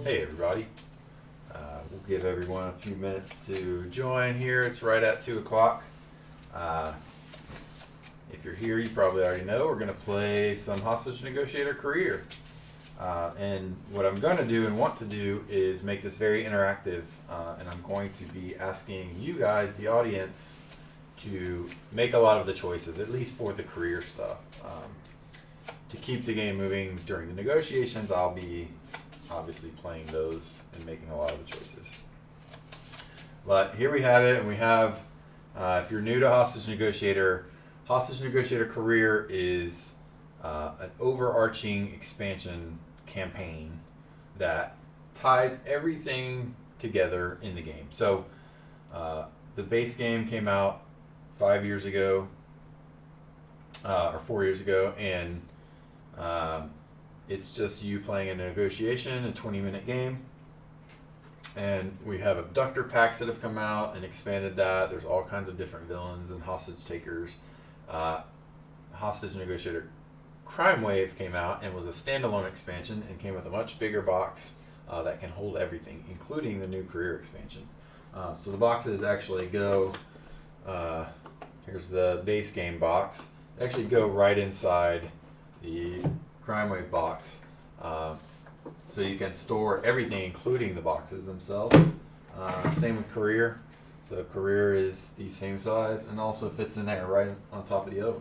Hey everybody. We'll give everyone a few minutes to join here. It's right at 2 o'clock. If you're here, you probably already know we're going to play some Hostage Negotiator career. And what I'm going to do and want to do is make this very interactive. And I'm going to be asking you guys, the audience, to make a lot of the choices, at least for the career stuff. To keep the game moving during the negotiations, I'll be obviously playing those and making a lot of the choices. But here we have it, and we have, if you're new to Hostage Negotiator career is an overarching expansion campaign that ties everything together in the game. So the base game came out 5 years ago, or 4 years ago, and it's just you playing a negotiation, a 20-minute game. And we have abductor packs that have come out and expanded that. There's all kinds of different villains and hostage takers. Hostage Negotiator Crime Wave came out and was a standalone expansion and came with a much bigger box that can hold everything, including the new career expansion. So the boxes actually go, here's the base game box. They actually go right inside the Crime Wave box, so you can store everything, including the boxes themselves. Same with career. So career is the same size and also fits in there right on top of the oven.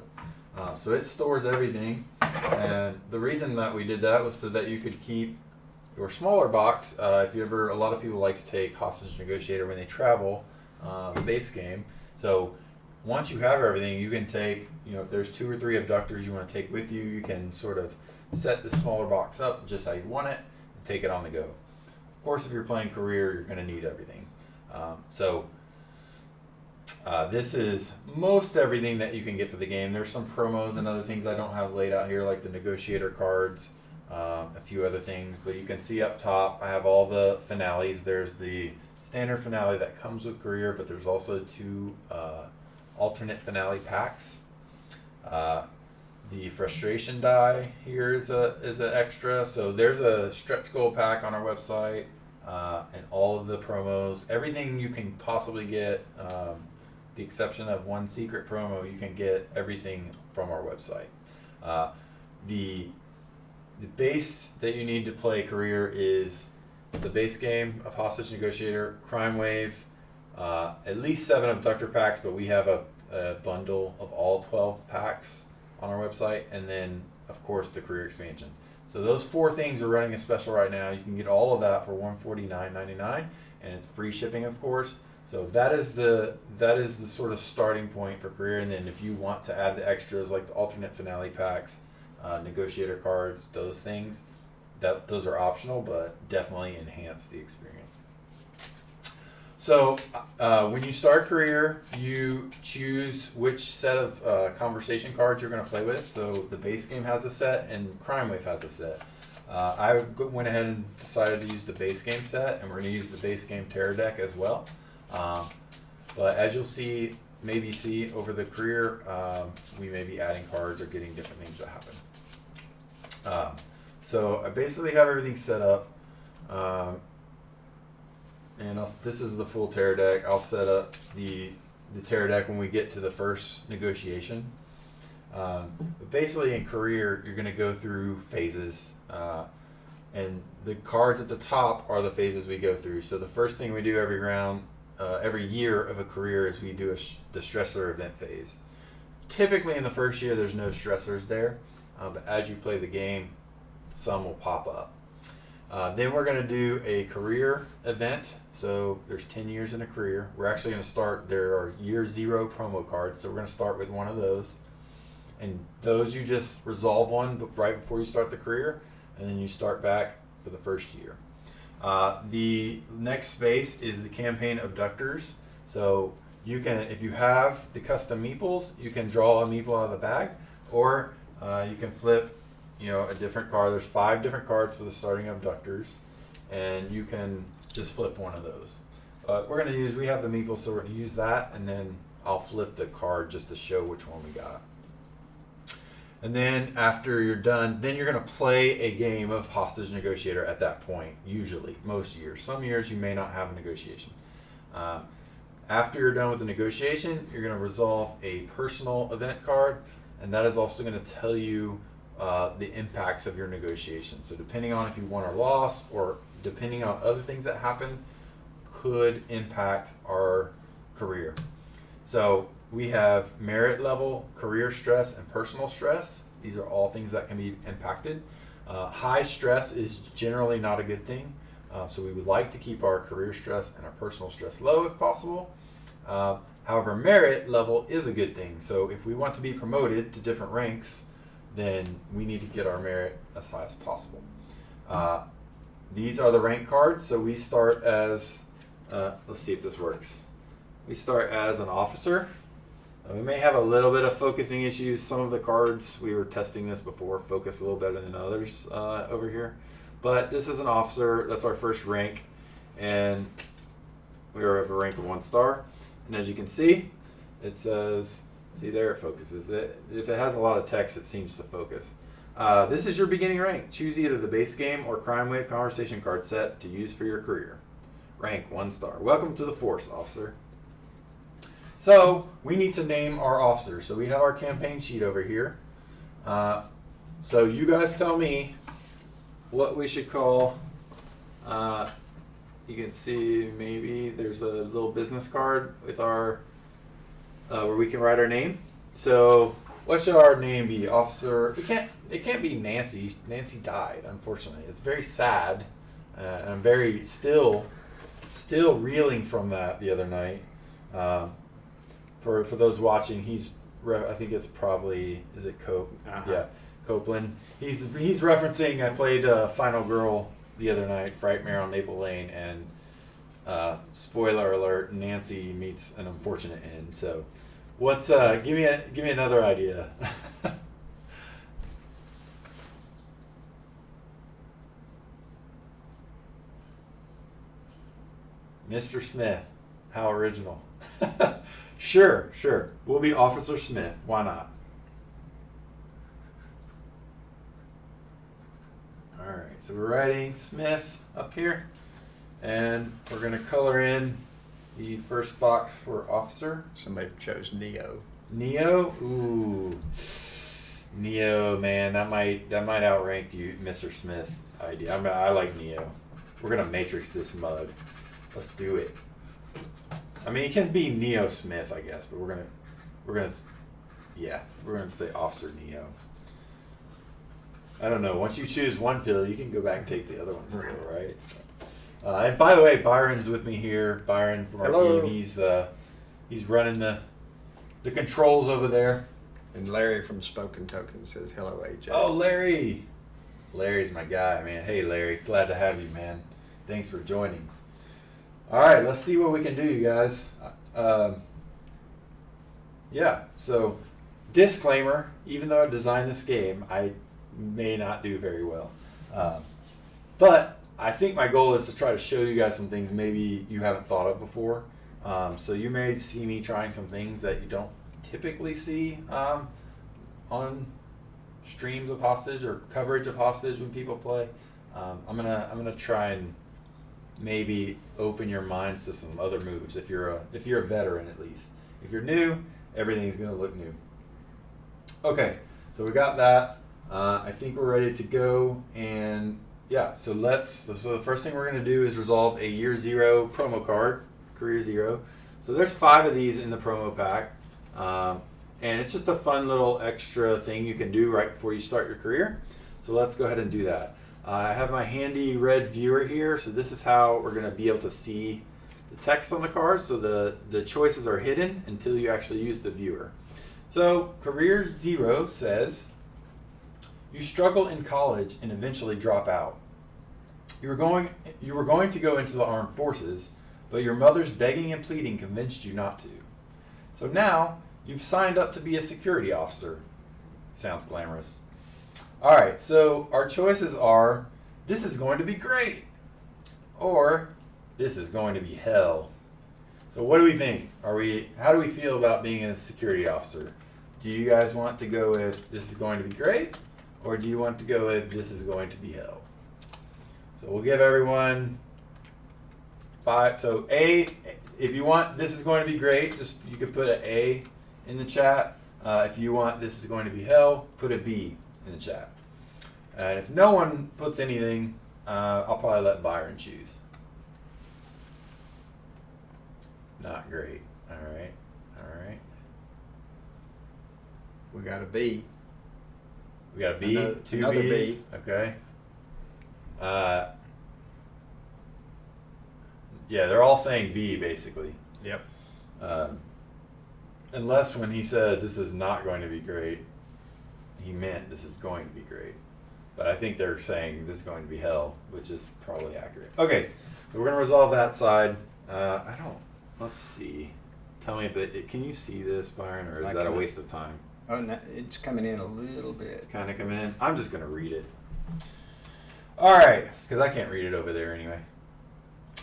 So it stores everything, and the reason that we did that was so that you could keep your smaller box. If you ever, a lot of people like to take Hostage Negotiator when they travel, the base game. So once you have everything, you can take, if there's 2 or 3 abductors you want to take with you, you can sort of set the smaller box up just how you want it and take it on the go. Of course, if you're playing career, you're going to need everything. This is most everything that you can get for the game. There's some promos and other things I don't have laid out here, like the negotiator cards, a few other things, but you can see up top I have all the finales. There's the standard finale that comes with career, but there's also 2 alternate finale packs. The frustration die here is an extra. So there's a stretch goal pack on our website, and all of the promos, everything you can possibly get, the exception of one secret promo, you can get everything from our website. The base that you need to play career is the base game of Hostage Negotiator, Crime Wave, at least 7 abductor packs, but we have a bundle of all 12 packs on our website, and then of course the career expansion. So those 4 things are running a special right now. You can get all of that for $149.99, and it's free shipping, of course. So that is the sort of starting point for career. And then if you want to add the extras like the alternate finale packs, negotiator cards, those things, those are optional, but definitely enhance the experience. So when you start career, you choose which set of conversation cards you're going to play with. So the base game has a set and Crime Wave has a set. I went ahead and decided to use the base game set, and we're going to use the base game terror deck as well. But as you'll maybe see over the career, we may be adding cards or getting different things that happen. So I basically have everything set up. And this is the full terror deck. I'll set up the terror deck when we get to the first negotiation. But basically in career, you're going to go through phases. And the cards at the top are the phases we go through. So the first thing we do every round, every year of a career, is we do the stressor event phase. Typically in the first year, there's no stressors there. But as you play the game, some will pop up. Then we're going to do a career event. So there's 10 years in a career. We're actually going to start, there are year 0 promo cards. So we're going to start with one of those. And those you just resolve one right before you start the career. And then you start back for the first year. The next space is the campaign Abductors. So you can, if you have the custom meeples, you can draw a meeple out of the bag. Or you can flip a different card. There's 5 different cards for the starting Abductors, and you can just flip one of those. We have the meeple, so we're going to use that, and then I'll flip the card just to show which one we got. And then after you're done, then you're going to play a game of Hostage Negotiator at that point, usually, most years. Some years you may not have a negotiation. After you're done with the negotiation, you're going to resolve a personal event card, and that is also going to tell you the impacts of your negotiation. So depending on if you won or lost, or depending on other things that happen, could impact our career. So we have merit level, career stress, and personal stress. These are all things that can be impacted. High stress is generally not a good thing. So we would like to keep our career stress and our personal stress low if possible. However, merit level is a good thing. So if we want to be promoted to different ranks, then we need to get our merit as high as possible. These are the rank cards. So we start as, let's see if this works. We start as an officer. We may have a little bit of focusing issues. Some of the cards, we were testing this before, focus a little better than others over here. But this is an officer. That's our first rank. And we are of a rank of 1 star. And as you can see, it says, see there, it focuses. If it has a lot of text, it seems to focus. This is your beginning rank. Choose either the base game or crime wave conversation card set to use for your career. Rank 1 star. Welcome to the force, officer. So we need to name our officers. So we have our campaign sheet over here. So you guys tell me what we should call. You can see maybe there's a little business card with our where we can write our name. So what should our name be? Officer. It can't be Nancy. Nancy died, unfortunately. It's very sad. I'm very still reeling from that the other night. For those watching, I think it's probably, is it Cope? Yeah, Copeland. He's referencing, I played Final Girl the other night, Frightmare on Maple Lane, and spoiler alert, Nancy meets an unfortunate end. So what's give me another idea. Mr. Smith, how original. Sure. We'll be Officer Smith. Why not? All right, so we're writing Smith up here, and we're going to color in the first box for officer. Somebody chose Neo. Neo? Ooh. Neo, man, that might outrank you, Mr. Smith idea. I like Neo. We're going to matrix this mug. Let's do it. I mean, it can be Neo Smith, I guess, but we're gonna say Officer Neo. I don't know. Once you choose one pill, you can go back and take the other one still, right? And by the way, Byron's with me here. Byron from our team. He's running the controls over there. And Larry from Spoken Token says, hello, AJ. Oh, Larry. Larry's my guy, man. Hey, Larry. Glad to have you, man. Thanks for joining. All right, let's see what we can do, you guys. So disclaimer, even though I designed this game, I may not do very well. But I think my goal is to try to show you guys some things maybe you haven't thought of before. So you may see me trying some things that you don't typically see on streams of Hostage or coverage of Hostage when people play. I'm gonna try and maybe open your minds to some other moves if you're a veteran at least. If you're new, everything's gonna look new. Okay, so we got that. I think we're ready to go, and yeah. So the first thing we're gonna do is resolve a Year 0 promo card, Career 0. So there's 5 of these in the promo pack, and it's just a fun little extra thing you can do right before you start your career. So let's go ahead and do that. I have my handy red viewer here, so this is how we're going to be able to see the text on the cards. So the choices are hidden until you actually use the viewer. So Career 0 says, you struggle in college and eventually drop out. You were going to go into the armed forces, but your mother's begging and pleading convinced you not to. So now you've signed up to be a security officer. Sounds glamorous. All right, so our choices are, this is going to be great, or this is going to be hell. So what do we think? How do we feel about being a security officer? Do you guys want to go with this is going to be great, or do you want to go with this is going to be hell? So we'll give everyone 5. So A, if you want this is going to be great, just you could put an A in the chat. If you want this is going to be hell, put a B in the chat. And if no one puts anything, I'll probably let Byron choose. Not great. All right. We got a B. We got a B, two another B's. B. Okay. Yeah, they're all saying B basically. Yep. Unless when he said this is not going to be great, he meant this is going to be great. But I think they're saying this is going to be hell, which is probably accurate. Okay, so we're going to resolve that side. Let's see. Tell me if can you see this, Byron, or is that a waste of time? Oh, no, it's coming in a little bit. It's kind of coming in. I'm just going to read it. All right, because I can't read it over there anyway.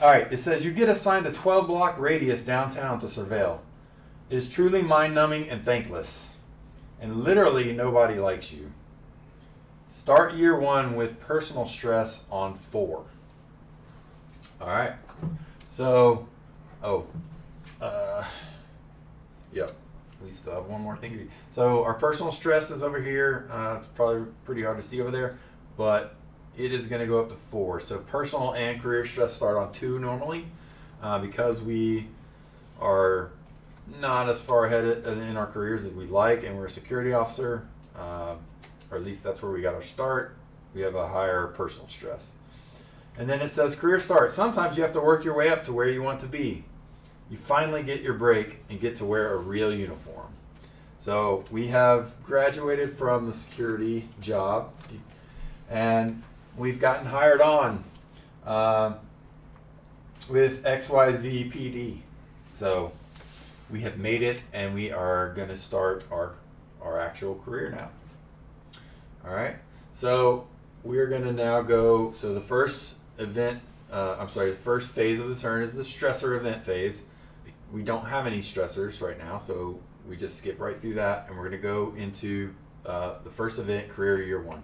All right, it says you get assigned a 12-block radius downtown to surveil. It is truly mind-numbing and thankless. And literally nobody likes you. Start year 1 with personal stress on 4. All right. So, yep. We still have one more thing to do. So our personal stress is over here. It's probably pretty hard to see over there, but it is going to go up to 4. So personal and career stress start on 2 normally, because we are not as far ahead in our careers as we'd like, and we're a security officer, or at least that's where we got our start. We have a higher personal stress. And then it says career start. Sometimes you have to work your way up to where you want to be. You finally get your break and get to wear a real uniform. So we have graduated from the security job, and we've gotten hired on with XYZ PD. So we have made it, and we are going to start our actual career now. All right. So we're going to now go. So the first event, the first phase of the turn is the stressor event phase. We don't have any stressors right now, so we just skip right through that, and we're going to go into the first event, career year 1.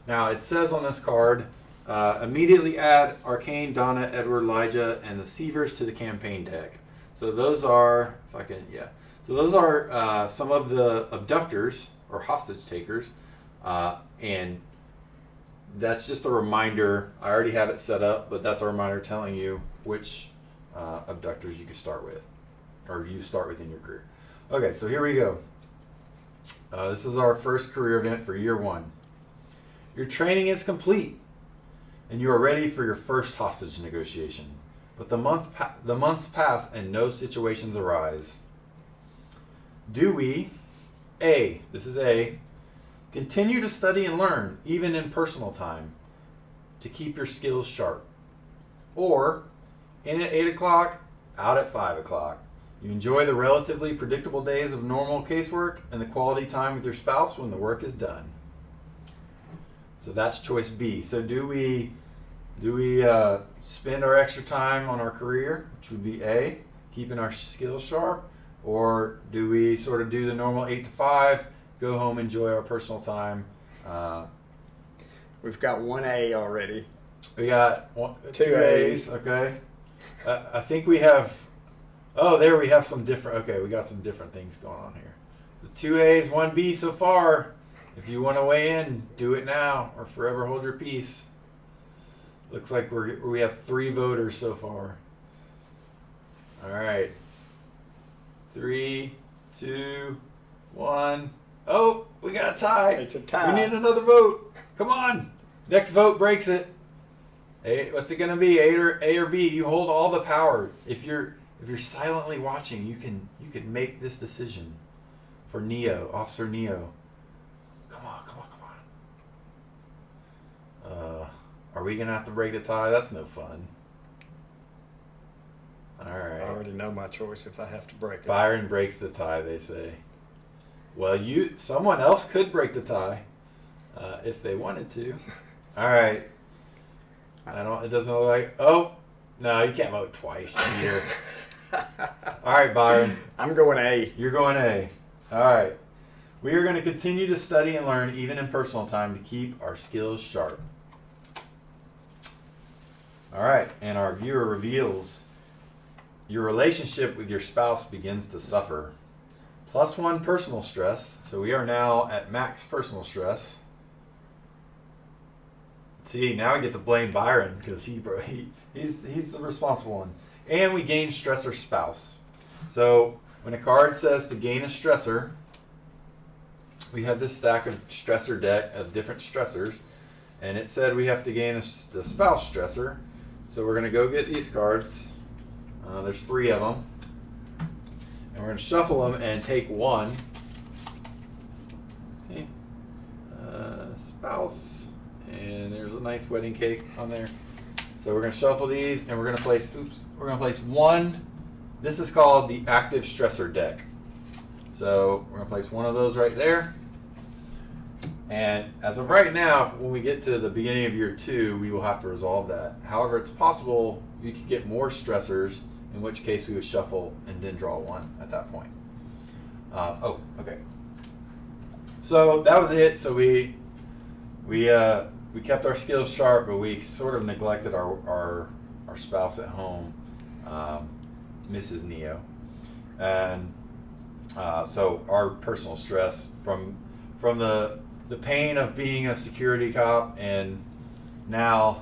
Now it says on this card, immediately add Arcane, Donna, Edward, Elijah, and the Sievers to the campaign deck. So those are, some of the abductors or hostage takers, and that's just a reminder. I already have it set up, but that's a reminder telling you which abductors you can start with, or you start with in your career. Okay, so here we go. This is our first career event for year 1. Your training is complete, and you are ready for your first hostage negotiation. But the months pass and no situations arise. Do we, A, this is A, continue to study and learn, even in personal time, to keep your skills sharp? Or, in at 8 o'clock, out at 5 o'clock. You enjoy the relatively predictable days of normal casework and the quality time with your spouse when the work is done. So that's choice B. So do we spend our extra time on our career, which would be A, keeping our skills sharp, or do we sort of do the normal 8 to 5, go home, enjoy our personal time? We've got 1A already. We got 2 A's, okay. I think we have, we have some different, we got some different things going on here. So 2 A's, 1 B so far. If you want to weigh in, do it now or forever hold your peace. Looks like we have 3 voters so far. All right. 3, 2, 1. Oh, we got a tie. It's a tie. We need another vote. Come on. Next vote breaks it. Hey, what's it gonna be? A or B? You hold all the power. If you're silently watching, you can make this decision for Neo, Officer Neo. Come on. Are we gonna have to break the tie? That's no fun. All right. I already know my choice if I have to break it. Byron breaks the tie, they say. Well, someone else could break the tie if they wanted to. All right. It doesn't look like. Oh, no, you can't vote twice, cheater. All right, Byron. I'm going A. You're going A. All right. We are going to continue to study and learn even in personal time to keep our skills sharp. All right, and our viewer reveals your relationship with your spouse begins to suffer. +1 personal stress. So we are now at max personal stress. See, now I get to blame Byron because he's the responsible one. And we gain stressor spouse. So when a card says to gain a stressor, we have this stack of stressor deck of different stressors, and it said we have to gain the spouse stressor. So we're going to go get these cards. There's 3 of them. And we're going to shuffle them and take one. Okay. Spouse. And there's a nice wedding cake on there. So we're going to shuffle these and we're going to place one. This is called the active stressor deck. So we're going to place one of those right there. And as of right now, when we get to the beginning of year 2, we will have to resolve that. However, it's possible you could get more stressors, in which case we would shuffle and then draw one at that point. Okay. So that was it. So we kept our skills sharp, but we sort of neglected our spouse at home, Mrs. Neo, and so our personal stress from the pain of being a security cop, and now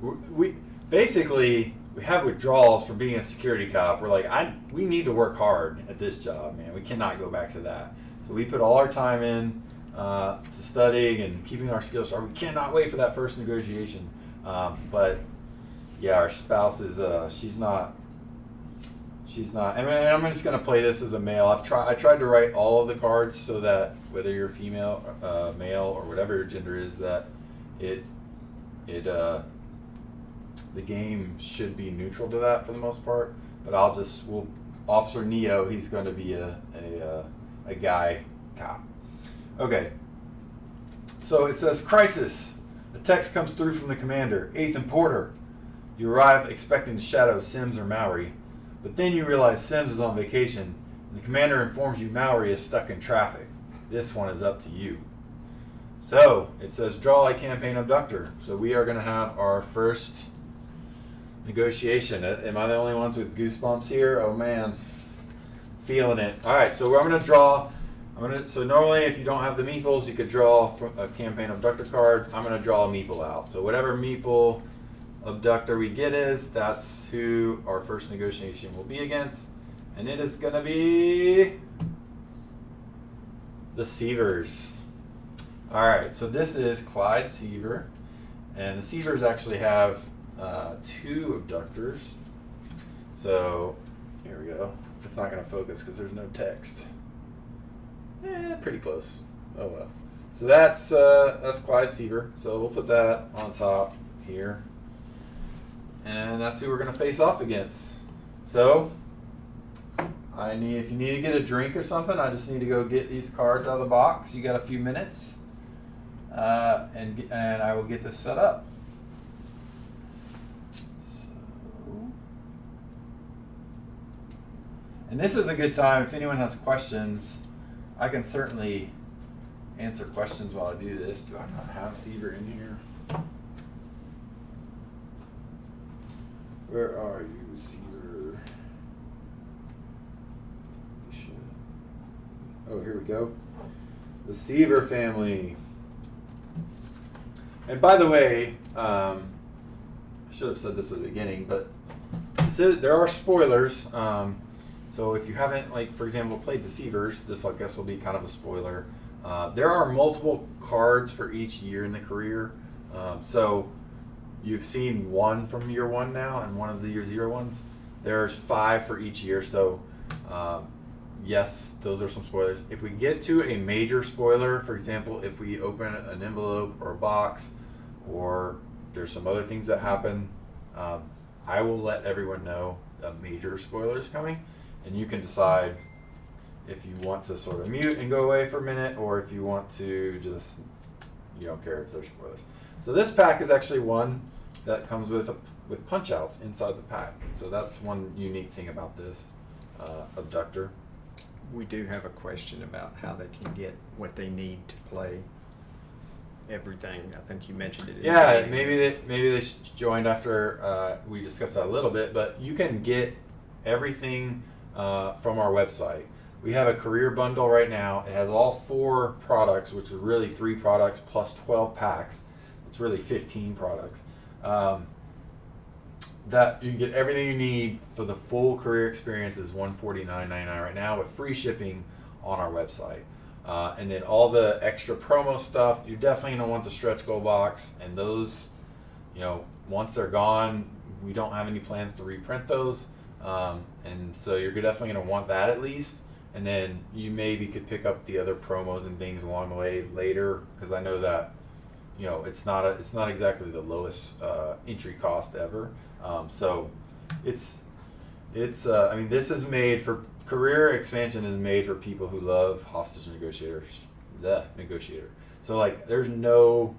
we basically have withdrawals from being a security cop. We're like, we need to work hard at this job, man. We cannot go back to that. So we put all our time in to studying and keeping our skills sharp. We cannot wait for that first negotiation. But yeah, our spouse is she's not. I mean, I'm just gonna play this as a male. I tried to write all of the cards so that whether you're female, male, or whatever your gender is, that the game should be neutral to that for the most part. But Officer Neo, he's going to be a guy cop. Okay. So it says crisis. The text comes through from the commander, 8th and Porter. You arrive expecting to shadow Sims or Mowry, but then you realize Sims is on vacation, and the commander informs you Mowry is stuck in traffic. This one is up to you. So it says draw a campaign abductor. So we are going to have our first negotiation. Am I the only ones with goosebumps here? Oh man, feeling it. All right, so I'm going to draw. So normally, if you don't have the meeples, you could draw from a campaign abductor card. I'm going to draw a meeple out. So whatever meeple abductor we get that's who our first negotiation will be against, and it is going to be the Sievers. All right, so this is Clyde Siever, and the Sievers actually have 2 abductors. So here we go. It's not going to focus because there's no text. Pretty close. Oh well. So that's Clyde Siever. So we'll put that on top here, and that's who we're going to face off against. So if you need to get a drink or something, I just need to go get these cards out of the box. You got a few minutes, and I will get this set up. And this is a good time. If anyone has questions, I can certainly answer questions while I do this. Do I not have Siever in here? Where are you, Siever? Oh, here we go. The Siever family. And by the way, I should have said this at the beginning, but there are spoilers. So if you haven't, for example, played the Sievers, this I guess will be kind of a spoiler. There are multiple cards for each year in the career. So you've seen one from year 1 now and one of the year 0 ones. There's 5 for each year. So yes, those are some spoilers. If we get to a major spoiler, for example, if we open an envelope or a box, or there's some other things that happen, I will let everyone know a major spoiler is coming. And you can decide if you want to sort of mute and go away for a minute, or if you want to just, you don't care if there's spoilers. So this pack is actually one that comes with punch outs inside the pack. So that's one unique thing about this abductor. We do have a question about how they can get what they need to play everything. I think you mentioned it. In the Yeah, beginning. maybe they joined after we discussed that a little bit, but you can get everything from our website. We have a career bundle right now. It has all 4 products, which is really 3 products plus 12 packs. It's really 15 products. That you can get everything you need for the full career experience is $149.99 right now with free shipping on our website. And then all the extra promo stuff, you're definitely going to want the stretch goal box. And those, once they're gone, we don't have any plans to reprint those. And so you're definitely going to want that at least. And then you maybe could pick up the other promos and things along the way later, because I know that it's not exactly the lowest entry cost ever. So it's I mean, this is made for career expansion, is made for people who love Hostage Negotiators, the Negotiator. So like, there's no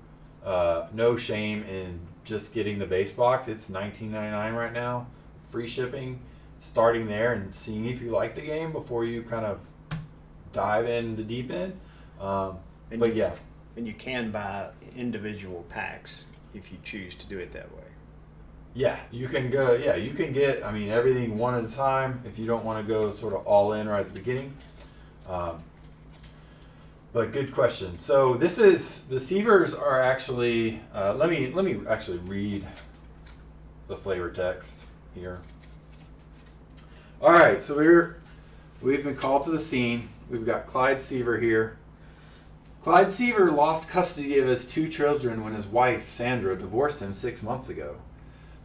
shame in just getting the base box. It's $19.99 right now, free shipping. Starting there and seeing if you like the game before you kind of dive in the deep end. But yeah. And you can buy individual packs if you choose to do it that way. Yeah, you can go. Yeah, you can get. I mean, everything one at a time if you don't want to go sort of all in right at the beginning. But good question. So this is the Sievers are actually. Let me actually read the flavor text here. All right, so we've been called to the scene. We've got Clyde Siever here. Clyde Siever lost custody of his 2 children when his wife, Sandra, divorced him 6 months ago.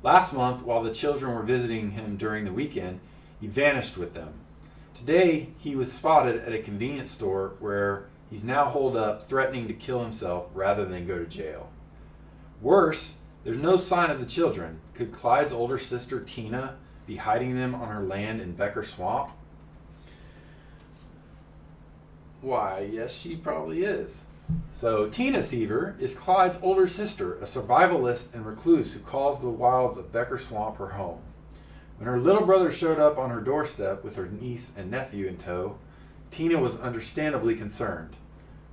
Last month, while the children were visiting him during the weekend, he vanished with them. Today, he was spotted at a convenience store where he's now holed up, threatening to kill himself rather than go to jail. Worse, there's no sign of the children. Could Clyde's older sister, Tina, be hiding them on her land in Becker Swamp? Why, yes, she probably is. So Tina Siever is Clyde's older sister, a survivalist and recluse who calls the wilds of Becker Swamp her home. When her little brother showed up on her doorstep with her niece and nephew in tow, Tina was understandably concerned.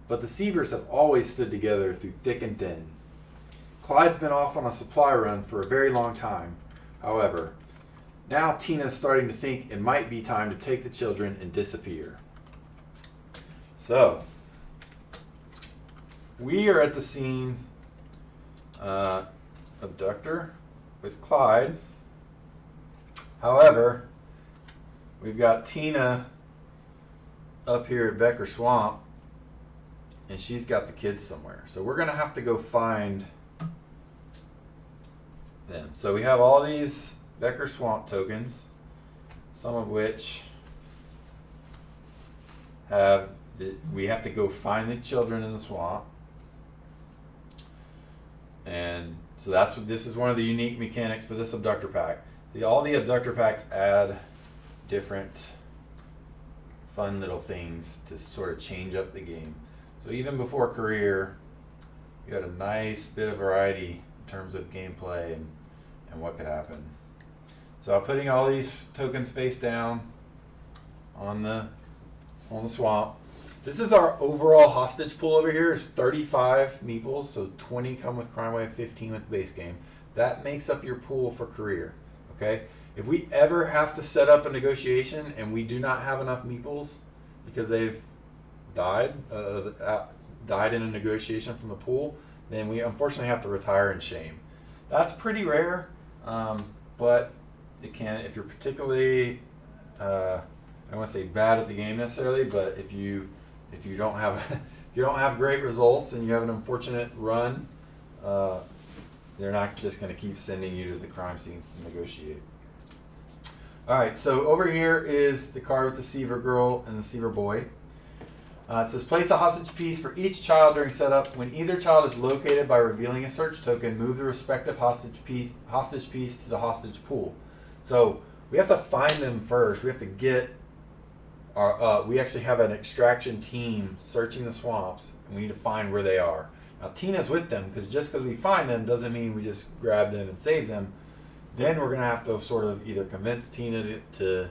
But the Sievers have always stood together through thick and thin. Clyde's been off on a supply run for a very long time. However, now Tina's starting to think it might be time to take the children and disappear. So, we are at the scene Abductor with Clyde. However, we've got Tina up here at Becker Swamp, and she's got the kids somewhere. So we're going to have to go find them. So we have all these Becker Swamp tokens, some of which we have to go find the children in the swamp. And so this is one of the unique mechanics for this Abductor pack. All the Abductor packs add different fun little things to sort of change up the game. So even before career, you had a nice bit of variety in terms of gameplay and what could happen. So I'm putting all these tokens face down on the swamp. This is our overall hostage pool over here. It's 35 meeples, so 20 come with Crime Wave, 15 with base game. That makes up your pool for career. Okay? If we ever have to set up a negotiation and we do not have enough meeples because they've died in a negotiation from the pool, then we unfortunately have to retire in shame. That's pretty rare, but it can, if you're particularly, I don't want to say bad at the game necessarily, but if you don't have if you don't have great results and you have an unfortunate run, they're not just going to keep sending you to the crime scenes to negotiate. All right, so over here is the card with the Siever girl and the Siever boy. It says, place a hostage piece for each child during setup. When either child is located by revealing a search token, move the respective hostage piece to the hostage pool. So we have to find them first. We have to get we actually have an extraction team searching the swamps, and we need to find where they are. Now Tina's with them, because just because we find them doesn't mean we just grab them and save them. Then we're going to have to sort of either convince Tina to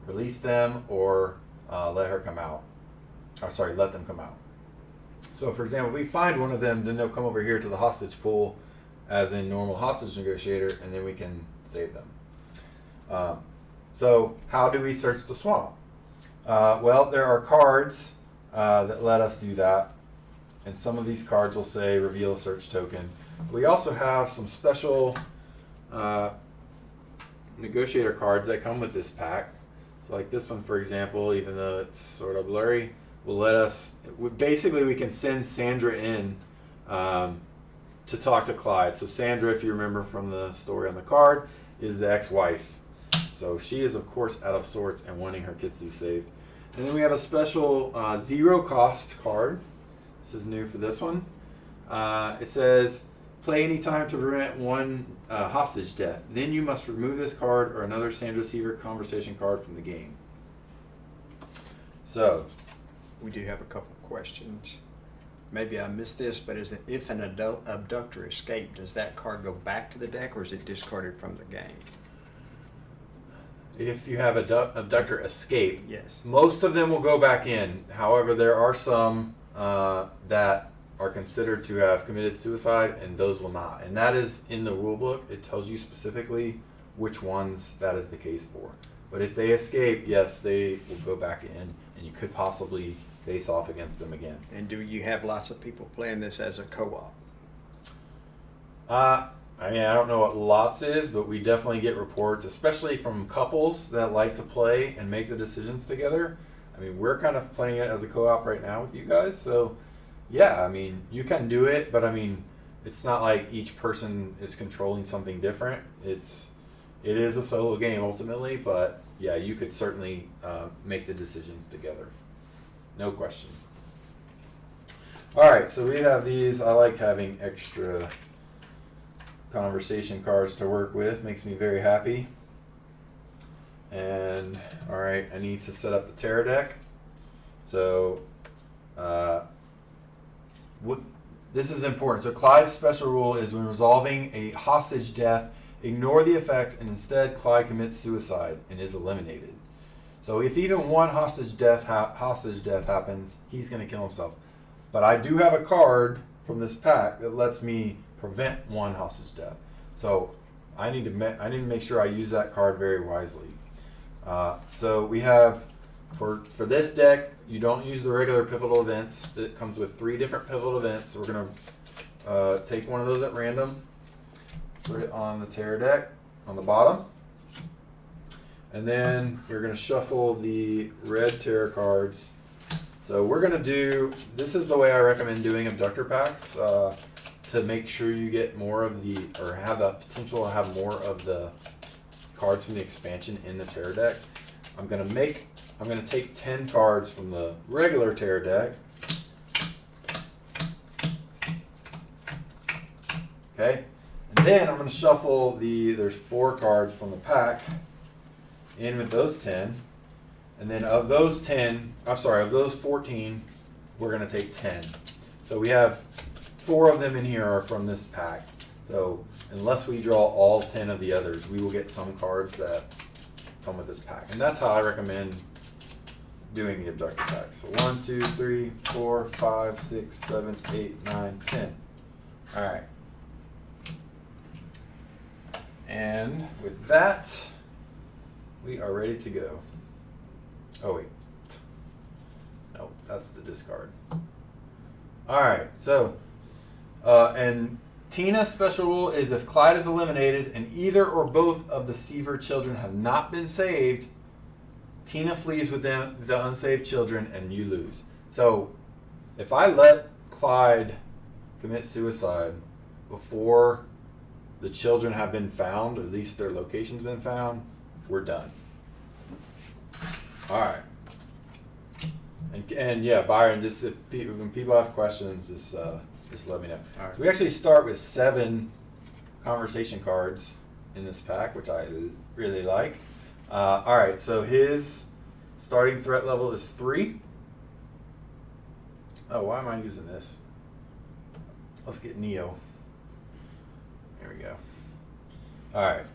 release them, or let her come out. Or sorry, let them come out. So for example, if we find one of them, then they'll come over here to the hostage pool as in normal Hostage Negotiator, and then we can save them. So how do we search the swamp? Well, there are cards that let us do that. And some of these cards will say reveal a search token. We also have some special negotiator cards that come with this pack. So like this one, for example, even though it's sort of blurry, will let us, basically we can send Sandra in to talk to Clyde. So Sandra, if you remember from the story on the card, is the ex-wife. So she is of course out of sorts and wanting her kids to be saved. And then we have a special zero cost card. This is new for this one. It says, play anytime to prevent one hostage death. Then you must remove this card or another Sandra Siever conversation card from the game. So, We do have a couple questions. Maybe I missed this, but is it if an abductor escaped, does that card go back to the deck or is it discarded from the game? if you have abductor escape, Yes. most of them will go back in. However, there are some that are considered to have committed suicide, and those will not. And that is in the rule book. It tells you specifically which ones that is the case for. But if they escape, yes, they will go back in, and you could possibly face off against them again. And do you have lots of people playing this as a co-op? I mean, I don't know what lots is, but we definitely get reports, especially from couples that like to play and make the decisions together. I mean, we're kind of playing it as a co-op right now with you guys, so yeah, I mean, you can do it, but I mean, it's not like each person is controlling something different. It is a solo game ultimately, but yeah, you could certainly make the decisions together. No question. All right, so we have these. I like having extra conversation cards to work with. Makes me very happy. And all right, I need to set up the Terror deck. So this is important. So Clyde's special rule is when resolving a hostage death, ignore the effects and instead Clyde commits suicide and is eliminated. So if even one hostage death happens, he's going to kill himself. But I do have a card from this pack that lets me prevent one hostage death. So I need to make sure I use that card very wisely. So we have for this deck, you don't use the regular pivotal events. It comes with 3 different pivotal events. So we're gonna take one of those at random, put it on the Terror deck on the bottom, and then we're gonna shuffle the red Terror cards. So we're gonna do, this is the way I recommend doing abductor packs to make sure you get more of the, or have the potential to have more of the cards from the expansion in the Terror deck. I'm gonna take 10 cards from the regular Terror deck. Okay, and then I'm gonna shuffle there's 4 cards from the pack in with those 10. And then of those 14, we're gonna take 10. So we have 4 of them in here are from this pack. So unless we draw all 10 of the others, we will get some cards that come with this pack. And that's how I recommend doing the abductor pack. So 1, 2, 3, 4, 5, 6, 7, 8, 9, 10. All right. And with that, we are ready to go. Oh wait. No, that's the discard. All right, so and Tina's special rule is if Clyde is eliminated and either or both of the Siever children have not been saved, Tina flees with them, the unsaved children, and you lose. So if I let Clyde commit suicide before the children have been found, or at least their location's been found, we're done. All right. And yeah, Byron, just when people have questions, just let me know. All right. So we actually start with 7 conversation cards in this pack, which I really like. All right, so his starting threat level is 3. Oh, why am I using this? Let's get Neo. There we go. All right.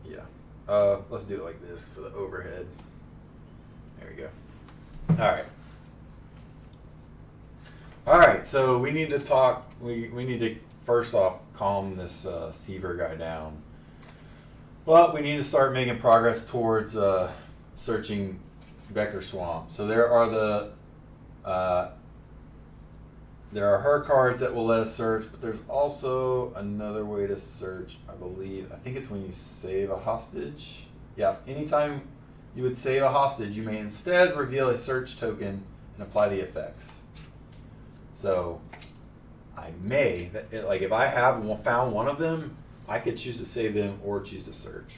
Yeah. Let's do it like this for the overhead. There we go. All right, so we need to talk. We need to first off calm this Siever guy down. Well, we need to start making progress towards searching Becker Swamp. So there are her cards that will let us search, but there's also another way to search, I believe. I think it's when you save a hostage. Yeah, anytime you would save a hostage, you may instead reveal a search token and apply the effects. So I may, like if I have found one of them, I could choose to save them or choose to search.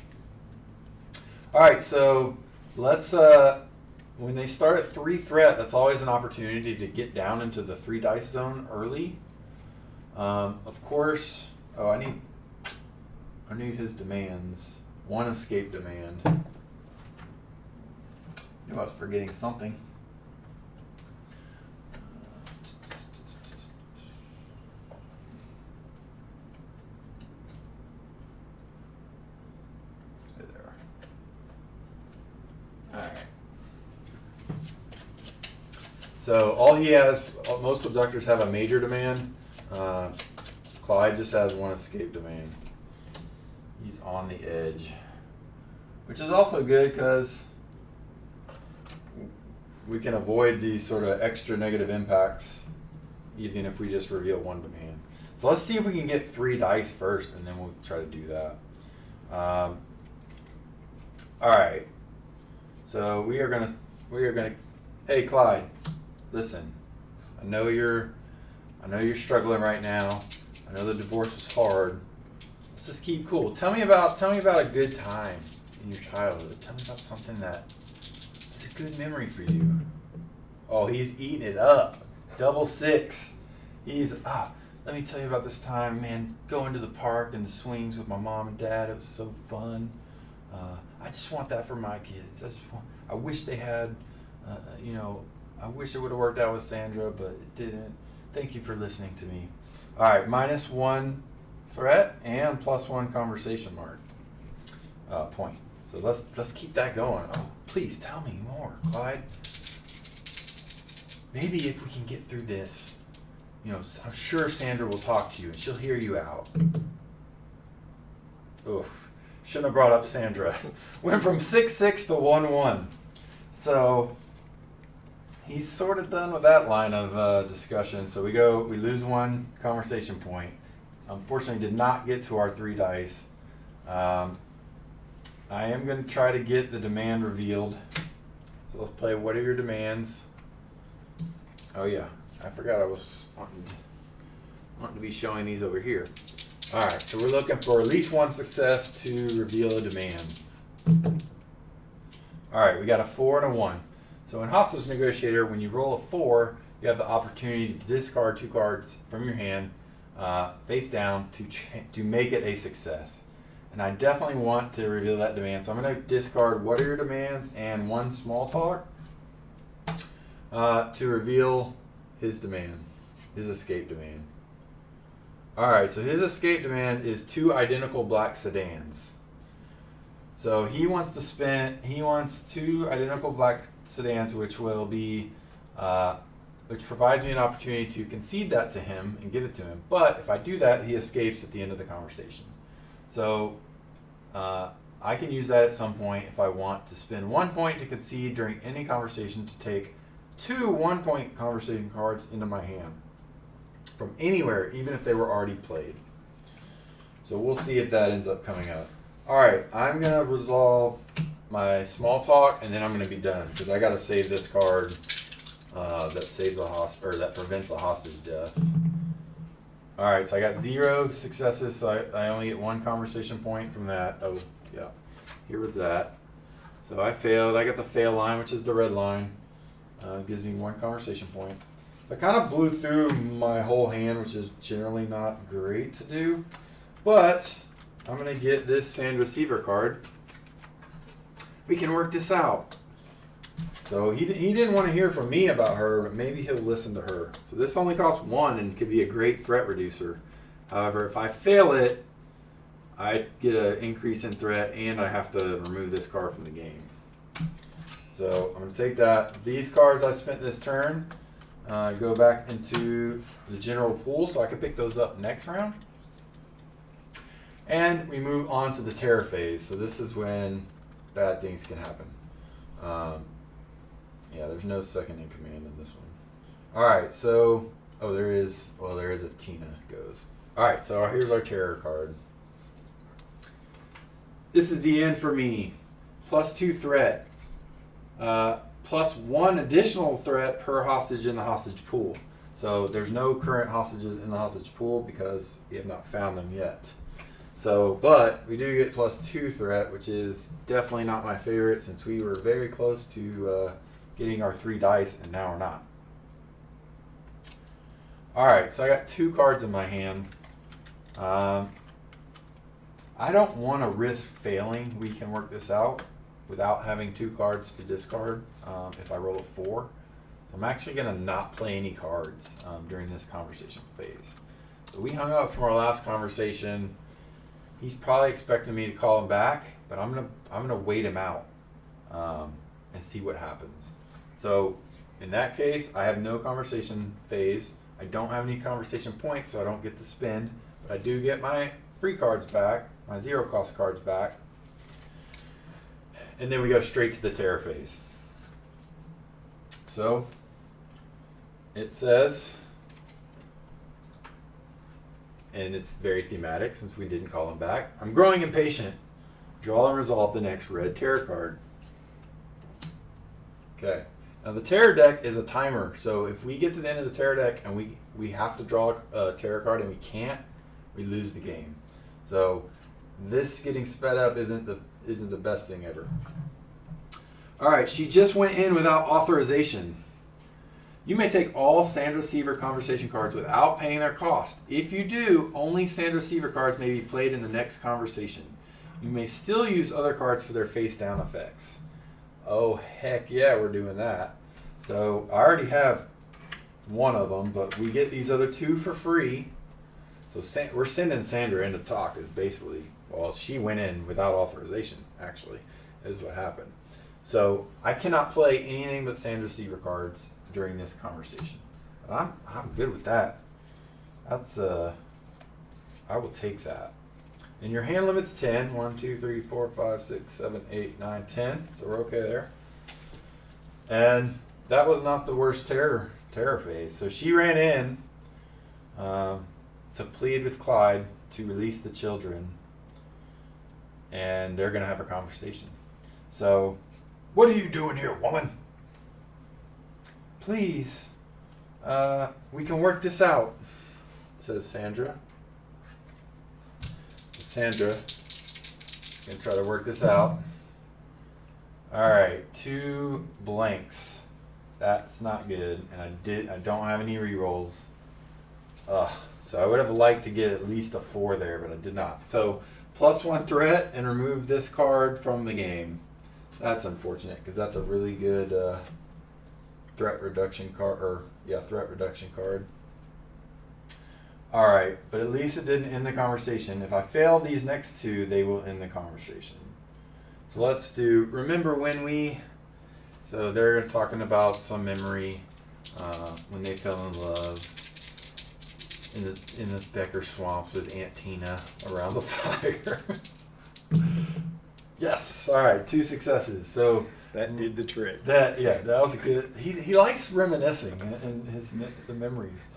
All right, so let's, when they start at 3 threat, that's always an opportunity to get down into the 3 dice zone early. Of course, I need his demands. 1 escape demand. Knew I was forgetting something. So all he has, most abductors have a major demand. Clyde just has 1 escape demand. He's on the edge, which is also good because we can avoid these sort of extra negative impacts even if we just reveal 1 demand. So let's see if we can get 3 dice first, and then we'll try to do that. All right. So we are gonna. Hey, Clyde. Listen, I know you're struggling right now. I know the divorce was hard. Let's just keep cool. Tell me about a good time in your childhood. Tell me about something that is a good memory for you. Oh, he's eating it up. 6. Let me tell you about this time, man, going to the park and the swings with my mom and dad. It was so fun. I just want that for my kids. I wish they had, I wish it would have worked out with Sandra, but it didn't. Thank you for listening to me. All right, -1 threat and +1 conversation mark point. So let's keep that going. Oh, please tell me more, Clyde. Maybe if we can get through this, I'm sure Sandra will talk to you and she'll hear you out. Oof, shouldn't have brought up Sandra. Went from 6-6 to 1-1. So he's sort of done with that line of discussion. So we lose 1 conversation point. Unfortunately, did not get to our 3 dice. I am going to try to get the demand revealed. So let's play what are your demands? Oh yeah, I forgot I was wanting to be showing these over here. All right, so we're looking for at least 1 success to reveal a demand. All right, we got a 4 and a 1. So in Hostage Negotiator, when you roll a 4, you have the opportunity to discard 2 cards from your hand, face down, to make it a success. And I definitely want to reveal that demand. So I'm going to discard what are your demands and 1 small talk to reveal his demand, his escape demand. All right, so his escape demand is 2 identical black sedans. So he wants 2 identical black sedans, which will be, which provides me an opportunity to concede that to him and give it to him. But if I do that, he escapes at the end of the conversation. So I can use that at some point if I want to spend 1 point to concede during any conversation to take 2 1-point conversation cards into my hand from anywhere, even if they were already played. So we'll see if that ends up coming up. All right, I'm going to resolve my small talk, and then I'm going to be done because I got to save this card that saves that prevents a hostage death. All right, so I got 0 successes, so I only get 1 conversation point from that. Oh, yeah, here was that. So I failed. I got the fail line, which is the red line. Gives me 1 conversation point. I kind of blew through my whole hand, which is generally not great to do, but I'm going to get this Sandra Siever card. We can work this out. So he didn't want to hear from me about her, but maybe he'll listen to her. So this only costs 1 and could be a great threat reducer. However, if I fail it, I get an increase in threat and I have to remove this card from the game. So I'm going to take that. These cards I spent this turn go back into the general pool, so I can pick those up next round. And we move on to the terror phase. So this is when bad things can happen. Yeah, there's no second in command in this one. All right, so there is if Tina goes. All right, so here's our terror card. This is the end for me. +2 threat. +1 additional threat per hostage in the hostage pool. So there's no current hostages in the hostage pool because we have not found them yet. So, but we do get +2 threat, which is definitely not my favorite since we were very close to getting our 3 dice and now we're not. Alright, so I got 2 cards in my hand. I don't want to risk failing. We can work this out without having 2 cards to discard if I roll a 4. So I'm actually going to not play any cards during this conversation phase. So we hung up from our last conversation. He's probably expecting me to call him back, but I'm gonna wait him out and see what happens. So in that case, I have no conversation phase. I don't have any conversation points, so I don't get to spend, but I do get my free cards back, my 0 cost cards back. And then we go straight to the terror phase. So it says, and it's very thematic since we didn't call him back, I'm growing impatient. Draw and resolve the next red terror card. Okay. Now the terror deck is a timer, so if we get to the end of the terror deck and we have to draw a terror card and we can't, we lose the game. So this getting sped up isn't the best thing ever. All right, she just went in without authorization. You may take all Sandra Siever conversation cards without paying their cost. If you do, only Sandra Siever cards may be played in the next conversation. You may still use other cards for their face down effects. Oh, heck yeah, we're doing that. So I already have one of them, but we get these other 2 for free. So we're sending Sandra in to talk, is basically, well, she went in without authorization, actually, is what happened. So I cannot play anything but Sandra Siever cards during this conversation. But I'm good with that. That's I will take that. And your hand limit's 10. 1, 2, 3, 4, 5, 6, 7, 8, 9, 10. So we're okay there. And that was not the worst terror phase. So she ran in to plead with Clyde to release the children. And they're going to have a conversation. So, what are you doing here, woman? Please, we can work this out, says Sandra. Sandra, gonna try to work this out. All right, 2 blanks. That's not good, and I don't have any rerolls. So I would have liked to get at least a 4 there, but I did not. So +1 threat and remove this card from the game. That's unfortunate because that's a really good threat reduction card, threat reduction card. All right, but at least it didn't end the conversation. If I fail these next 2, they will end the conversation. So let's do, remember when so they're talking about some memory when they fell in love in the Becker swamps with Aunt Tina around the fire. Yes, all right, 2 successes. So that did the trick. That was a good. He likes reminiscing and the memories.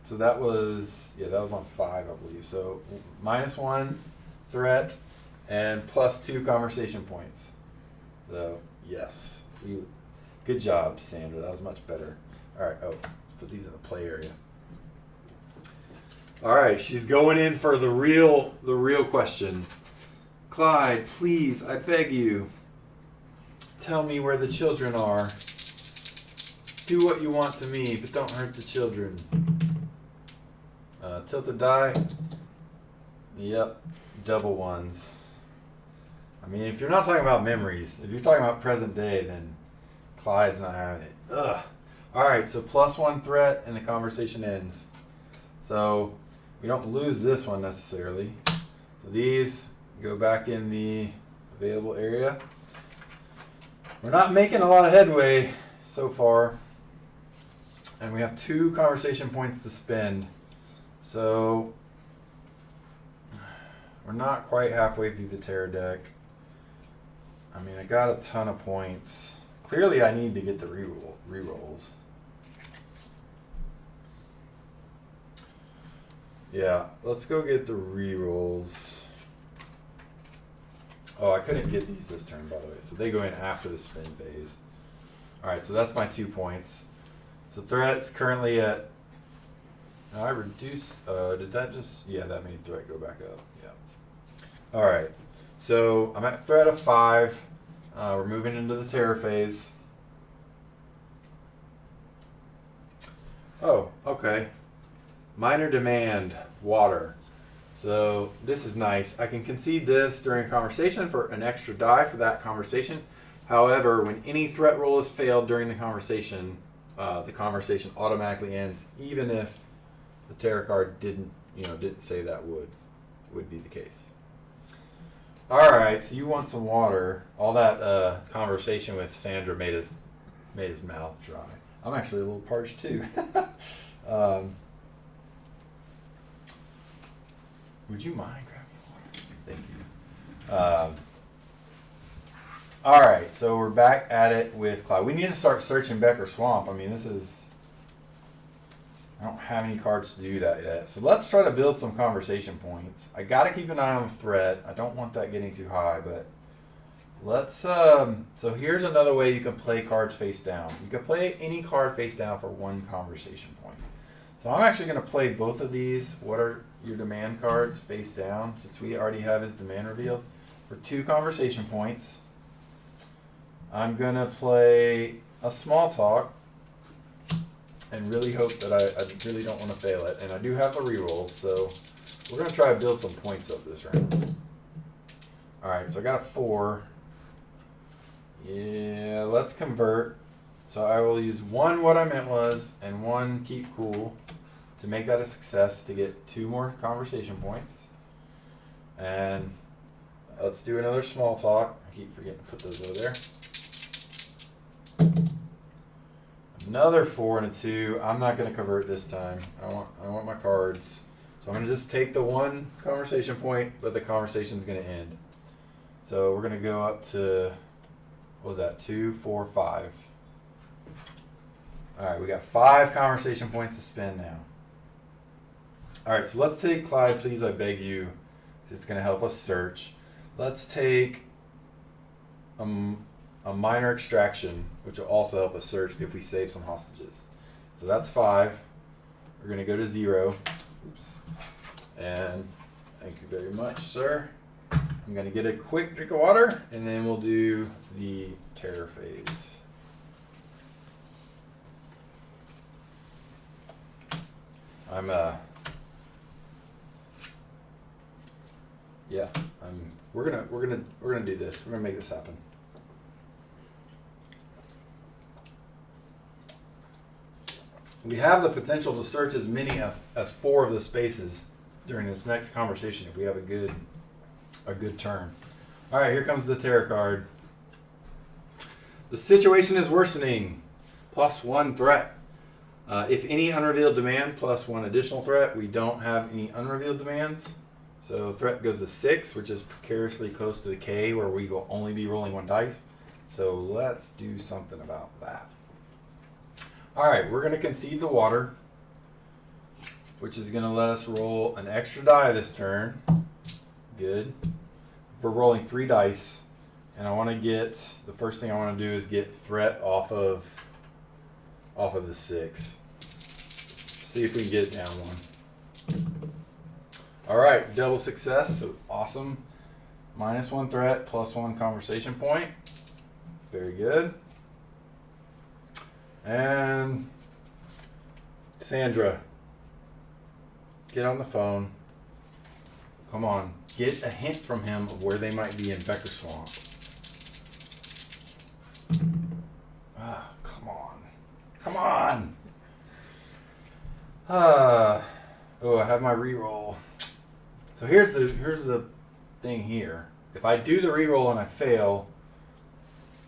So that was on 5, I believe. So -1 threat and +2 conversation points. So yes, good job, Sandra. That was much better. All right. Oh, let's put these in the play area. All right, she's going in for the real question. Clyde, please, I beg you, tell me where the children are. Do what you want to me, but don't hurt the children. Tilted die. Yep, double ones. I mean, if you're not talking about memories, if you're talking about present day, then Clyde's not having it. Ugh. All right, so +1 threat, and the conversation ends. So we don't lose this one necessarily. So these go back in the available area. We're not making a lot of headway so far. And we have 2 conversation points to spend. So we're not quite halfway through the terror deck. I mean, I got a ton of points. Clearly, I need to get the rerolls. Yeah, let's go get the rerolls. Oh, I couldn't get these this turn, by the way. So they go in after the spin phase. All right, so that's my 2 points. So threat's currently at... I reduced... did that just... Yeah, that made threat go back up. Yeah. All right. So I'm at threat of 5. We're moving into the terror phase. Oh, okay. Minor demand, water. So this is nice. I can concede this during a conversation for an extra die for that conversation. However, when any threat roll is failed during the conversation automatically ends, even if the tarot card didn't say that would be the case. All right, so you want some water. All that conversation with Sandra made his mouth dry. I'm actually a little parched too. Would you mind grabbing water? Thank you. All right, so we're back at it with Clyde. We need to start searching Becker Swamp. I mean, I don't have any cards to do that yet. So let's try to build some conversation points. I got to keep an eye on the threat. I don't want that getting too high, but let's... So here's another way you can play cards face down. You can play any card face down for 1 conversation point. So I'm actually going to play both of these. What are your demand cards face down, since we already have his demand revealed, for 2 conversation points. I'm going to play a small talk and really hope that I really don't want to fail it. And I do have a reroll, so we're going to try to build some points up this round. All right, so I got a 4. Yeah, let's convert. So I will use 1 what I meant was and 1 keep cool to make that a success to get 2 more conversation points. And let's do another small talk. I keep forgetting to put those over there. Another 4 and a 2. I'm not going to convert this time. I want my cards. So I'm going to just take the 1 conversation point, but the conversation's going to end. So we're going to go up to, what was that, 2, 4, 5. All right, we got 5 conversation points to spend now. All right, so let's take Clyde, please, I beg you. It's going to help us search. Let's take a minor extraction, which will also help us search if we save some hostages. So that's 5. We're going to go to 0. Oops. And thank you very much, sir. I'm going to get a quick drink of water, and then we'll do the terror phase. We're gonna do this. We're gonna make this happen. We have the potential to search as many as 4 of the spaces during this next conversation if we have a good turn. All right, here comes the terror card. The situation is worsening. +1 threat. If any unrevealed demand, +1 additional threat. We don't have any unrevealed demands. So threat goes to 6, which is precariously close to the K, where we will only be rolling 1 dice. So let's do something about that. All right, we're going to concede the water, which is going to let us roll an extra die this turn. Good. We're rolling 3 dice, and I want to get, the first thing I want to do is get threat off of the 6. See if we can get it down 1. All right, double success, so awesome. -1 threat, +1 conversation point. Very good. And Sandra, get on the phone. Come on, get a hint from him of where they might be in Becker Swamp. Ah, come on. Come on. Oh, I have my reroll. So here's the thing here. If I do the reroll and I fail,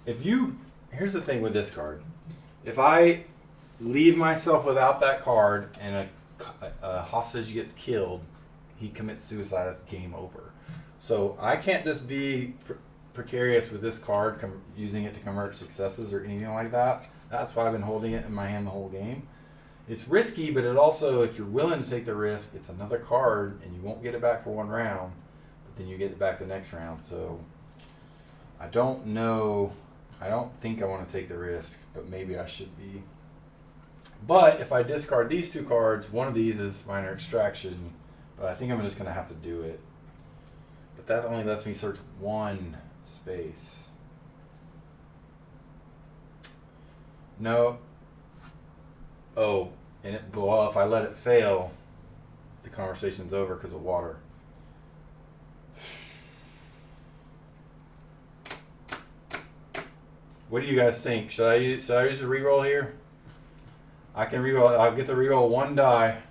if you here's the thing with this card. If I leave myself without that card and a hostage gets killed, he commits suicide. It's game over. So I can't just be precarious with this card, using it to convert successes or anything like that. That's why I've been holding it in my hand the whole game. It's risky, but it also, if you're willing to take the risk, it's another card, and you won't get it back for one round, but then you get it back the next round. So I don't know. I don't think I want to take the risk, but maybe I should be. But if I discard these two cards, one of these is minor extraction, but I think I'm just going to have to do it. But that only lets me search one space. No. Oh, and well, if I let it fail, the conversation's over because of water. What do you guys think? Should I use a reroll here? I can reroll. I'll get to reroll one die.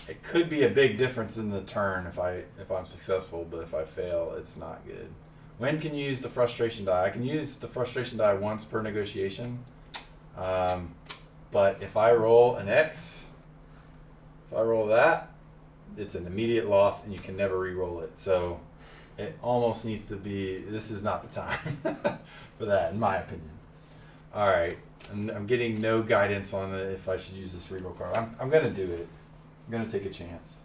It could be a big difference in the turn if I'm successful, but if I fail, it's not good. When can you use the frustration die? I can use the frustration die once per negotiation. But if I roll an X, if I roll that, it's an immediate loss and you can never re-roll it. So it almost needs to be, this is not the time for that, in my opinion. All right, I'm getting no guidance on if I should use this re-roll card. I'm going to do it. I'm going to take a chance.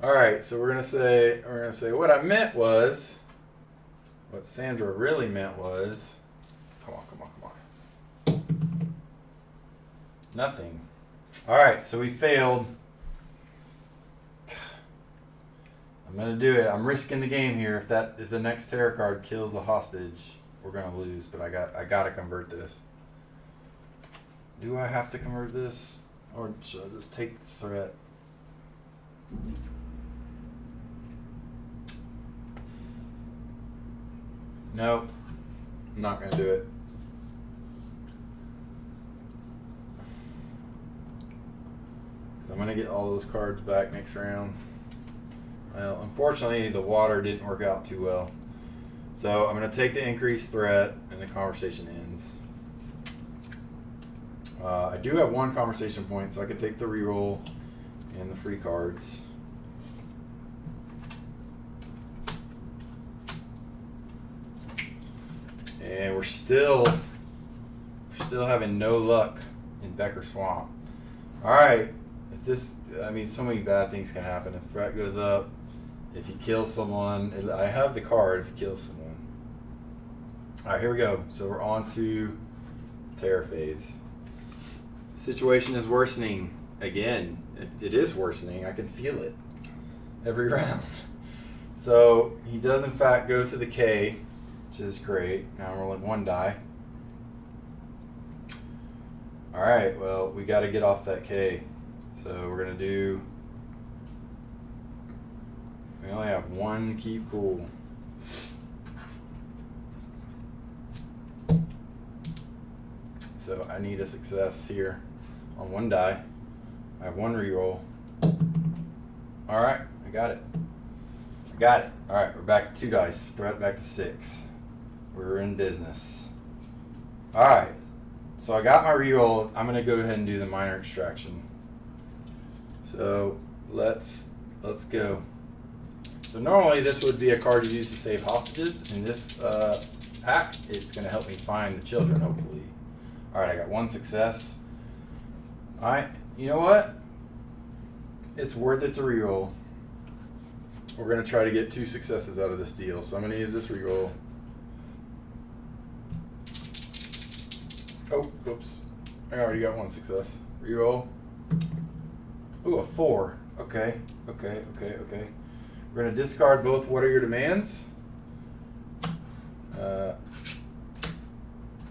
All right, so we're going to say what I meant was, what Sandra really meant was, come on. Nothing. All right, so we failed. I'm gonna do it. I'm risking the game here. If the next terror card kills a hostage, we're gonna lose. But I gotta convert this. Do I have to convert this, or should I just take the threat? Nope. I'm not gonna do it. I'm going to get all those cards back next round. Well, unfortunately, the water didn't work out too well. So I'm going to take the increased threat, and the conversation ends. I do have one conversation point, so I can take the reroll and the free cards. And we're still having no luck in Becker Swamp. All right. So many bad things can happen. If threat goes up, if he kills someone, I have the card if he kills someone. All right, here we go. So we're on to terror phase. Situation is worsening again. It is worsening. I can feel it every round. So he does in fact go to the K, which is great. Now I'm rolling one die. All right, well, we got to get off that K. So we're going to do, we only have one keep cool. So I need a success here on one die. I have one reroll. All right, I got it. All right, we're back to 2 dice. Threat back to 6. We're in business. All right, so I got my reroll. I'm going to go ahead and do the minor extraction. So let's go. So normally this would be a card you use to save hostages. In this pack, it's going to help me find the children, hopefully. All right, I got one success. All right, you know what? It's worth it to reroll. We're going to try to get 2 successes out of this deal. So I'm going to use this reroll. Oh, oops. I already got one success. Reroll. Ooh, a 4. Okay. We're going to discard both What Are Your Demands?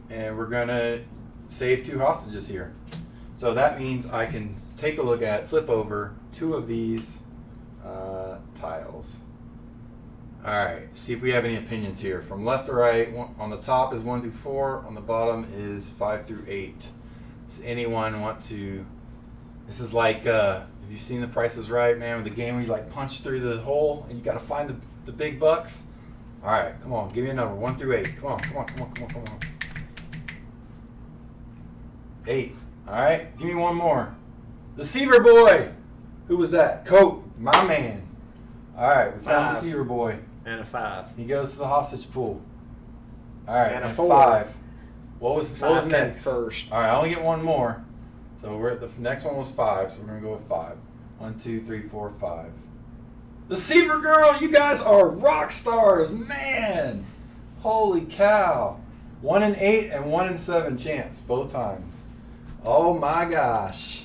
And we're going to save 2 hostages here. So that means I can take a look at, flip over 2 of these tiles. All right, see if we have any opinions here. From left to right, on the top is 1 through 4. On the bottom is 5 through 8. Does anyone want to... This is like, have you seen The Price is Right, man, with the game where you like punch through the hole and you got to find the big bucks? All right, come on, give me a number, 1 through 8. Come on. 8. All right, give me one more. The Siever boy. Who was that? Coat, my man. All right, we found the 5. Siever boy. And a 5. He goes to the hostage pool. All right, And a and 4. 5. What was 5 came next? first. All right, I only get one more. So we're at the next one was 5, so we're gonna go with 5. 1, 2, 3, 4, 5. The Siever girl, you guys are rock stars, man! Holy cow! 1 in 8 and 1 in 7 chance both times. Oh my gosh!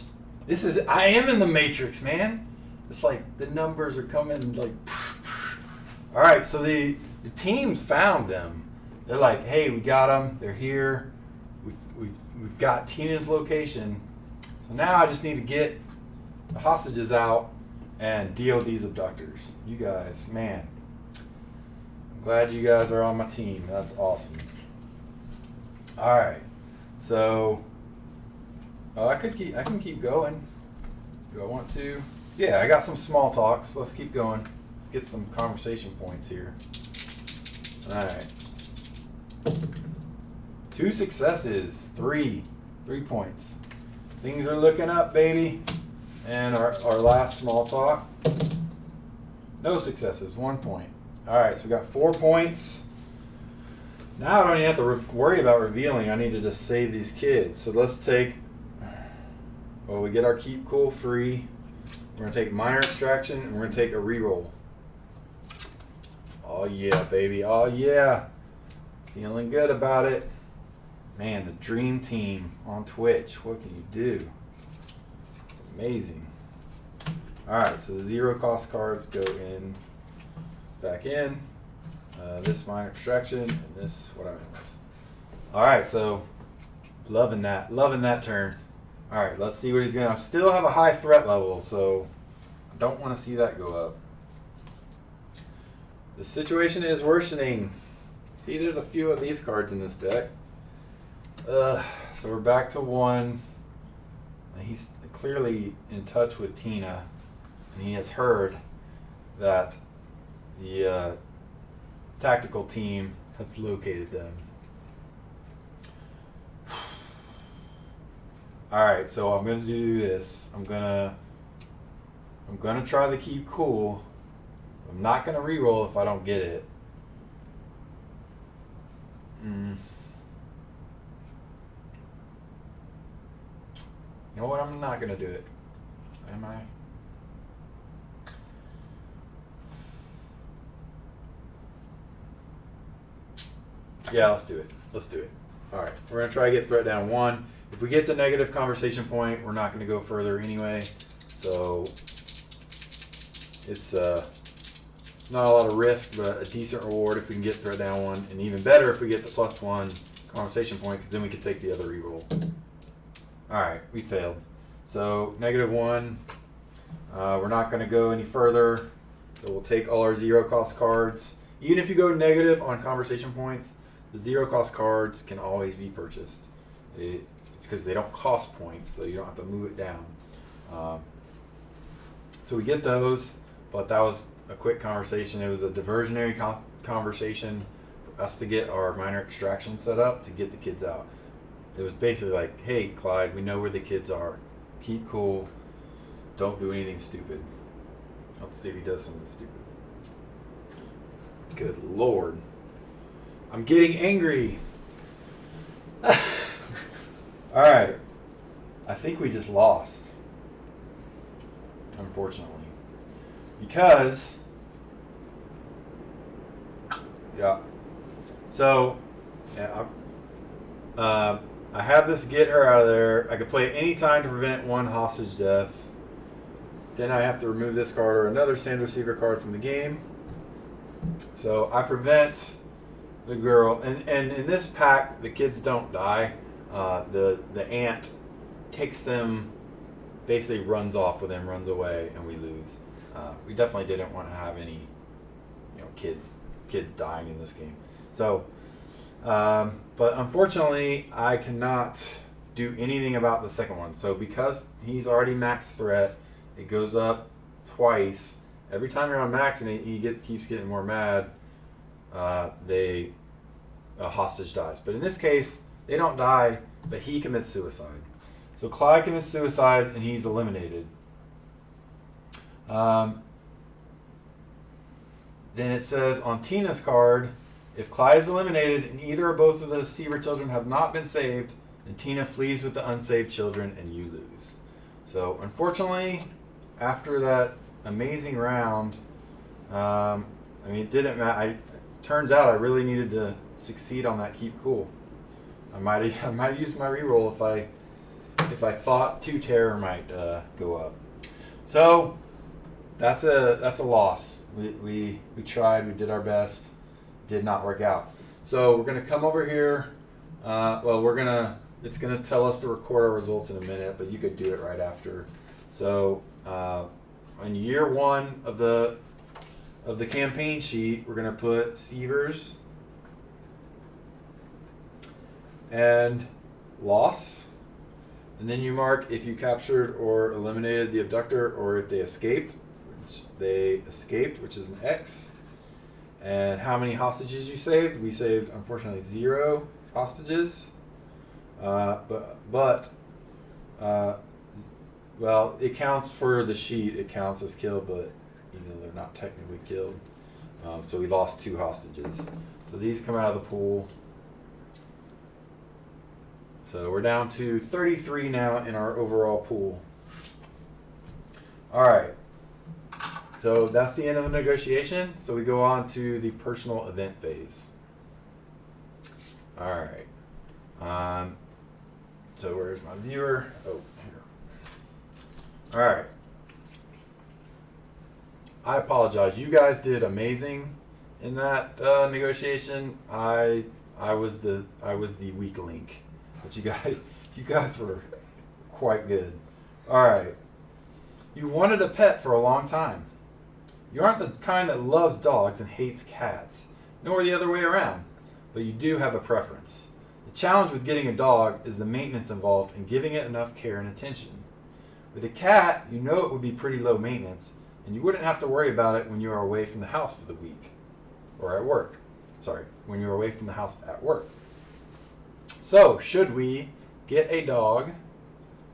I am in the Matrix, man. It's like the numbers are coming like. All right, so the teams found them. They're like, hey, we got them. They're here. We've got Tina's location. So now I just need to get the hostages out and deal with these abductors. You guys, man. I'm glad you guys are on my team. That's awesome. All right. So I can keep going. Do I want to? Yeah, I got some small talks. Let's keep going. Let's get some conversation points here. All right. 2 successes, 3 points. Things are looking up, baby. And our last small talk. No successes, 1 point. All right, so we got 4 points. Now I don't even have to worry about revealing. I need to just save these kids. So let's take. Well, we get our keep cool free. We're gonna take minor extraction and we're gonna take a reroll. Oh yeah, baby. Oh yeah. Feeling good about it. Man, the dream team on Twitch. What can you do? It's amazing. Alright, so the 0 cost cards go back in. This minor extraction and this what I'm in with. Alright, so loving that turn. Alright, let's see what he's gonna. I still have a high threat level, so I don't want to see that go up. The situation is worsening. See, there's a few of these cards in this deck. So we're back to 1. He's clearly in touch with Tina, and he has heard that the tactical team has located them. Alright, so I'm gonna do this. I'm gonna try to keep cool. I'm not gonna reroll if I don't get it. You know what? I'm not gonna do it. Am I? Yeah, let's do it. Alright, we're gonna try to get threat down 1. If we get the negative conversation point, we're not gonna go further anyway. So it's not a lot of risk, but a decent reward if we can get threat down 1, and even better if we get the +1 conversation point, because then we can take the other reroll. Alright, we failed. So -1. We're not going to go any further. So we'll take all our 0 cost cards. Even if you go negative on conversation points, the 0 cost cards can always be purchased. It's because they don't cost points, so you don't have to move it down. So we get those, but that was a quick conversation. It was a diversionary conversation for us to get our minor extraction set up to get the kids out. It was basically like, hey, Clyde, we know where the kids are. Keep cool. Don't do anything stupid. Let's see if he does something stupid. Good Lord. I'm getting angry. Alright. I think we just lost. Unfortunately. Because... Yeah. So... Yeah, I have this get her out of there. I can play it any time to prevent 1 hostage death. Then I have to remove this card or another Sandra Seeger card from the game. So I prevent the girl. And in this pack, the kids don't die. The ant takes them, basically runs off with them, runs away, and we lose. We definitely didn't want to have any kids dying in this game. So... but unfortunately, I cannot do anything about the second one. So because he's already max threat, it goes up twice. Every time you're on max and he keeps getting more mad, a hostage dies. But in this case, they don't die, but he commits suicide. So Clyde commits suicide and he's eliminated. Then it says on Tina's card, if Clyde is eliminated and either or both of the Siever children have not been saved, then Tina flees with the unsaved children and you lose. So unfortunately, after that amazing round, it didn't matter. Turns out I really needed to succeed on that keep cool. I might have used my reroll if I thought 2 terror might go up. So that's a loss. We tried. We did our best. Did not work out. So we're gonna come over here. It's gonna tell us to record our results in a minute, but you could do it right after. So in year 1 of the campaign sheet, we're gonna put Sievers and loss, and then you mark if you captured or eliminated the abductor, or if they escaped, which is an X, and how many hostages you saved. We saved, unfortunately, 0 hostages, it counts for the sheet. It counts as killed, but they're not technically killed. So we lost 2 hostages. So these come out of the pool. So we're down to 33 now in our overall pool. All right. So that's the end of the negotiation. So we go on to the personal event phase. All right. So where's my viewer? Oh, here. All right. I apologize. You guys did amazing in that negotiation. I was the weak link, but you guys were quite good. All right. You wanted a pet for a long time. You aren't the kind that loves dogs and hates cats, nor the other way around, but you do have a preference. The challenge with getting a dog is the maintenance involved in giving it enough care and attention. With a cat, you know it would be pretty low maintenance, and you wouldn't have to worry about it when you are away from the house for the week, or at work. Sorry, when you're away from the house at work. So, should we get a dog,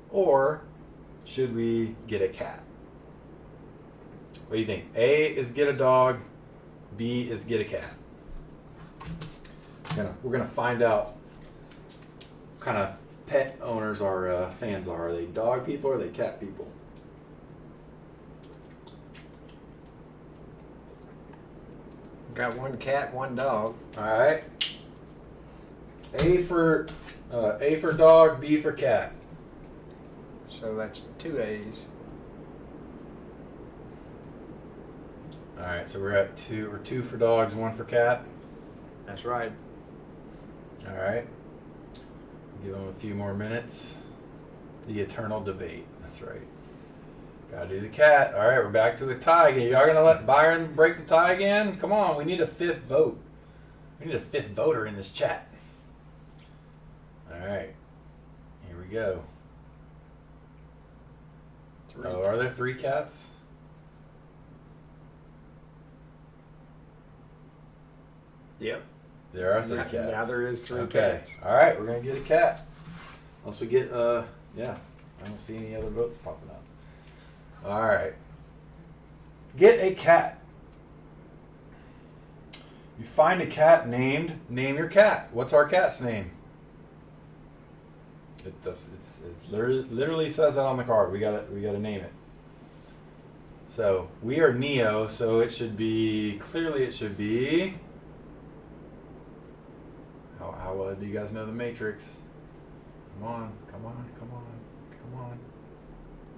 or should we get a cat? What do you think? A is get a dog, B is get a cat. We're gonna find out what kind of pet owners our fans are. Are they dog people or are they cat people? Got 1 cat, 1 dog. All right. A for dog, B for cat. So that's 2 A's. All right, so we're at 2. We're 2 for dogs, 1 for cat. That's right. All right. Give them a few more minutes. The eternal debate. That's right. Gotta do the cat. All right, we're back to the tie again. Y'all gonna let Byron break the tie again? Come on, we need a 5th vote. We need a 5th voter in this chat. All right, here we go. 3. Oh, are there 3 cats? Yep. There are 3 cats. Now there is 3 okay. cats. All right, we're gonna get a cat. Unless we get, I don't see any other votes popping up. All right. Get a cat. You find a cat named. Name your cat. What's our cat's name? It literally says that on the card. We gotta name it. So we are Neo. So it should be How well do you guys know the Matrix? Come on.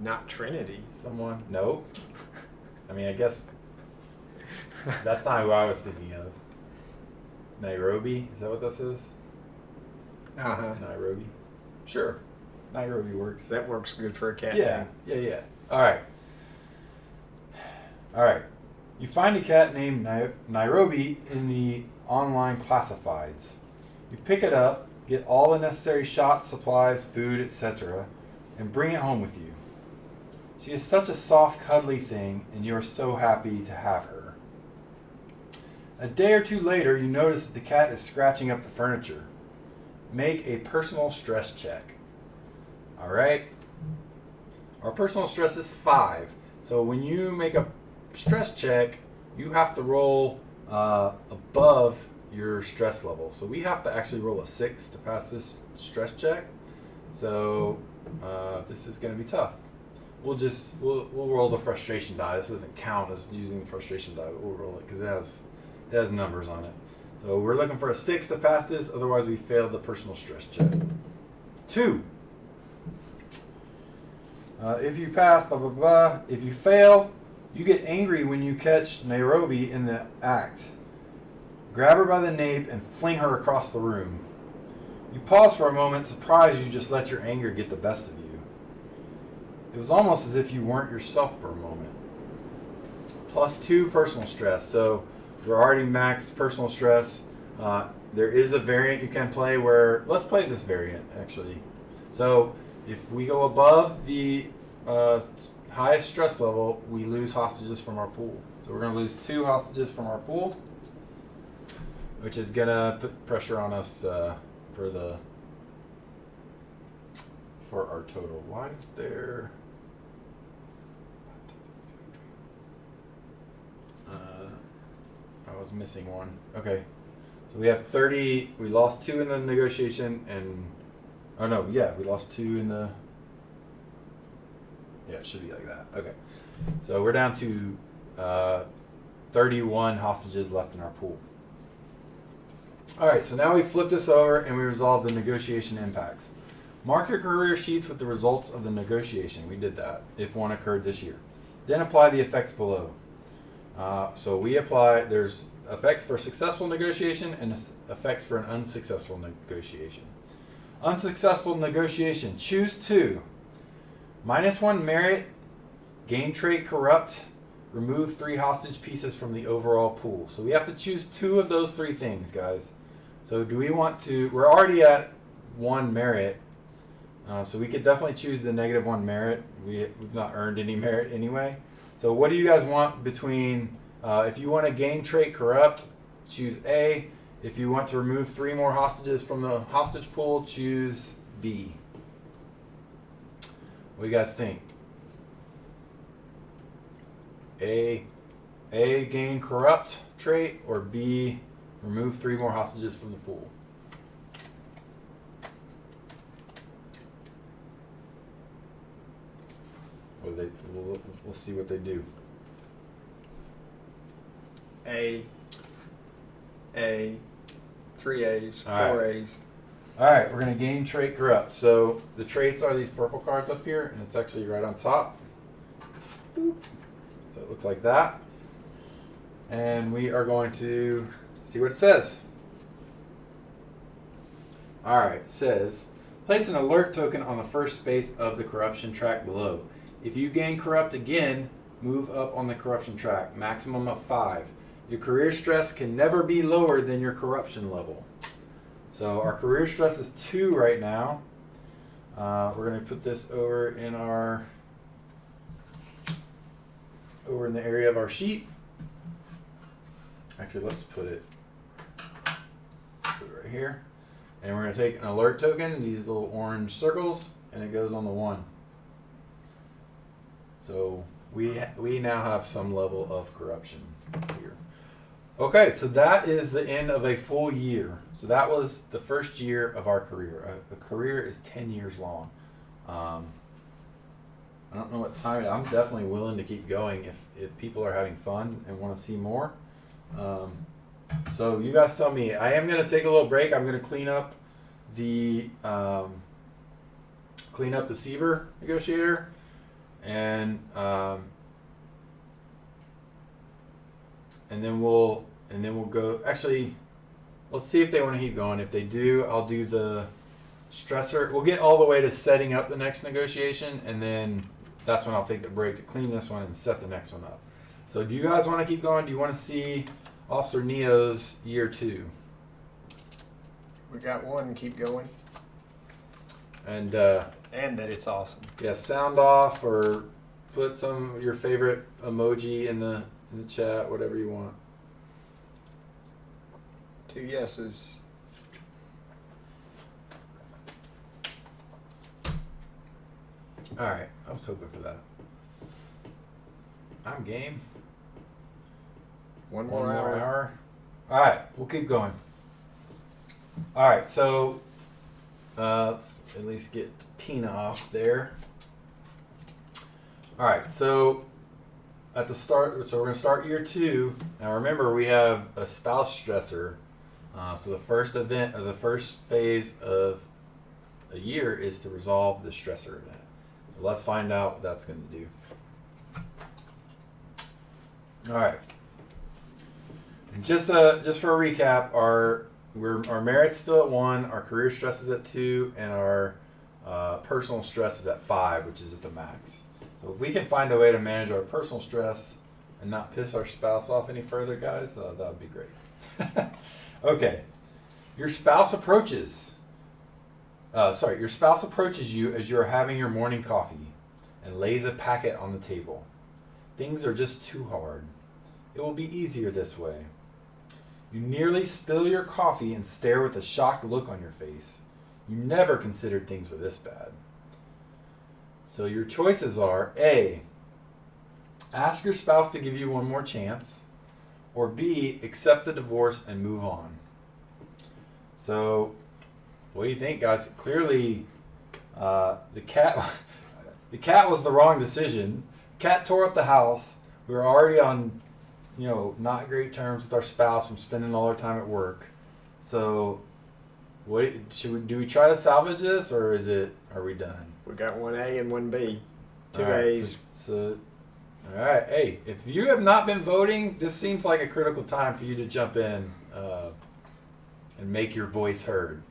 Not Trinity. Someone? No. I guess that's not who I was thinking of. Nairobi? Is that what this is? Uh-huh. Nairobi? Sure. Nairobi works. That works good for a cat. Yeah. All right. You find a cat named Nairobi in the online classifieds. You pick it up, get all the necessary shots, supplies, food, etc., and bring it home with you. She is such a soft, cuddly thing, and you are so happy to have her. A day or two later, you notice that the cat is scratching up the furniture. Make a personal stress check. All right. Our personal stress is 5. So when you make a stress check, you have to roll above your stress level. So we have to actually roll a 6 to pass this stress check. So this is going to be tough. We'll roll the frustration die. This doesn't count as using the frustration die, but we'll roll it because it has numbers on it. So we're looking for a 6 to pass this. Otherwise, we fail the personal stress check. 2. If you pass, blah, blah, blah. If you fail, you get angry when you catch Nairobi in the act. Grab her by the nape and fling her across the room. You pause for a moment, surprised you just let your anger get the best of you. It was almost as if you weren't yourself for a moment. +2 personal stress. So we're already maxed personal stress. There is a variant you can play where, let's play this variant actually. So if we go above the highest stress level, we lose hostages from our pool. So we're going to lose 2 hostages from our pool, which is going to put pressure on us for our total. Why is there... I was missing one. Okay. So we have 30. We lost 2 in the negotiation and... Oh no, yeah, we lost 2 in the... Yeah, it should be like that. Okay. So we're down to 31 hostages left in our pool. Alright, so now we flip this over and we resolve the negotiation impacts. Mark your career sheets with the results of the negotiation. We did that, if one occurred this year. Then apply the effects below. So we apply, there's effects for successful negotiation and effects for an unsuccessful negotiation. Unsuccessful negotiation, choose 2. -1 merit, gain trait corrupt, remove 3 hostage pieces from the overall pool. So we have to choose 2 of those 3 things, guys. So do we want to, we're already at 1 merit, so we could definitely choose the -1 merit. We've not earned any merit anyway. So what do you guys want between, if you want to gain trait corrupt, choose A. If you want to remove 3 more hostages from the hostage pool, choose B. What do you guys think? A gain corrupt trait, or B, remove 3 more hostages from the pool? We'll see what they do. A, 3 A's, 4 right. A's. All right, we're going to gain trait corrupt. So the traits are these purple cards up here, and it's actually right on top. Boop. So it looks like that. And we are going to see what it says. All right, it says, place an alert token on the first space of the corruption track below. If you gain corrupt again, move up on the corruption track, maximum of 5. Your career stress can never be lower than your corruption level. So our career stress is 2 right now. We're going to put this over in the area of our sheet. Actually, let's put it right here. And we're going to take an alert token, these little orange circles, and it goes on the 1. So we now have some level of corruption here. Okay, so that is the end of a full year. So that was the first year of our career. A career is 10 years long. I don't know what time it is. I'm definitely willing to keep going if people are having fun and want to see more. So you guys tell me. I am going to take a little break. I'm going to clean up the Siever negotiator, and then we'll go. Actually, let's see if they want to keep going. If they do, I'll do the stressor. We'll get all the way to setting up the next negotiation, and then that's when I'll take the break to clean this one and set the next one up. So do you guys want to keep going? Do you want to see Officer Neo's year 2? We got one, keep going. And that it's awesome. yeah, sound off or put some of your favorite emoji in the chat, whatever you want. 2 yeses. All right, I was hoping for that. I'm game. One more hour. All right, we'll keep going. All right, so let's at least get Tina off there. All right, so at the start, so we're going to start year 2. Now remember, we have a spouse stressor. So the first event, or the first phase of a year is to resolve the stressor event. So let's find out what that's going to do. All right. And just for a recap, our merit's still at 1, our career stress is at 2, and our personal stress is at 5, which is at the max. So if we can find a way to manage our personal stress and not piss our spouse off any further, guys, that would be great. Okay. Your spouse approaches you as you are having your morning coffee and lays a packet on the table. Things are just too hard. It will be easier this way. You nearly spill your coffee and stare with a shocked look on your face. You never considered things were this bad. So your choices are A, ask your spouse to give you one more chance, or B, accept the divorce and move on. So what do you think, guys? Clearly the cat was the wrong decision. Cat tore up the house. We were already on not great terms with our spouse from spending all our time at work. So do we try to salvage this, or are we done? We got 1 A and 1 B. 2 All right, A's. So all right. Hey, if you have not been voting, this seems like a critical time for you to jump in and make your voice heard.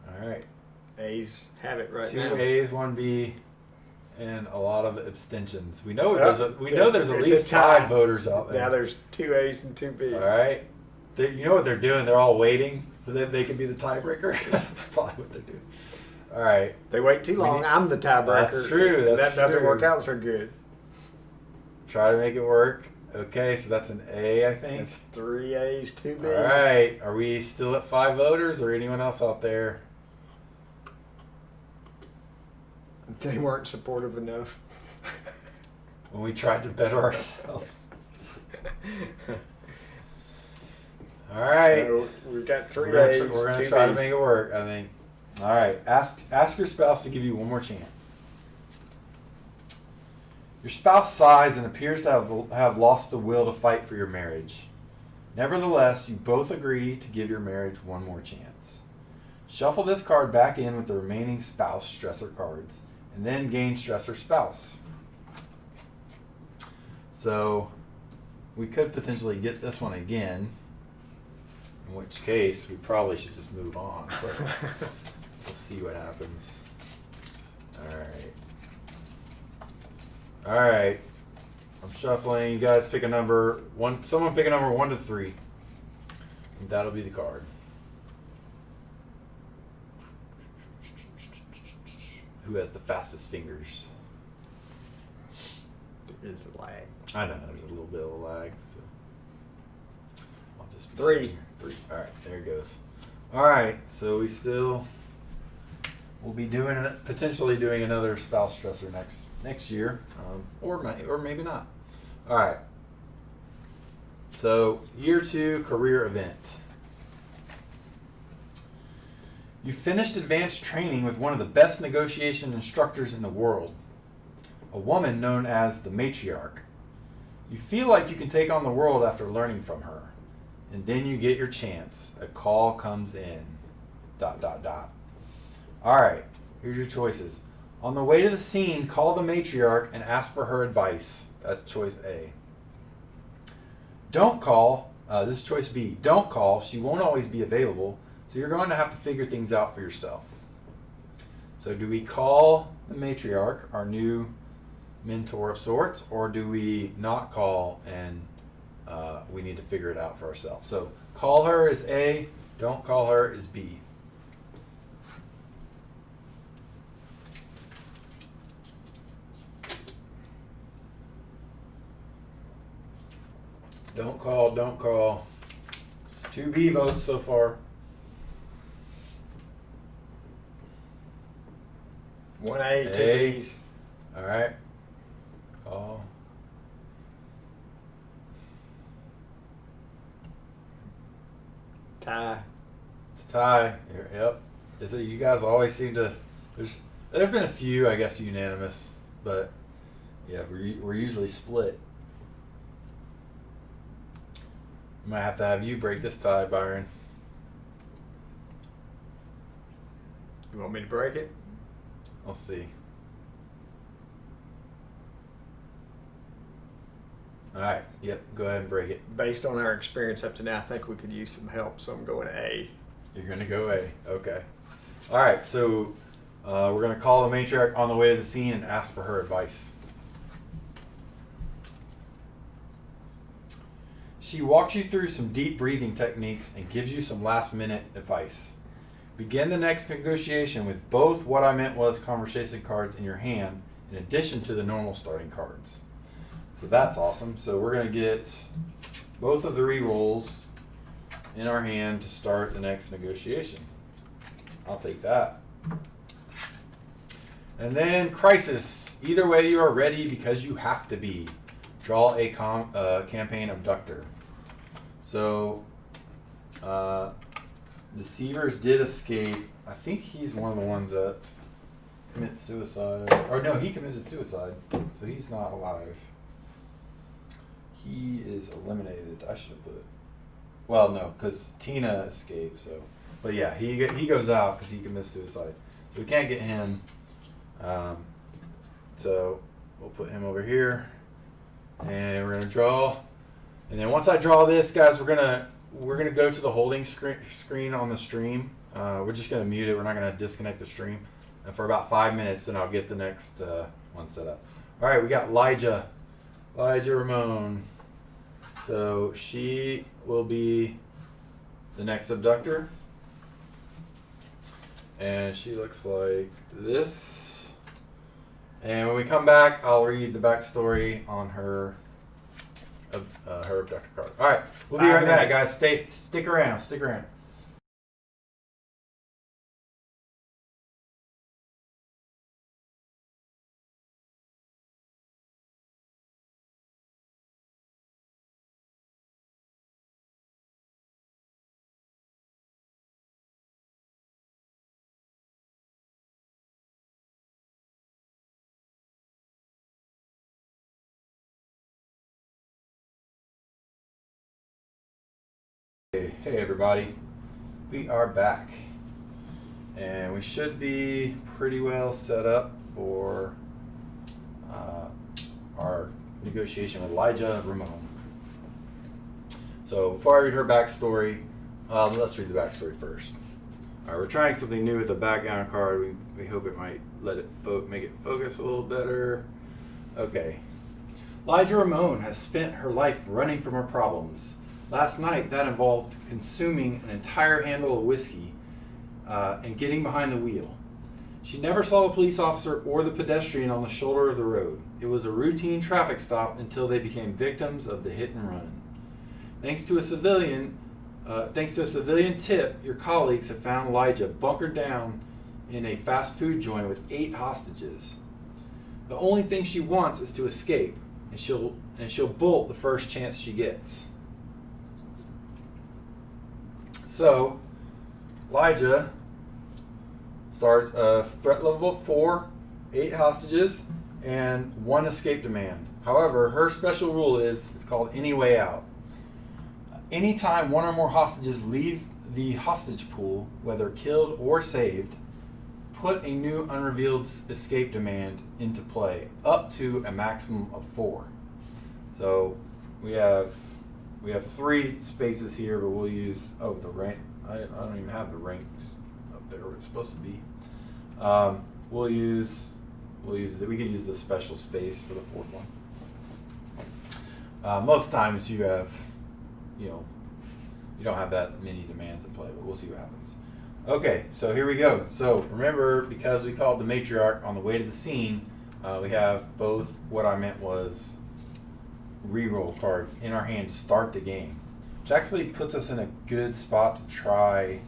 All right. A's have it right 2 now. 2 A's, 1 B, and a lot of abstentions. We know there's at least 5 voters out there. Now there's 2 A's and 2 B's. All right. You know what they're doing? They're all waiting so that they can be the tiebreaker. That's probably what they're doing. All right. They wait too long. I'm the tiebreaker. That's true. That doesn't work out so good. Try to make it work. Okay, so that's an A, I think. It's 3 A's, 2 B's. All right. Are we still at 5 voters, or anyone else out there? They weren't supportive enough. When we tried to better ourselves. All right. So we've got 3 We're A's, going to 2 try to B's. make it work, I think. All right. Ask your spouse to give you one more chance. Your spouse sighs and appears to have lost the will to fight for your marriage. Nevertheless, you both agree to give your marriage one more chance. Shuffle this card back in with the remaining spouse stressor cards, and then gain stressor spouse. So we could potentially get this one again, in which case we probably should just move on, but we'll see what happens. All right. I'm shuffling. You guys pick a number. Someone pick a number 1 to 3. And that'll be the card. Who has the fastest fingers? There is a lag. I know there's a little bit of a lag. So I'll just be 3. sitting here. 3. All right, there it goes. All right, so we'll be potentially doing another spouse stressor next year, or maybe not. All right. So year 2 career event. You finished advanced training with one of the best negotiation instructors in the world, a woman known as the matriarch. You feel like you can take on the world after learning from her, and then you get your chance. A call comes in. ... All right, here's your choices. On the way to the scene, call the matriarch and ask for her advice. That's choice A. Don't call. This is choice B. Don't call. She won't always be available, so you're going to have to figure things out for yourself. So do we call the matriarch, our new mentor of sorts, or do we not call and we need to figure it out for ourselves? So call her is A. Don't call her is B. Don't call, don't call. It's 2B votes so far. 1A, two A. Bs. All right. Call. Tie. It's a tie. Yep. Is it, you guys always seem to. There've been a few, I guess, unanimous, but yeah, we're usually split. Might have to have you break this tie, Byron. You want me to break it? I'll see. All right. Yep. Go ahead and break it. Based on our experience up to now, I think we could use some help, so I'm going A. You're gonna go A. Okay. All right. So we're gonna call the matriarch on the way to the scene and ask for her advice. She walks you through some deep breathing techniques and gives you some last-minute advice. Begin the next negotiation with both what I meant was conversation cards in your hand, in addition to the normal starting cards. So that's awesome. So we're going to get both of the re-rolls in our hand to start the next negotiation. I'll take that. And then Crisis. Either way, you are ready because you have to be. Draw a campaign Abductor. So the Sievers did escape. I think he's one of the ones that commits suicide. Or no, he committed suicide. So he's not alive. He is eliminated. I should have put. Well, no, because Tina escaped. So, but yeah, he goes out because he commits suicide. So we can't get him. So we'll put him over here, and we're gonna draw. And then once I draw this, guys, we're gonna go to the holding screen on the stream. We're just gonna mute it. We're not gonna disconnect the stream. And for about 5 minutes, then I'll get the next one set up. All right, we got Elijah Ramon. So she will be the next abductor. And she looks like this. And when we come back, I'll read the backstory on her abductor card. All right, we'll be right back, guys. Stick around. Hey everybody, we are back, and we should be pretty well set up for our negotiation with Elijah Ramon. So before I read her backstory, let's read the backstory first. All right, we're trying something new with the background card. We hope it might let it make it focus a little better. Okay. Elijah Ramon has spent her life running from her problems. Last night, that involved consuming an entire handle of whiskey and getting behind the wheel. She never saw the police officer or the pedestrian on the shoulder of the road. It was a routine traffic stop until they became victims of the hit and run. Thanks to a civilian tip, your colleagues have found Elijah bunkered down in a fast food joint with 8 hostages. The only thing she wants is to escape, and she'll bolt the first chance she gets. So, Elijah starts threat level 4, 8 hostages, and 1 escape demand. However, her special rule is, it's called any way out. Anytime 1 or more hostages leave the hostage pool, whether killed or saved, put a new unrevealed escape demand into play, up to a maximum of 4. So, we have 3 spaces here, but we'll use, the rank. I don't even have the ranks up there where it's supposed to be. We could use the special space for the 4th one. Most times you have, you don't have that many demands in play, but we'll see what happens. Okay, so here we go. So remember, because we called the matriarch on the way to the scene, we have both what I meant was reroll cards in our hand to start the game, which actually puts us in a good spot to try.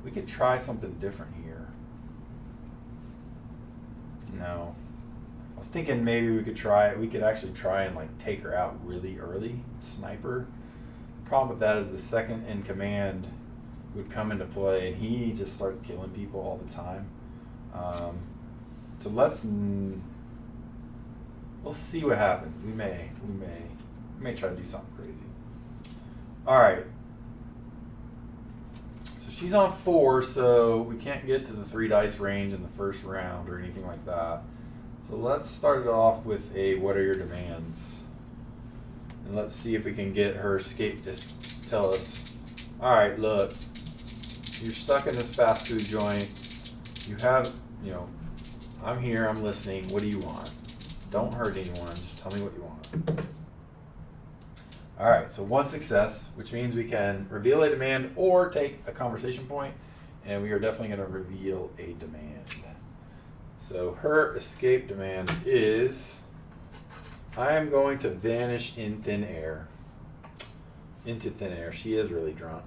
We could try something different here. No. I was thinking maybe we could actually try and like take her out really early, sniper. Problem with that is the second in command would come into play and he just starts killing people all the time. So we'll see what happens. We may try to do something crazy. All right. So she's on 4, so we can't get to the 3 dice range in the first round or anything like that. So let's start it off with a what are your demands? And let's see if we can get her escape to tell us, all right, look, you're stuck in this fast food joint. You have, I'm here, I'm listening. What do you want? Don't hurt anyone. Just tell me what you want. All right, so 1 success, which means we can reveal a demand or take a conversation point, and we are definitely going to reveal a demand. So her escape demand is, I am going to vanish in thin air. Into thin air. She is really drunk.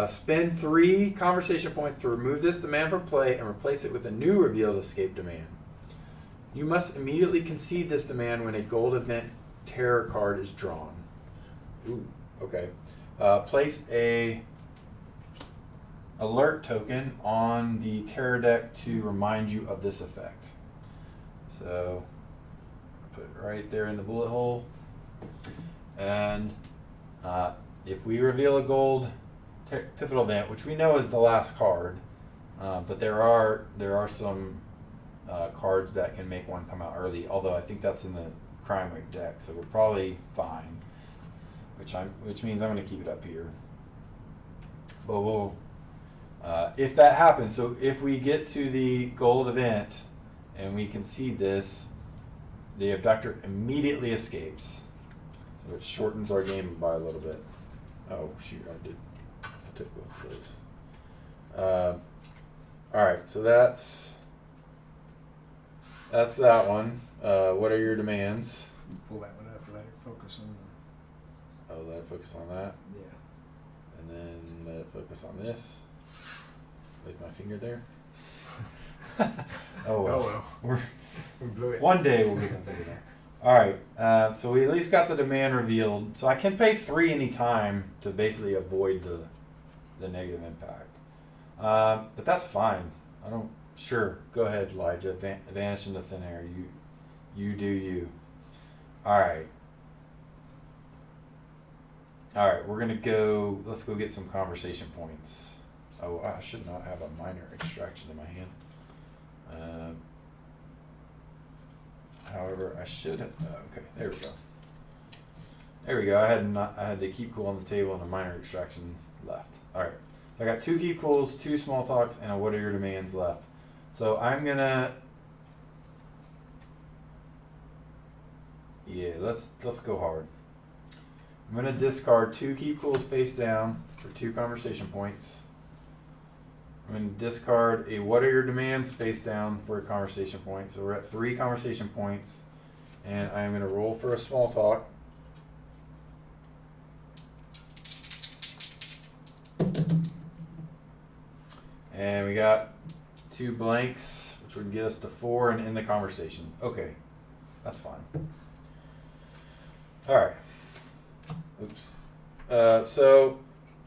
Spend 3 conversation points to remove this demand from play and replace it with a new revealed escape demand. You must immediately concede this demand when a gold event terror card is drawn. Ooh, okay. Place a alert token on the terror deck to remind you of this effect. So put it right there in the bullet hole. And if we reveal a gold pivotal event, which we know is the last card, but there are some cards that can make one come out early, although I think that's in the crime wave deck, so we're probably fine, which means I'm going to keep it up here. But we'll if that happens, so if we get to the gold event and we concede this, the abductor immediately escapes, so it shortens our game by a little bit. Oh shoot, I took both of those. All right, so that's that one. What are your demands? Pull that one up and let it focus on the... Oh, let it focus on that? Yeah. And then let it focus on this. With my finger there. Oh well. We blew it. One day we'll get the finger there. All right, so we at least got the demand revealed. So I can pay 3 anytime to basically avoid the negative impact. But that's fine. Sure, go ahead, Elijah. Vanish into thin air. You do you. All right, we're going to go, let's go get some conversation points. Oh, I should not have a minor extraction in my hand. However, I should have, okay, there we go. There we go, I had the keep cool on the table and a minor extraction left. All right, so I got 2 keep cools, 2 small talks, and a what are your demands left. So I'm gonna, yeah, let's go hard. I'm gonna discard 2 keep cools face down for 2 conversation points. I'm going to discard a what are your demands face down for a conversation point. So we're at 3 conversation points. And I'm going to roll for a small talk. And we got 2 blanks, which would get us to 4 and end the conversation. Okay, that's fine. All right. Oops. So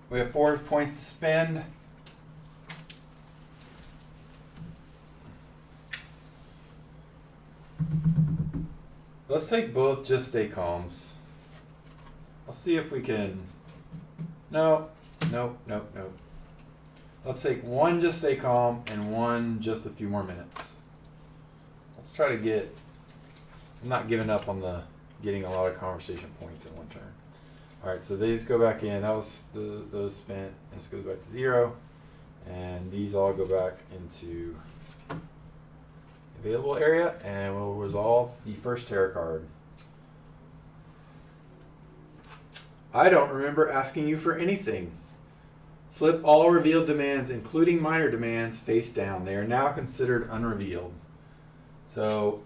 we have 4 points to spend. Let's take both just stay calms. Let's see if we can. No. Let's take 1 just stay calm and 1 just a few more minutes. Let's try to get. I'm not giving up on the getting a lot of conversation points in 1 turn. All right, so these go back in. That was those spent. This goes back to 0, and these all go back into available area, and we'll resolve the first terror card. I don't remember asking you for anything. Flip all revealed demands, including minor demands, face down. They are now considered unrevealed. So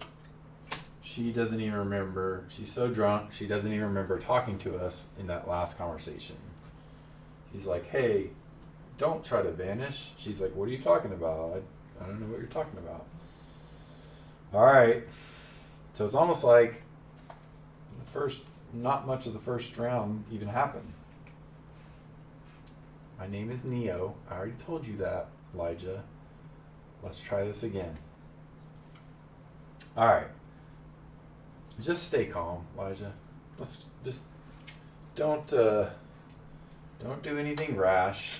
she doesn't even remember. She's so drunk, she doesn't even remember talking to us in that last conversation. He's like, hey, don't try to vanish. She's like, what are you talking about? I don't know what you're talking about. All right. So it's almost like not much of the first round even happened. My name is Neo. I already told you that, Elijah. Let's try this again. All right. Just stay calm, Elijah. Let's just don't do anything rash.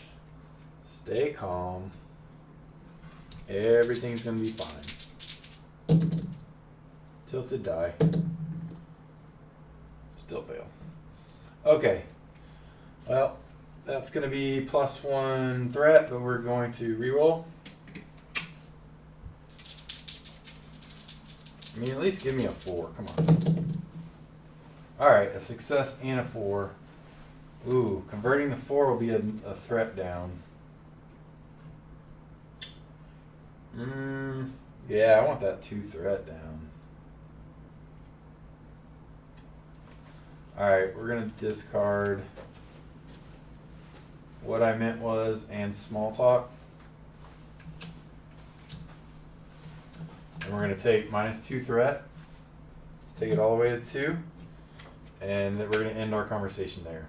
Stay calm. Everything's gonna be fine. Tilted die. Still fail. Okay. Well, that's gonna be +1 threat, but we're going to reroll. I mean, at least give me a 4. Come on. All right, a success and a 4. Ooh, converting the 4 will be a threat down. Yeah, I want that 2 threat down. All right, we're gonna discard what I meant was and small talk. And we're going to take -2 threat. Let's take it all the way to 2. And then we're going to end our conversation there.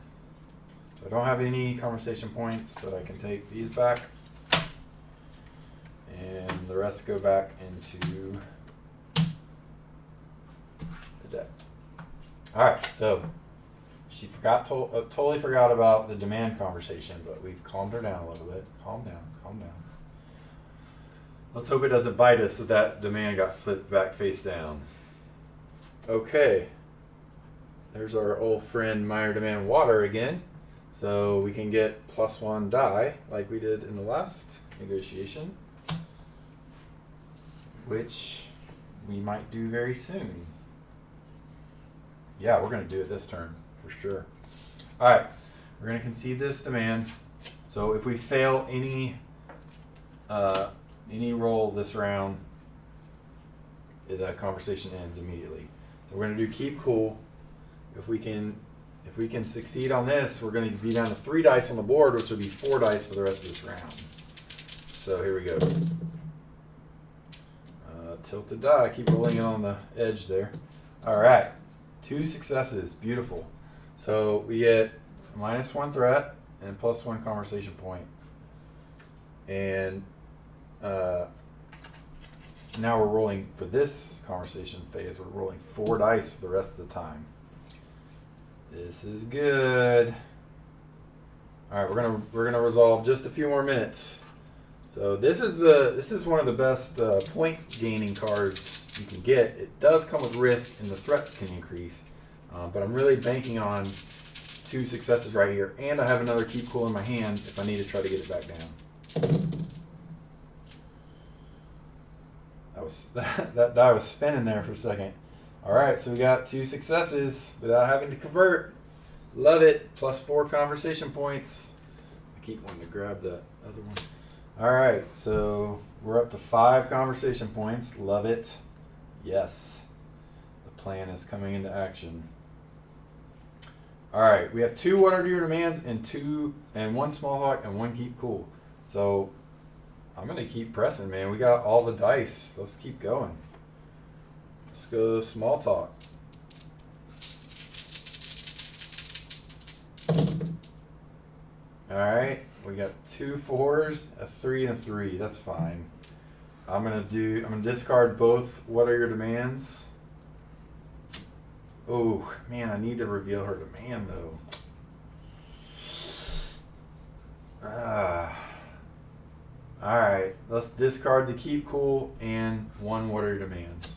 So I don't have any conversation points, but I can take these back. And the rest go back into the deck. Alright, so she totally forgot about the demand conversation, but we've calmed her down a little bit. Calm down, calm down. Let's hope it doesn't bite us that demand got flipped back face down. Okay. There's our old friend Minor Demand Water again. So we can get +1 die like we did in the last negotiation, which we might do very soon. Yeah, we're going to do it this turn for sure. All right. We're going to concede this demand. So if we fail any roll this round, the conversation ends immediately. So we're going to do keep cool. If we can succeed on this, we're going to be down to 3 dice on the board, which will be 4 dice for the rest of this round. So here we go. Tilted die. Keep rolling it on the edge there. All right. 2 successes. Beautiful. So we get -1 threat and +1 conversation point. And now we're rolling for this conversation phase. We're rolling 4 dice for the rest of the time. This is good. All right, we're gonna resolve just a few more minutes. So this is one of the best point gaining cards you can get. It does come with risk, and the threat can increase. But I'm really banking on 2 successes right here, and I have another keep cool in my hand if I need to try to get it back down. That die was spinning there for a second. All right, so we got 2 successes without having to convert. Love it. +4 conversation points. I keep wanting to grab the other one. All right, so we're up to 5 conversation points. Love it. Yes. The plan is coming into action. All right, we have 2 what are your demands and 1 small talk and 1 keep cool. So I'm gonna keep pressing, man. We got all the dice. Let's keep going. Let's go small talk. All right, we got 2 4s, a 3, and a 3. That's fine. I'm gonna discard both what are your demands. Oh man, I need to reveal her demand though. Alright, let's discard the keep cool and 1 what are your demands.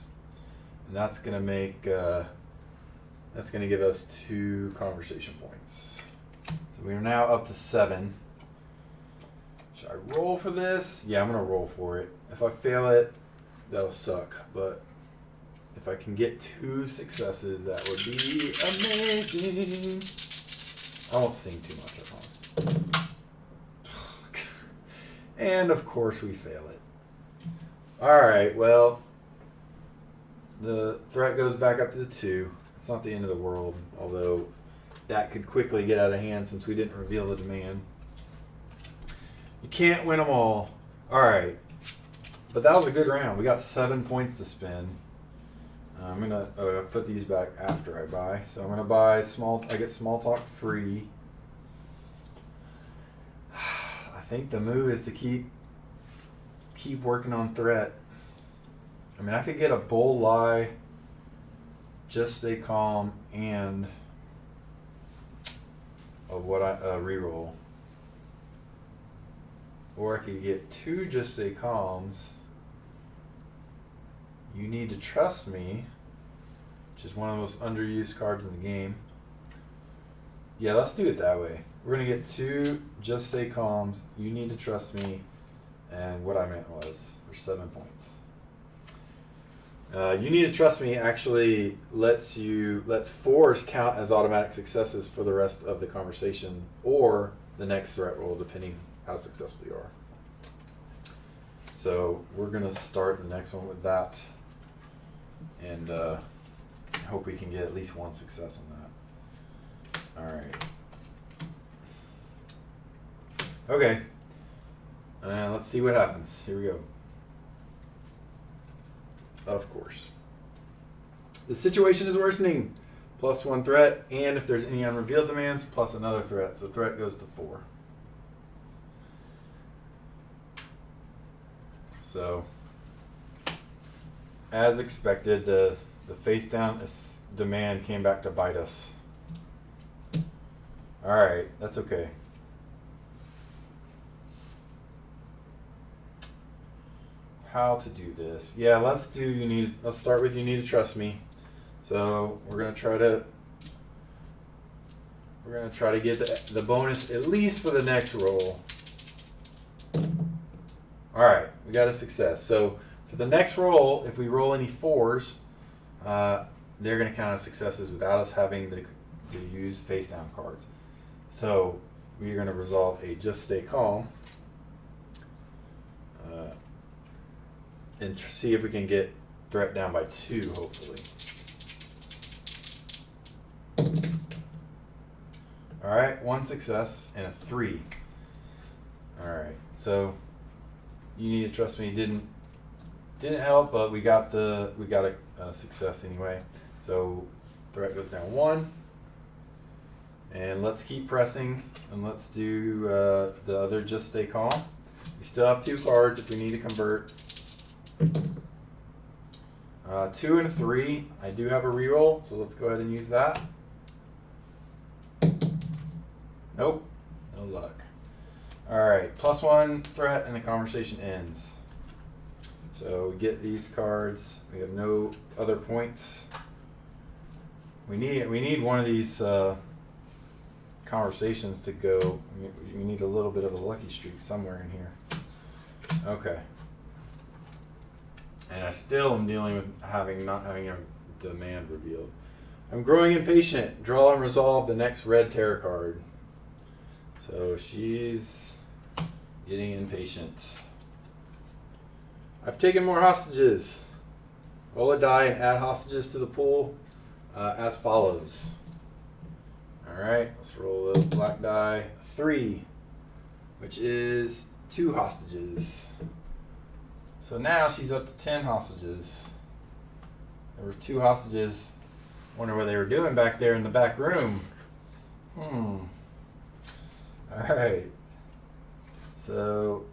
And that's gonna make that's gonna give us 2 conversation points. So we are now up to 7. Should I roll for this? Yeah, I'm gonna roll for it. If I fail it, that'll suck. But if I can get 2 successes, that would be amazing. I won't sing too much, I promise. And of course we fail it. Alright, well, the threat goes back up to the 2. It's not the end of the world, although that could quickly get out of hand since we didn't reveal the demand. You can't win them all. Alright. But that was a good round. We got 7 points to spend. I'm going to put these back after I buy. So I'm going to buy I get small talk free. I think the move is to keep working on threat. I mean, I could get a bold lie, just stay calm, and a reroll. Or I could get 2 just stay calms. You need to trust me, which is one of the most underused cards in the game. Yeah, let's do it that way. We're going to get 2 just stay calms. You need to trust me. And what I meant was for 7 points. You need to trust me actually lets 4s count as automatic successes for the rest of the conversation or the next threat roll, depending how successful you are. So we're going to start the next one with that. And hope we can get at least 1 success on that. Alright. Okay. Let's see what happens. Here we go. Of course. The situation is worsening. +1 threat, and if there's any unrevealed demands, plus another threat. So threat goes to 4. So, as expected, the face down demand came back to bite us. Alright, that's okay. How to do this? Yeah, let's start with you need to trust me. So we're gonna try to get the bonus at least for the next roll. All right, we got a success. So for the next roll, if we roll any 4s, they're gonna count as successes without us having to use face down cards. So we're gonna resolve a just stay calm. And see if we can get threat down by 2, hopefully. Alright, 1 success and a 3. Alright, so you need to trust me. Didn't help, but we got a success anyway. So threat goes down 1. And let's keep pressing, and let's do the other just stay calm. We still have 2 cards if we need to convert. 2 and a 3. I do have a reroll, so let's go ahead and use that. Nope, no luck. Alright, +1 threat and the conversation ends. So we get these cards. We have no other points. We need one of these conversations to go. We need a little bit of a lucky streak somewhere in here. Okay. And I still am dealing with not having a demand revealed. I'm growing impatient. Draw and resolve the next red tarot card. So she's getting impatient. I've taken more hostages. Roll a die and add hostages to the pool as follows. Alright, let's roll a black die. 3, which is 2 hostages. So now she's up to 10 hostages. There were 2 hostages. Wonder what they were doing back there in the back room. Alright. So,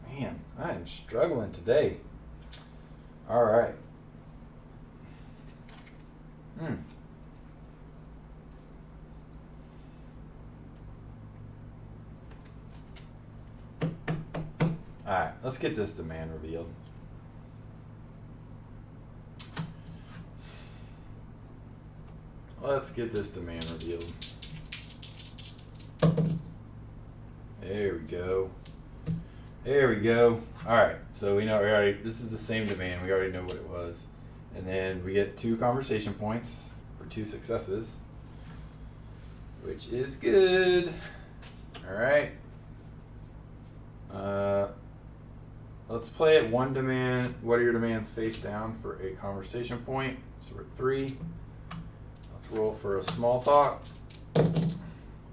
man, I am struggling today. Alright. Alright, let's get this demand revealed. Let's get this demand revealed. There we go. There we go. Alright, so we know this is the same demand. We already know what it was. And then we get 2 conversation points for 2 successes, which is good. Alright. let's play at one demand. What are your demands face down for a conversation point? So we're at 3. Let's roll for a small talk.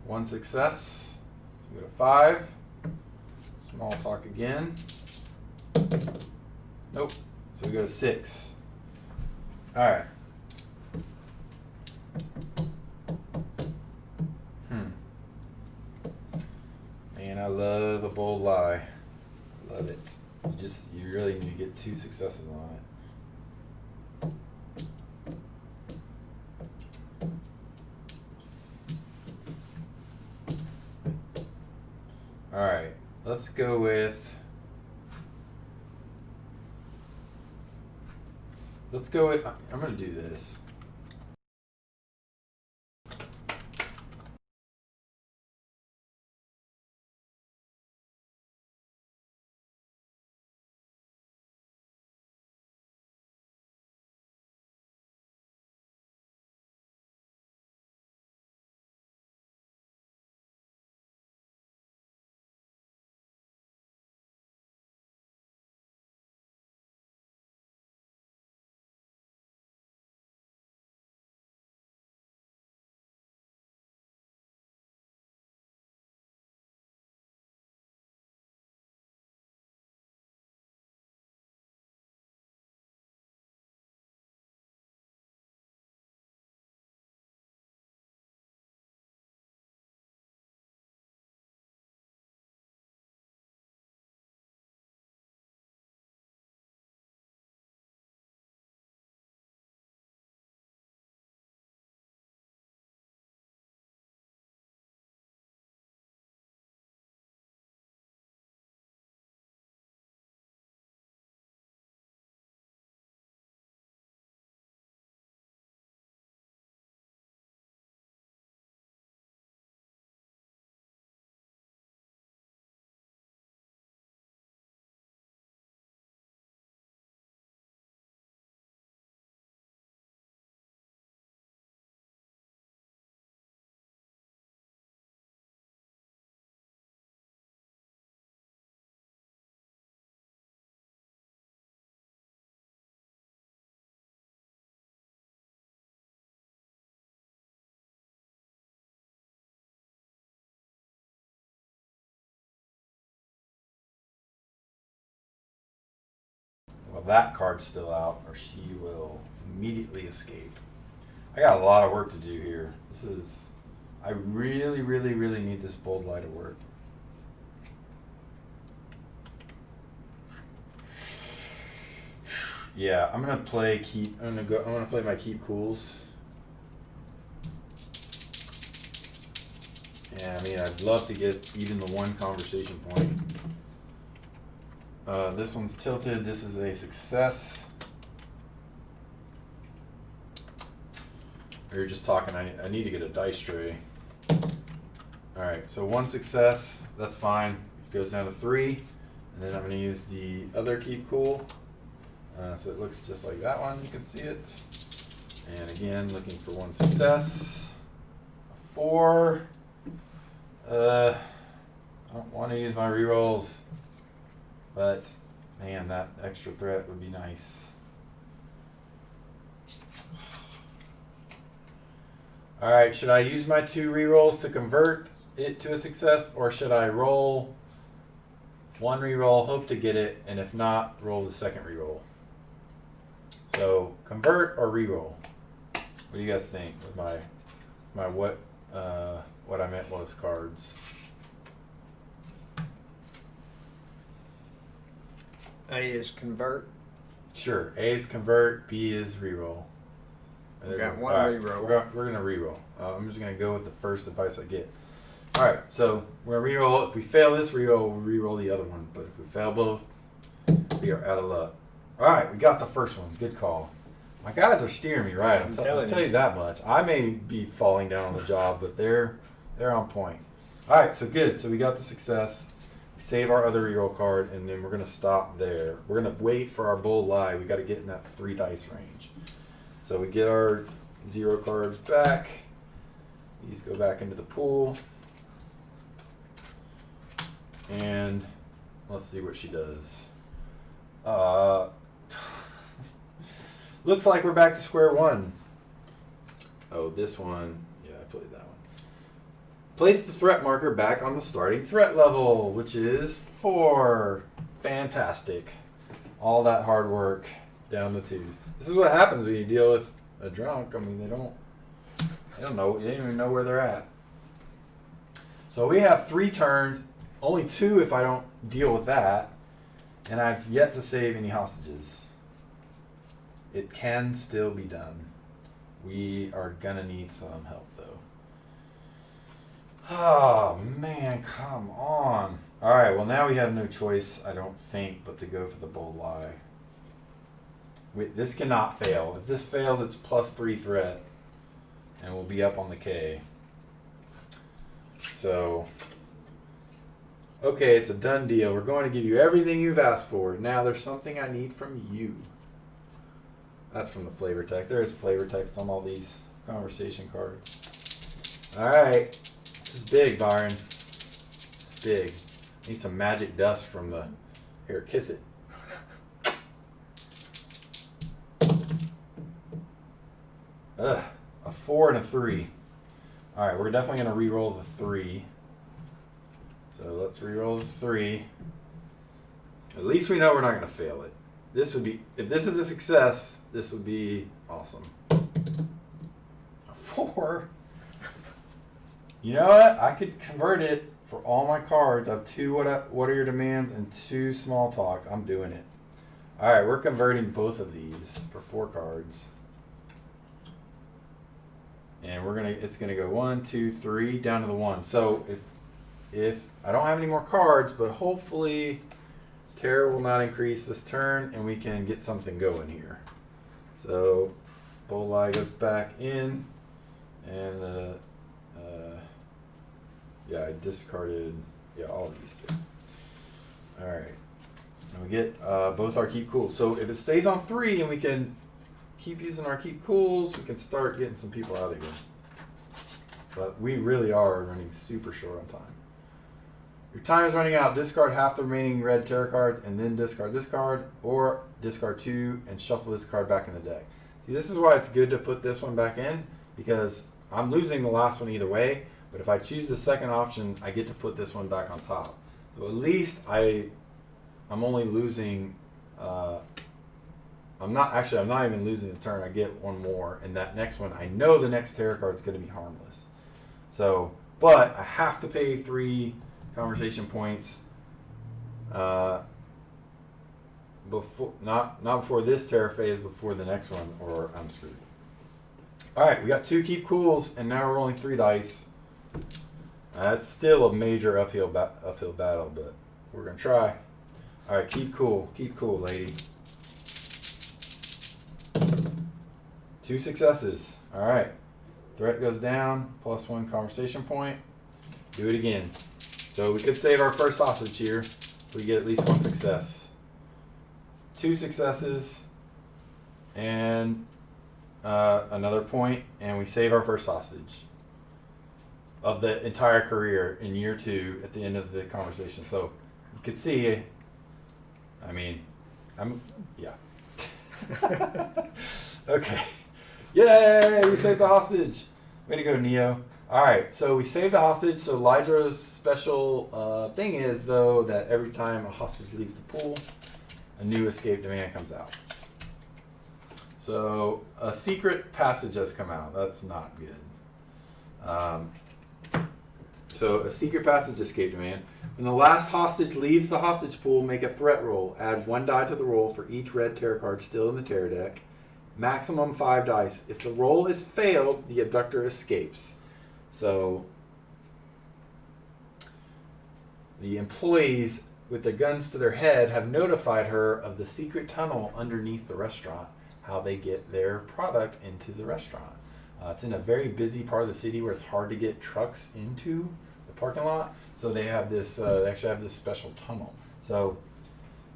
1 success. So we go to 5. Small talk again. Nope. So we go to 6. All right. Man, I love a bold lie. Love it. You really need to get 2 successes on it. All right. Let's go with. I'm going to do this. Well, that card's still out, or she will immediately escape. I got a lot of work to do here. I really, really, really need this bold lie to work. Yeah, I'm gonna play keep. I'm gonna play my keep cools. Yeah, I mean, I'd love to get even the 1 conversation point. This one's tilted. This is a success. We were just talking. I need to get a dice tray. All right, so 1 success. That's fine. It goes down to 3, and then I'm going to use the other keep cool. So it looks just like that one. You can see it. And again, looking for 1 success. 4. I don't want to use my rerolls, but man, that extra threat would be nice. All right, should I use my 2 rerolls to convert it to a success, or should I roll 1 reroll, hope to get it, and if not, roll the second reroll? So convert or reroll? What do you guys think with my what I meant was cards? A is convert. Sure. A is convert. B is reroll. We got 1 reroll. We're gonna reroll. I'm just gonna go with the first advice I get. All right. So we're gonna reroll. If we fail this reroll, we'll reroll the other one. But if we fail both, we are out of luck. All right. We got the first one. Good call. My guys are steering me right. I'll tell you that much. I may be falling down on the job, but they're on point. All right. So good. So we got the success. Save our other reroll card, and then we're going to stop there. We're going to wait for our bold lie. We got to get in that 3 dice range. So we get our 0 cards back. These go back into the pool. And let's see what she does. Looks like we're back to square one. Oh, this one. Yeah, I played that one. Place the threat marker back on the starting threat level, which is 4. Fantastic. All that hard work down the tube. This is what happens when you deal with a drunk. I mean, they don't know. They don't even know where they're at. So we have 3 turns, only 2 if I don't deal with that, and I've yet to save any hostages. It can still be done. We are gonna need some help though. Oh man, come on. Alright, well now we have no choice, I don't think, but to go for the bold lie. This cannot fail. If this fails, it's +3 threat, and we'll be up on the K. So, okay, it's a done deal. We're going to give you everything you've asked for. Now there's something I need from you. That's from the flavor text. There is flavor text on all these conversation cards. Alright, this is big, Byron. This is big. Need some magic dust from the... Here, kiss it. Ugh, a 4 and a 3. Alright, we're definitely going to re-roll the 3. So let's re-roll the 3. At least we know we're not going to fail it. This would be, if this is a success, this would be awesome. A 4? You know what? I could convert it for all my cards. I have 2 what are your demands and 2 small talks. I'm doing it. Alright, we're converting both of these for 4 cards. And it's gonna go 1, 2, 3 down to the 1. So if I don't have any more cards, but hopefully terror will not increase this turn and we can get something going here. So bold lie goes back in, and yeah, I discarded all of these two. All right, and we get both our keep cools. So if it stays on 3 and we can keep using our keep cools, we can start getting some people out of here. But we really are running super short on time. Your time is running out. Discard half the remaining red tarot cards and then discard this card, or discard 2 and shuffle this card back in the deck. See, this is why it's good to put this one back in, because I'm losing the last one either way, but if I choose the second option, I get to put this one back on top. So at least I'm only losing, I'm not even losing the turn. I get one more, and that next one, I know the next tarot card is going to be harmless. So, but I have to pay 3 conversation points before, not before this terror phase, before the next one, or I'm screwed. All right, we got 2 keep cools, and now we're rolling 3 dice. That's still a major uphill battle, but we're gonna try. All right, keep cool, lady. 2 successes. All right, threat goes down, +1 conversation point. Do it again. So we could save our first hostage here. We get at least 1 success. 2 successes and another point, and we save our first hostage of the entire career in year 2 at the end of the conversation. So you could see, I mean, yeah. Okay. Yay, we saved a hostage. Way to go, Neo. All right, so we saved a hostage. So Lydra's special thing is, though, that every time a hostage leaves the pool, a new escape demand comes out. So a secret passage has come out. That's not good. So a secret passage escape demand. When the last hostage leaves the hostage pool, make a threat roll. Add 1 die to the roll for each red tarot card still in the tarot deck. Maximum 5 dice. If the roll is failed, the abductor escapes. So the employees with their guns to their head have notified her of the secret tunnel underneath the restaurant, how they get their product into the restaurant. It's in a very busy part of the city where it's hard to get trucks into the parking lot. So they have this, they actually have this special tunnel. So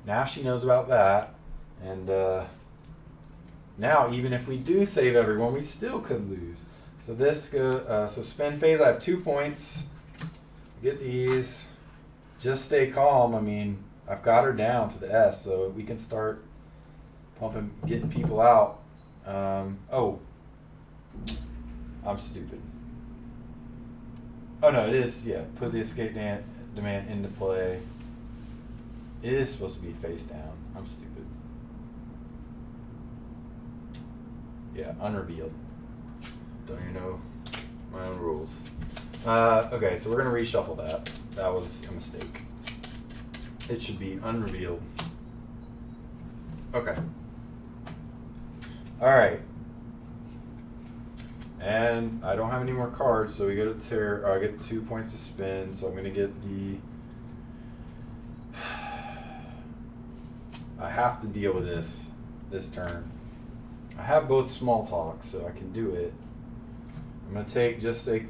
now she knows about that. And now even if we do save everyone, we still could lose. So this so spend phase, I have 2 points. Get these. Just stay calm. I mean, I've got her down to the S, so we can start pumping, getting people out. Oh, I'm stupid. Oh no, it is. Yeah, put the escape demand into play. It is supposed to be face down. I'm stupid. Yeah, unrevealed. Don't even know my own rules. Okay, so we're gonna reshuffle that. That was a mistake. It should be unrevealed. Okay. All right. And I don't have any more cards, so we go to terror. I get 2 points to spin, so I'm gonna get the. I have to deal with this turn. I have both small talk, so I can do it. I'm gonna take just a.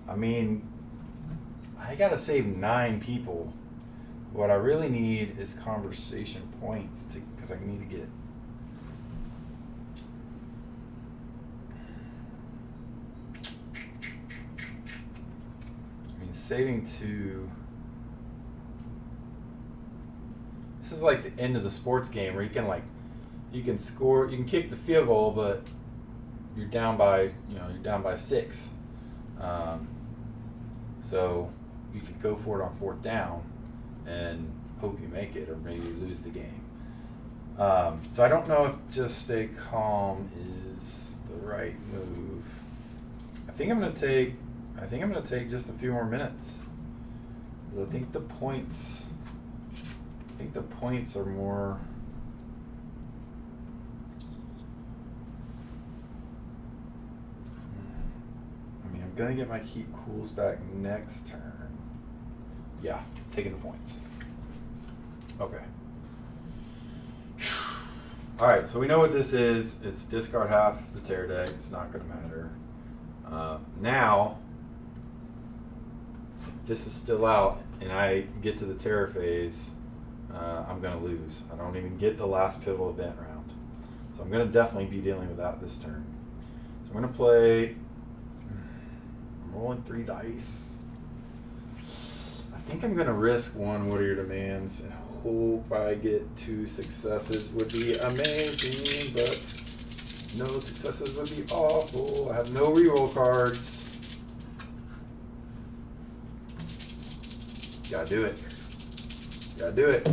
I mean, I gotta save 9 people. What I really need is conversation points because I need to get. I mean, saving 2. This is like the end of the sports game where you can score, you can kick the field goal, but you're down by 6. So you could go for it on 4th down and hope you make it, or maybe you lose the game. So I don't know if just stay calm is the right move. I think I'm gonna take just a few more minutes, because I think the points are more. I mean, I'm gonna get my keep cools back next turn. Yeah, taking the points. Okay. All right, so we know what this is. It's discard half the terror deck. It's not gonna matter. Now, if this is still out and I get to the terror phase, I'm gonna lose. I don't even get the last pivotal event round. So I'm gonna definitely be dealing with that this turn. So I'm gonna play. I'm rolling 3 dice. I think I'm gonna risk 1 What Are Your Demands and hope I get 2 successes. Would be amazing, but no successes would be awful. I have no reroll cards. Gotta do it. Gotta do it.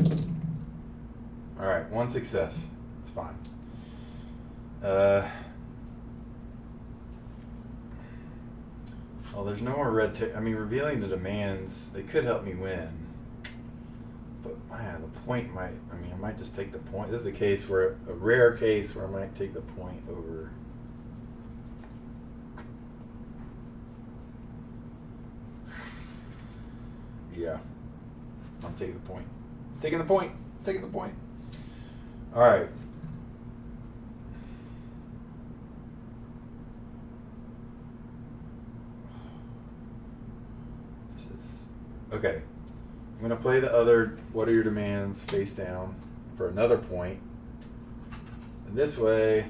All right, 1 success. It's fine. Well, there's no more red tape. I mean, revealing the demands, they could help me win. But man, the point might. I mean, I might just take the point. This is a rare case where I might take the point over. Yeah, I'm taking the point. Taking the point. Taking the point. All right. Okay. I'm going to play the other What Are Your Demands face down for another point. And this way,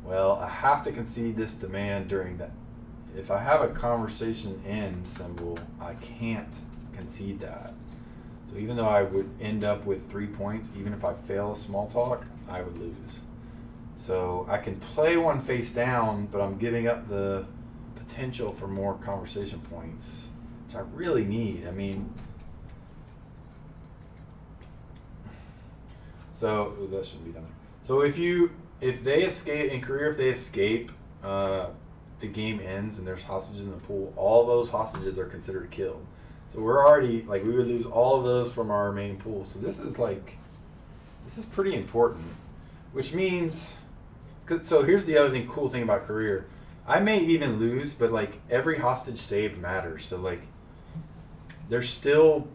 well, I have to concede this demand during that. If I have a conversation end symbol, I can't concede that. So even though I would end up with 3 points, even if I fail a small talk, I would lose. So I can play 1 face down, but I'm giving up the potential for more conversation points, which I really need. I mean, so that shouldn't be done. So if they escape in career, if they escape, the game ends and there's hostages in the pool. All those hostages are considered killed. So we're already we would lose all of those from our main pool. So this is pretty important, which means. So here's the other cool thing about career. I may even lose, but every hostage saved matters. So there's still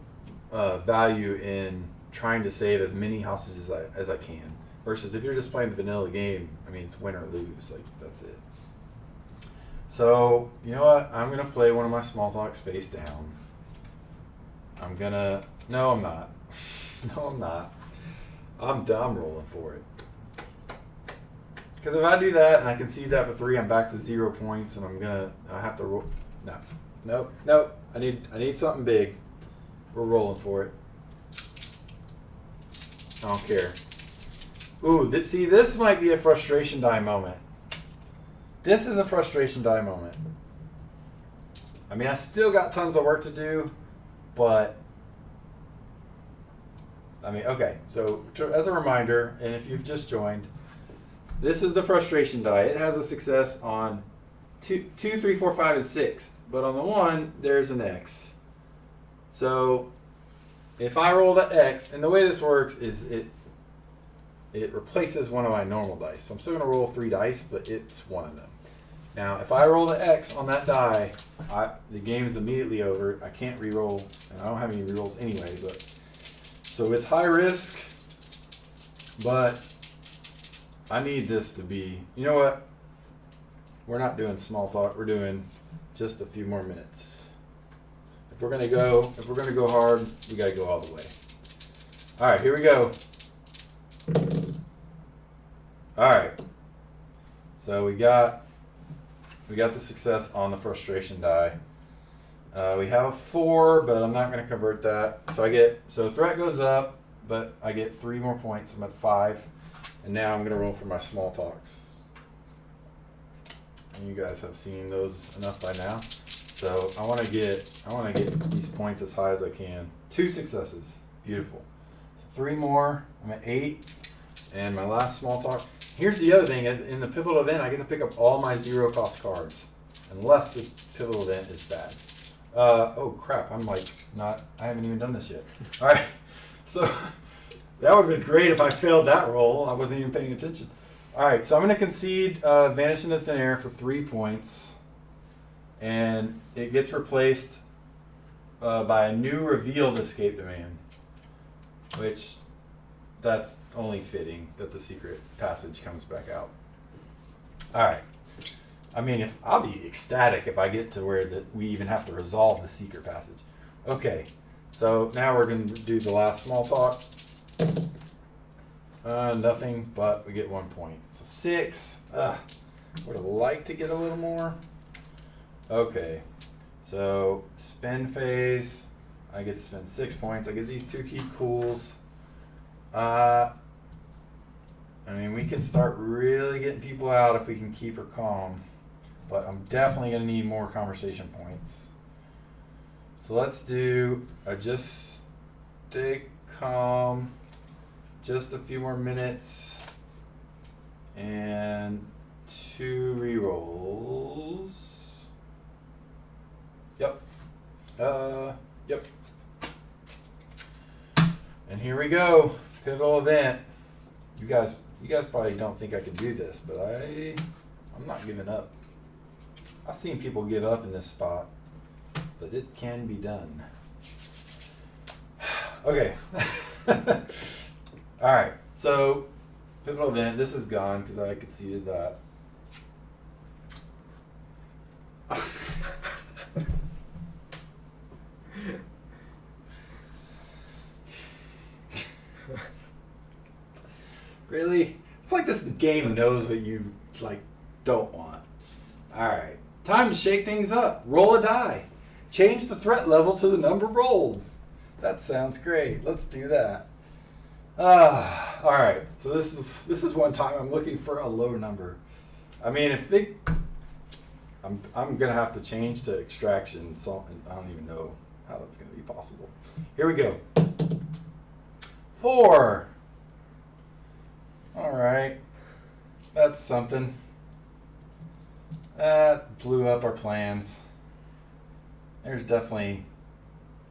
value in trying to save as many hostages as I can. Versus if you're just playing the vanilla game, I mean, it's win or lose. That's it. So, you know what? I'm going to play one of my small talks face down. No, I'm not. No, I'm not. I'm rolling for it. Because if I do that and I concede that for 3, I'm back to 0 points, and I have to roll. Nope. I need something big. We're rolling for it. I don't care. Ooh, see, this might be a frustration die moment. This is a frustration die moment. I mean, I still got tons of work to do, but I mean, okay. So as a reminder, and if you've just joined, this is the frustration die. It has a success on 2, 3, 4, 5, and 6, but on the 1 there's an X. So if I roll the X, and the way this works is it replaces one of my normal dice. So I'm still going to roll 3 dice, but it's one of them. Now, if I roll the X on that die, the game is immediately over. I can't re-roll, and I don't have any re-rolls anyway. So it's high risk, but I need this to be. You know what? We're not doing small talk. We're doing just a few more minutes. If we're gonna go hard, we gotta go all the way. All right, here we go. All right. So we got the success on the frustration die. We have a 4, but I'm not going to convert that. So threat goes up, but I get 3 more points. I'm at 5, and now I'm going to roll for my small talks. And you guys have seen those enough by now. So I want to get these points as high as I can. 2 successes, beautiful. So 3 more. I'm at 8, and my last small talk. Here's the other thing, in the pivotal event, I get to pick up all my 0 cost cards, unless the pivotal event is bad. Oh crap, I haven't even done this yet. All right, so that would have been great if I failed that roll. I wasn't even paying attention. All right, so I'm going to concede Vanish into Thin Air for 3 points, and it gets replaced by a new revealed escape demand, which... that's only fitting that the secret passage comes back out. All right. I mean, I'll be ecstatic if I get to where that we even have to resolve the secret passage. Okay. So now we're going to do the last small talk. Nothing, but we get 1 point. So 6. Would have liked to get a little more. Okay. So spend phase. I get to spend 6 points. I get these 2 keep cools. I mean, we can start really getting people out if we can keep her calm, but I'm definitely going to need more conversation points. So let's do a just stay calm, just a few more minutes, and 2 rerolls. Yep. Yep. And here we go. Pivotal event. You guys probably don't think I can do this, but I'm not giving up. I've seen people give up in this spot, but it can be done. Okay. All right. So pivotal event. This is gone because I conceded that. Really? It's like this game knows what you don't want. Alright. Time to shake things up. Roll a die. Change the threat level to the number rolled. That sounds great. Let's do that. Alright. So this is one time I'm looking for a low number. I mean, I'm gonna have to change to extraction, so I don't even know how that's gonna be possible. Here we go. 4. All right, that's something. That blew up our plans. There's definitely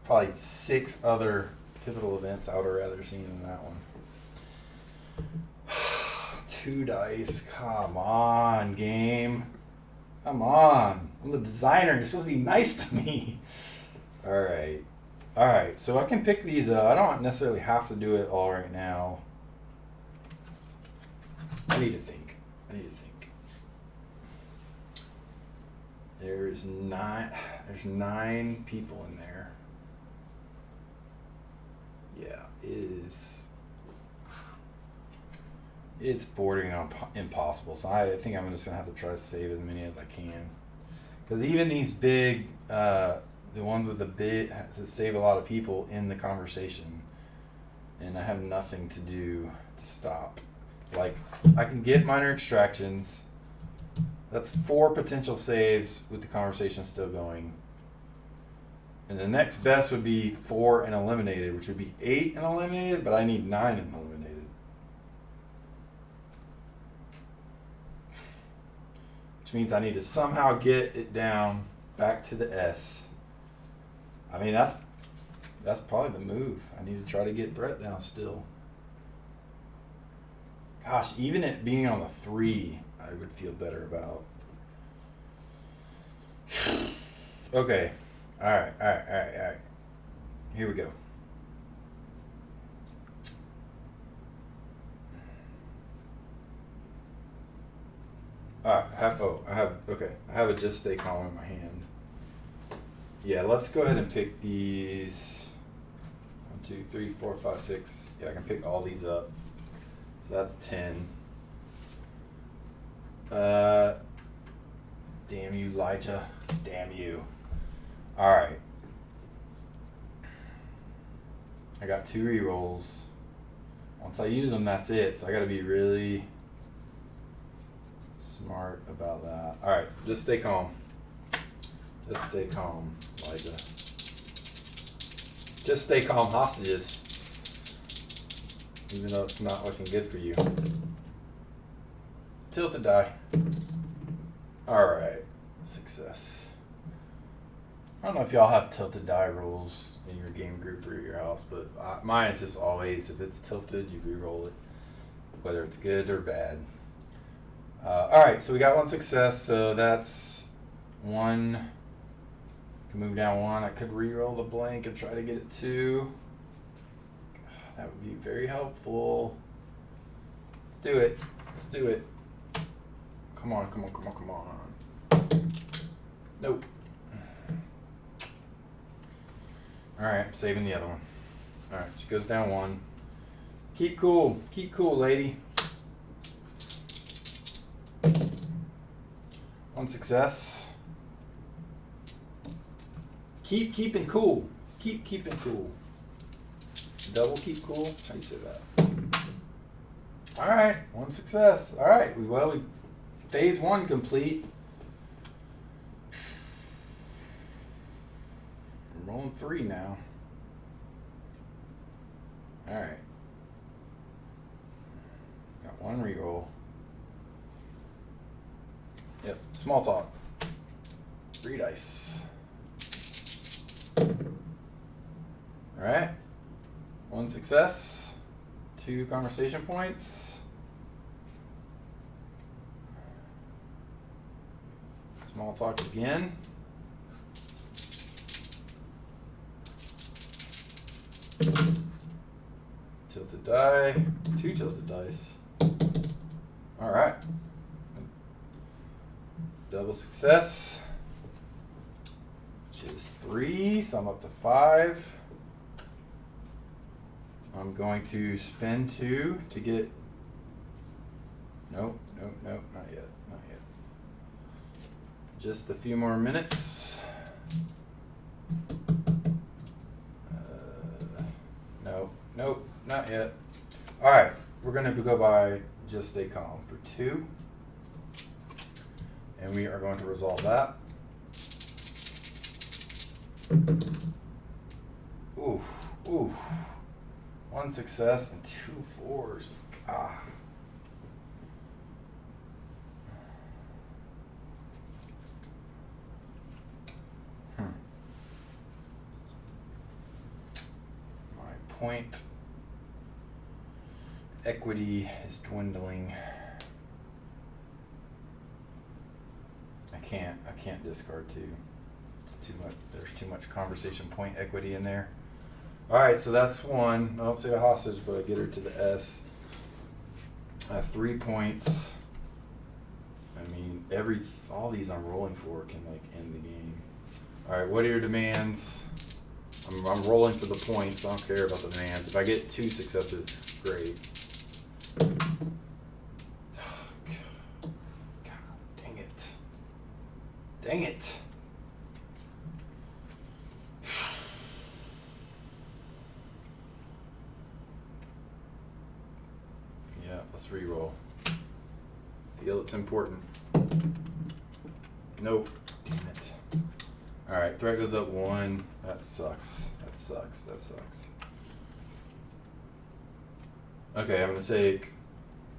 probably 6 other pivotal events I would have rather seen than that one. 2 dice, come on, game. Come on, I'm the designer, you're supposed to be nice to me. All right, so I can pick these up. I don't necessarily have to do it all right now. I need to think. There's 9 people in there. Yeah, it's bordering on impossible. So I think I'm just gonna have to try to save as many as I can. Because even these big, the ones with the big, to save a lot of people in the conversation, and I have nothing to do to stop. It's like I can get minor extractions. That's 4 potential saves with the conversation still going. And the next best would be 4 and eliminated, which would be 8 and eliminated, but I need 9 and eliminated. Which means I need to somehow get it down back to the S. I mean, that's probably the move. I need to try to get threat down still. Gosh, even it being on the 3, I would feel better about. Okay. All right. Here we go. I have a just stay calm in my hand. Yeah, let's go ahead and pick these. 1, 2, 3, 4, 5, 6. Yeah, I can pick all these up. So that's 10. Damn you, Elijah. Damn you. Alright. I got 2 rerolls. Once I use them, that's it. So I gotta be really smart about that. Alright, just stay calm. Just stay calm, Elijah. Just stay calm, hostages. Even though it's not looking good for you. Tilted die. Alright, success. I don't know if y'all have tilted die rules in your game group or your house, but mine is just always, if it's tilted, you re-roll it, whether it's good or bad. Alright, so we got 1 success, so that's 1. Can move down 1. I could re-roll the blank and try to get it 2. That would be very helpful. Let's do it. Let's do it. Come on. Nope. Alright, I'm saving the other one. Alright, she goes down 1. Keep cool. Keep cool, lady. 1 success. Keep keeping cool. Keep keeping cool. Double keep cool. How do you say that? Alright, 1 success. Alright, we phase 1 complete. I'm rolling 3 now. Alright. Got 1 reroll. Yep, small talk. 3 dice. Alright. 1 success. 2 conversation points. Small talk again. Tilted die. 2 tilted dice. Alright. Double success. Which is 3, so I'm up to 5. I'm going to spend 2 to get. Nope, not yet. Just a few more minutes. Nope, not yet. Alright, we're going to go by just stay calm for 2. And we are going to resolve that. Oof. 1 success and 2 fours. Ah. My point equity is dwindling. I can't discard 2. It's too much. There's too much conversation point equity in there. Alright, so that's 1. I don't save a hostage, but I get her to the S. 3 points. I mean, all these I'm rolling for can end the game. Alright, what are your demands? I'm rolling for the points. I don't care about the demands. If I get 2 successes, great. Dang it. Yeah, let's re-roll. Feel it's important. Nope. Damn it. Alright, threat goes up 1. That sucks. That sucks. That sucks. Okay, I'm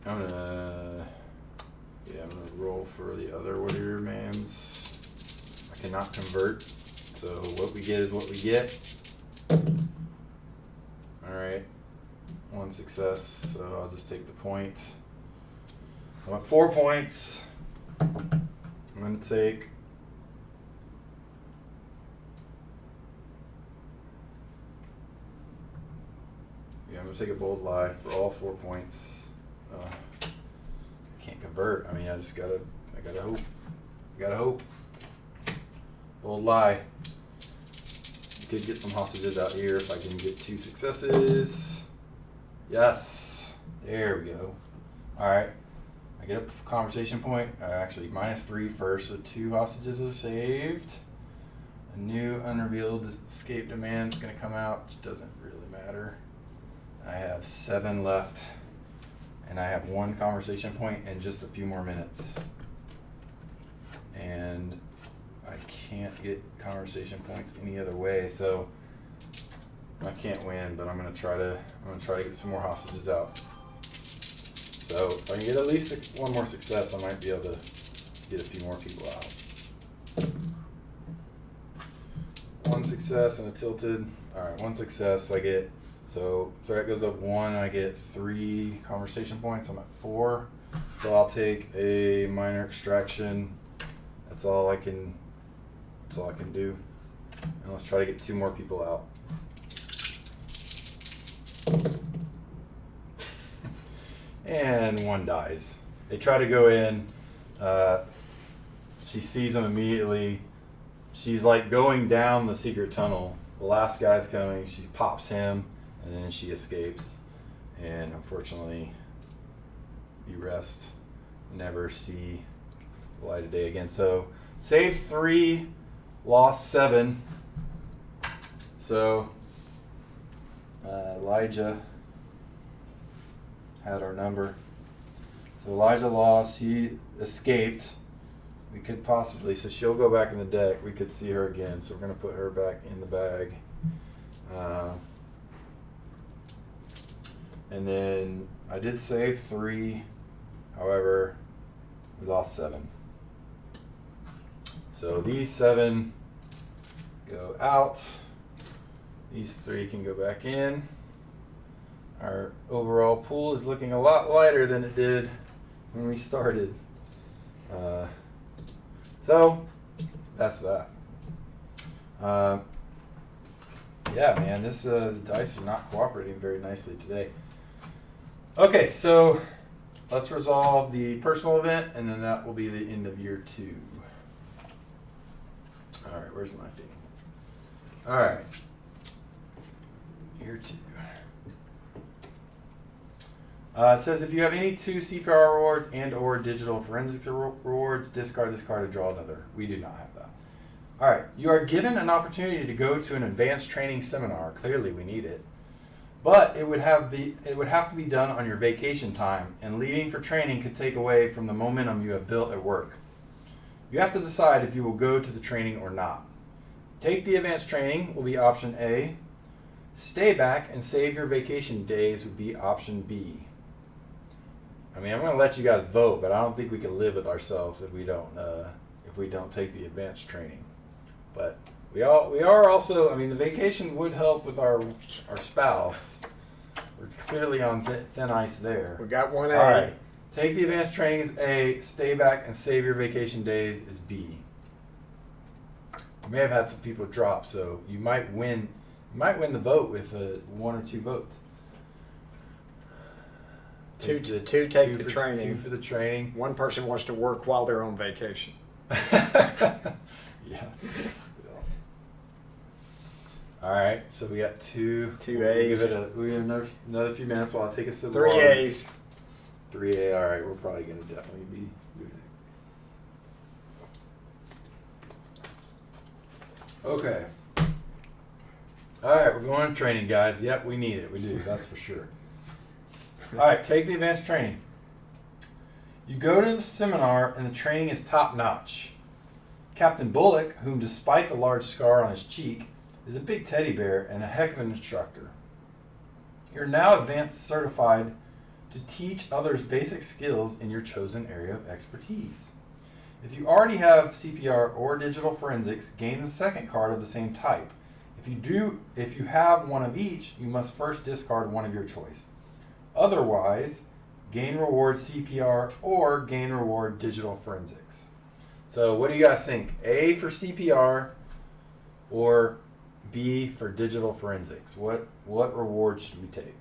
gonna roll for the other warrior mans. I cannot convert, so what we get is what we get. Alright, 1 success, so I'll just take the point. I want 4 points. I'm gonna take I'm gonna take a bold lie for all 4 points. I can't convert. I mean, I gotta hope. I gotta hope. Bold lie. Could get some hostages out here if I can get 2 successes. Yes. There we go. Alright. I get a conversation point. Actually, -3 first, so 2 hostages are saved. A new unrevealed escape demand is going to come out, which doesn't really matter. I have 7 left, and I have 1 conversation point and just a few more minutes. And I can't get conversation points any other way, so I can't win. But I'm gonna try to get some more hostages out. So if I can get at least 1 more success, I might be able to get a few more people out. 1 success and a tilted. All right, 1 success. So threat goes up 1. I get 3 conversation points. I'm at 4. So I'll take a minor extraction. That's all I can do. And let's try to get 2 more people out. And 1 dies. They try to go in. She sees them immediately. She's like going down the secret tunnel. The last guy's coming. She pops him, and then she escapes. And unfortunately, the rest never see the light of day again. So, saved 3, lost 7. So, Elijah had our number. So Elijah lost. She escaped. We could possibly, so she'll go back in the deck. We could see her again. So we're going to put her back in the bag. And then I did save 3. However, we lost 7. So these 7 go out. These 3 can go back in. Our overall pool is looking a lot lighter than it did when we started. So that's that. Yeah, man, the dice are not cooperating very nicely today. Okay, so let's resolve the personal event, and then that will be the end of year 2. All right, where's my thing? All right, year 2. It says if you have any 2 CPR rewards and or digital forensics rewards, discard this card to draw another. We do not have that. All right, you are given an opportunity to go to an advanced training seminar. Clearly, we need it, but it would have to be done on your vacation time, and leaving for training could take away from the momentum you have built at work. You have to decide if you will go to the training or not. Take the advanced training will be option A. Stay back and save your vacation days would be option B. I mean, I'm going to let you guys vote, but I don't think we can live with ourselves if we don't take the advanced training. But we are also, I mean, the vacation would help with our spouse. We're clearly on thin ice there. We got 1A. All right. Take the advanced training is A. Stay back and save your vacation days is B. We may have had some people drop, so you might win. You might win the vote with 1 or 2 votes. Two take the training. 2 for the training. 1 person wants to work while they're on vacation. Yeah. All right, so we got 2 A's. We have another few minutes while I take a sip of 3 water. A's. 3A. All right, we're probably going to definitely be. Okay. All right, we're going to training, guys. Yep, we need it. We do. That's for sure. All right, take the advanced training. You go to the seminar, and the training is top notch. Captain Bullock, whom despite the large scar on his cheek, is a big teddy bear and a heck of an instructor. You're now advanced certified to teach others basic skills in your chosen area of expertise. If you already have CPR or digital forensics, gain the second card of the same type. If you have one of each, you must first discard one of your choice. Otherwise, gain reward CPR or gain reward digital forensics. So what do you guys think? A for CPR or B for digital forensics? What reward should we take?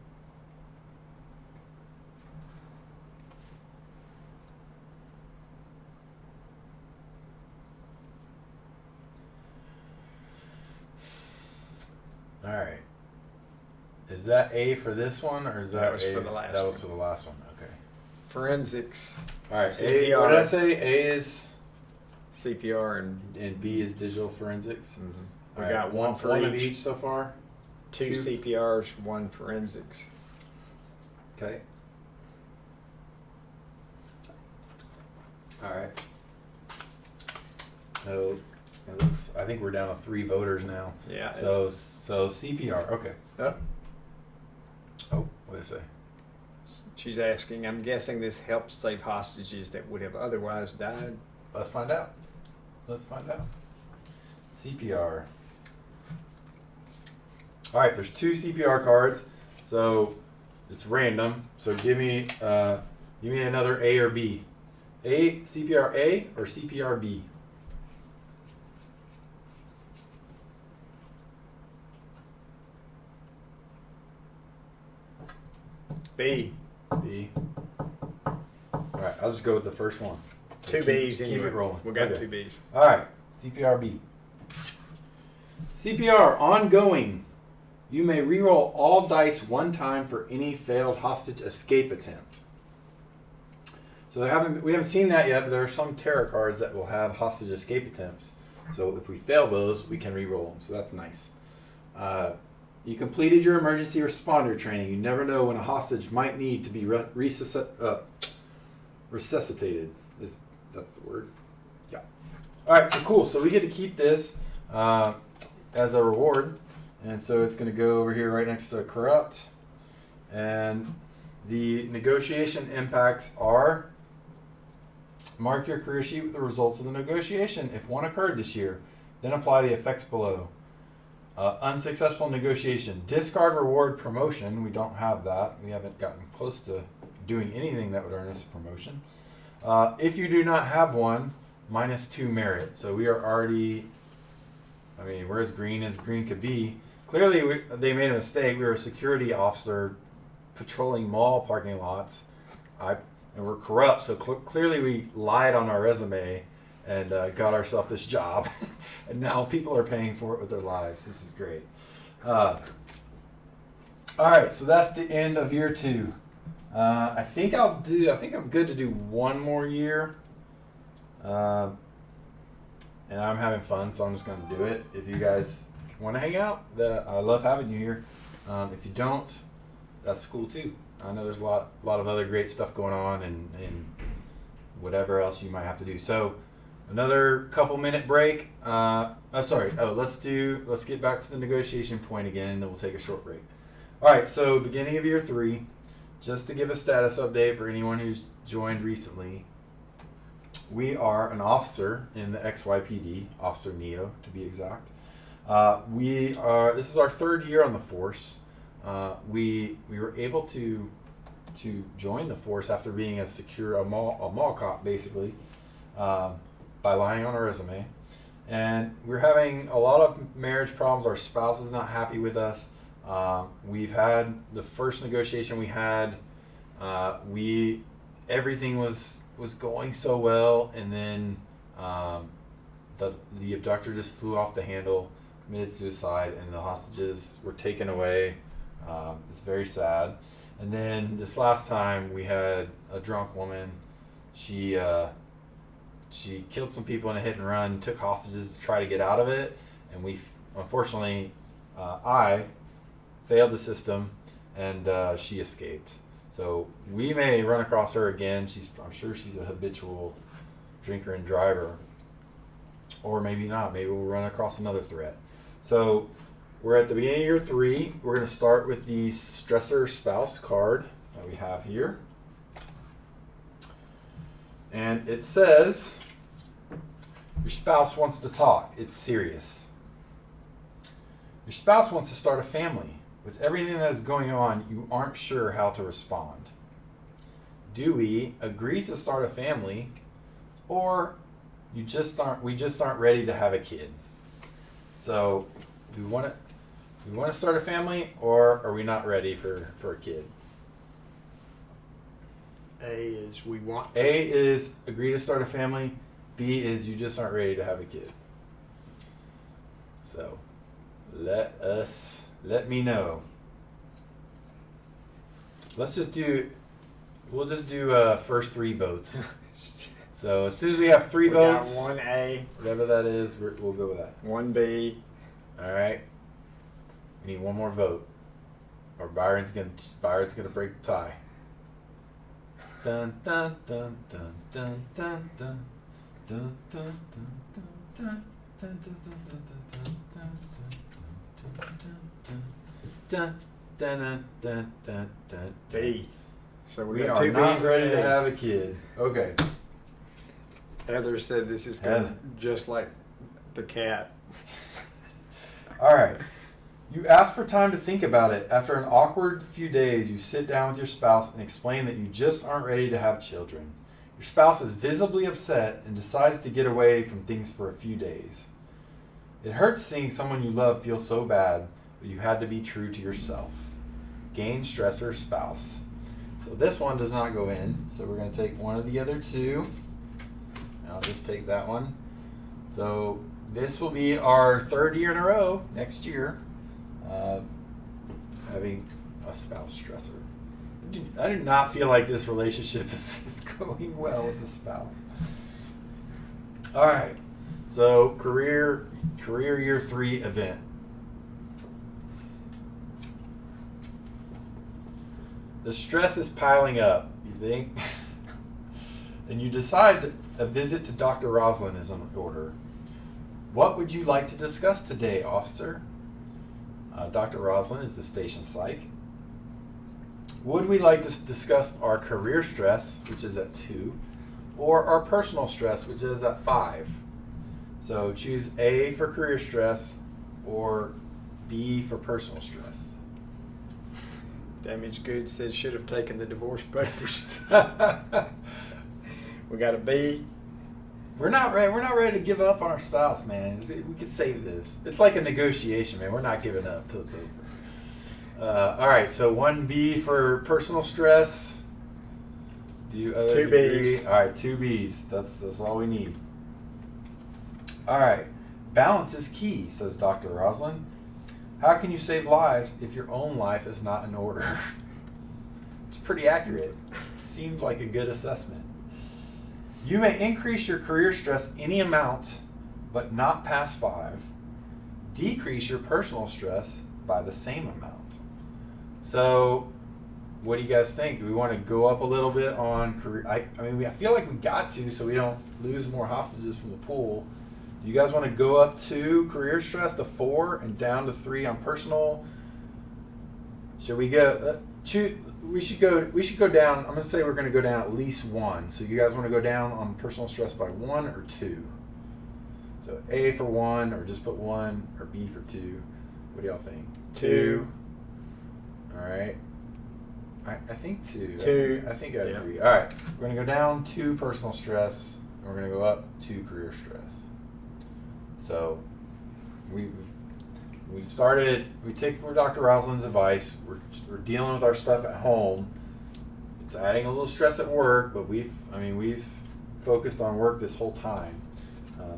All right. Is that A for this one, or is that was A? for the last That was one. for the last one. Okay. Forensics, All right. A, CPR. what did I say? A is CPR, and B is digital forensics. we All right, got one for one of each. each so far. Two CPRs, one forensics. Okay. All right. So it looks, I think we're down to 3 voters now. Yeah. So CPR. Okay. Yep. Oh, what did I say? She's asking, I'm guessing this helps save hostages that would have otherwise died. Let's find out. Let's find out. CPR. All right, there's 2 CPR cards, so it's random. So give me another A or B. CPR A or CPR B? B. B. All right, I'll just go with the first one. Two Keep- B's Keep anyway. it rolling. We got Okay. 2 B's. All right, CPR B. CPR ongoing. You may reroll all dice one time for any failed hostage escape attempt. So we haven't seen that yet, but there are some tarot cards that will have hostage escape attempts. So if we fail those, we can reroll them. So that's nice. You completed your emergency responder training. You never know when a hostage might need to be resuscitated. That's the word? Yeah. All right, so cool. So we get to keep this as a reward. And so it's going to go over here right next to corrupt. And the negotiation impacts are: mark your career sheet with the results of the negotiation. If one occurred this year, then apply the effects below. Unsuccessful negotiation. Discard reward promotion. We don't have that. We haven't gotten close to doing anything that would earn us a promotion. If you do not have one, -2 merit. So we are already, we're as green could be. Clearly, they made a mistake. We were a security officer patrolling mall parking lots. And we're corrupt, so clearly we lied on our resume and got ourselves this job. And now people are paying for it with their lives. This is great. All right, so that's the end of year 2. I think I'm good to do one more year. And I'm having fun, so I'm just going to do it. If you guys want to hang out, I love having you here. If you don't, that's cool too. I know there's a lot of other great stuff going on and whatever else you might have to do. So another couple minute break. Let's get back to the negotiation point again, and then we'll take a short break. All right, so beginning of year 3, just to give a status update for anyone who's joined recently. We are an officer in the XYPD, Officer Neo to be exact. This is our 3rd year on the force. We were able to join the force after being a mall cop basically, by lying on a resume. And we're having a lot of marriage problems. Our spouse is not happy with us. We've had the first negotiation we had, everything was going so well, and then the abductor just flew off the handle, committed suicide, and the hostages were taken away. It's very sad. And then this last time we had a drunk woman. She killed some people in a hit and run, took hostages to try to get out of it, and unfortunately, I failed the system, and she escaped. So we may run across her again. I'm sure she's a habitual drinker and driver, or maybe not. Maybe we'll run across another threat. So we're at the beginning of year 3. We're going to start with the Stressor spouse card that we have here. And it says, your spouse wants to talk. It's serious. Your spouse wants to start a family. With everything that is going on, you aren't sure how to respond. Do we agree to start a family, or we just aren't ready to have a kid? So, do we want to start a family, or are we not ready for a kid? A is we want to. A is agree to start a family. B is you just aren't ready to have a kid. So, let me know. We'll just do first 3 votes. So as soon as we have 3 votes, got 1A, whatever that is, we'll go with that. 1B. All right. We need one more vote, or Byron's gonna break the tie. Dun dun dun dun dun dun dun dun dun dun dun dun dun. B. So We got are 2 not B's ready and to an A. have a kid. Okay. Heather said this is Heather. going just like the cat. All right. You ask for time to think about it. After an awkward few days, you sit down with your spouse and explain that you just aren't ready to have children. Your spouse is visibly upset and decides to get away from things for a few days. It hurts seeing someone you love feel so bad, but you had to be true to yourself. Gain stressor spouse. So this one does not go in, so we're going to take one of the other 2. I'll just take that one. So this will be our 3rd year in a row next year, having a spouse stressor. I do not feel like this relationship is going well with the spouse. All right, so career year 3 event. The stress is piling up, you think? And you decide a visit to Dr. Roslin is in order. What would you like to discuss today, officer? Dr. Roslin is the station psych. Would we like to discuss our career stress, which is at 2, or our personal stress, which is at 5? So choose A for career stress or B for personal stress. Damaged goods said should have taken the divorce papers. We got a B. We're not ready to give up on our spouse, man. We could save this. It's like a negotiation, man. We're not giving up till it's over. All right, so 1B for personal stress. Do you others 2 agree? Bs. All right, 2 Bs. That's all we need. All right, balance is key, says Dr. Roslin. How can you save lives if your own life is not in order? It's pretty accurate. Seems like a good assessment. You may increase your career stress any amount, but not past 5. Decrease your personal stress by the same amount. So, what do you guys think? Do we want to go up a little bit on career? I feel like we got to, so we don't lose more hostages from the pool. Do you guys want to go up to career stress to 4 and down to 3 on personal? Should we go? We should go down. I'm going to say we're going to go down at least 1. So you guys want to go down on personal stress by 1 or 2? So A for 1, or just put 1, or B for 2. What do y'all think? 2. All right. I think 2. 2. I think I agree. All right. We're going to go down 2 personal stress, and we're going to go up 2 career stress. So we've take Dr. Roslin's advice. We're dealing with our stuff at home. It's adding a little stress at work, but we've focused on work this whole time.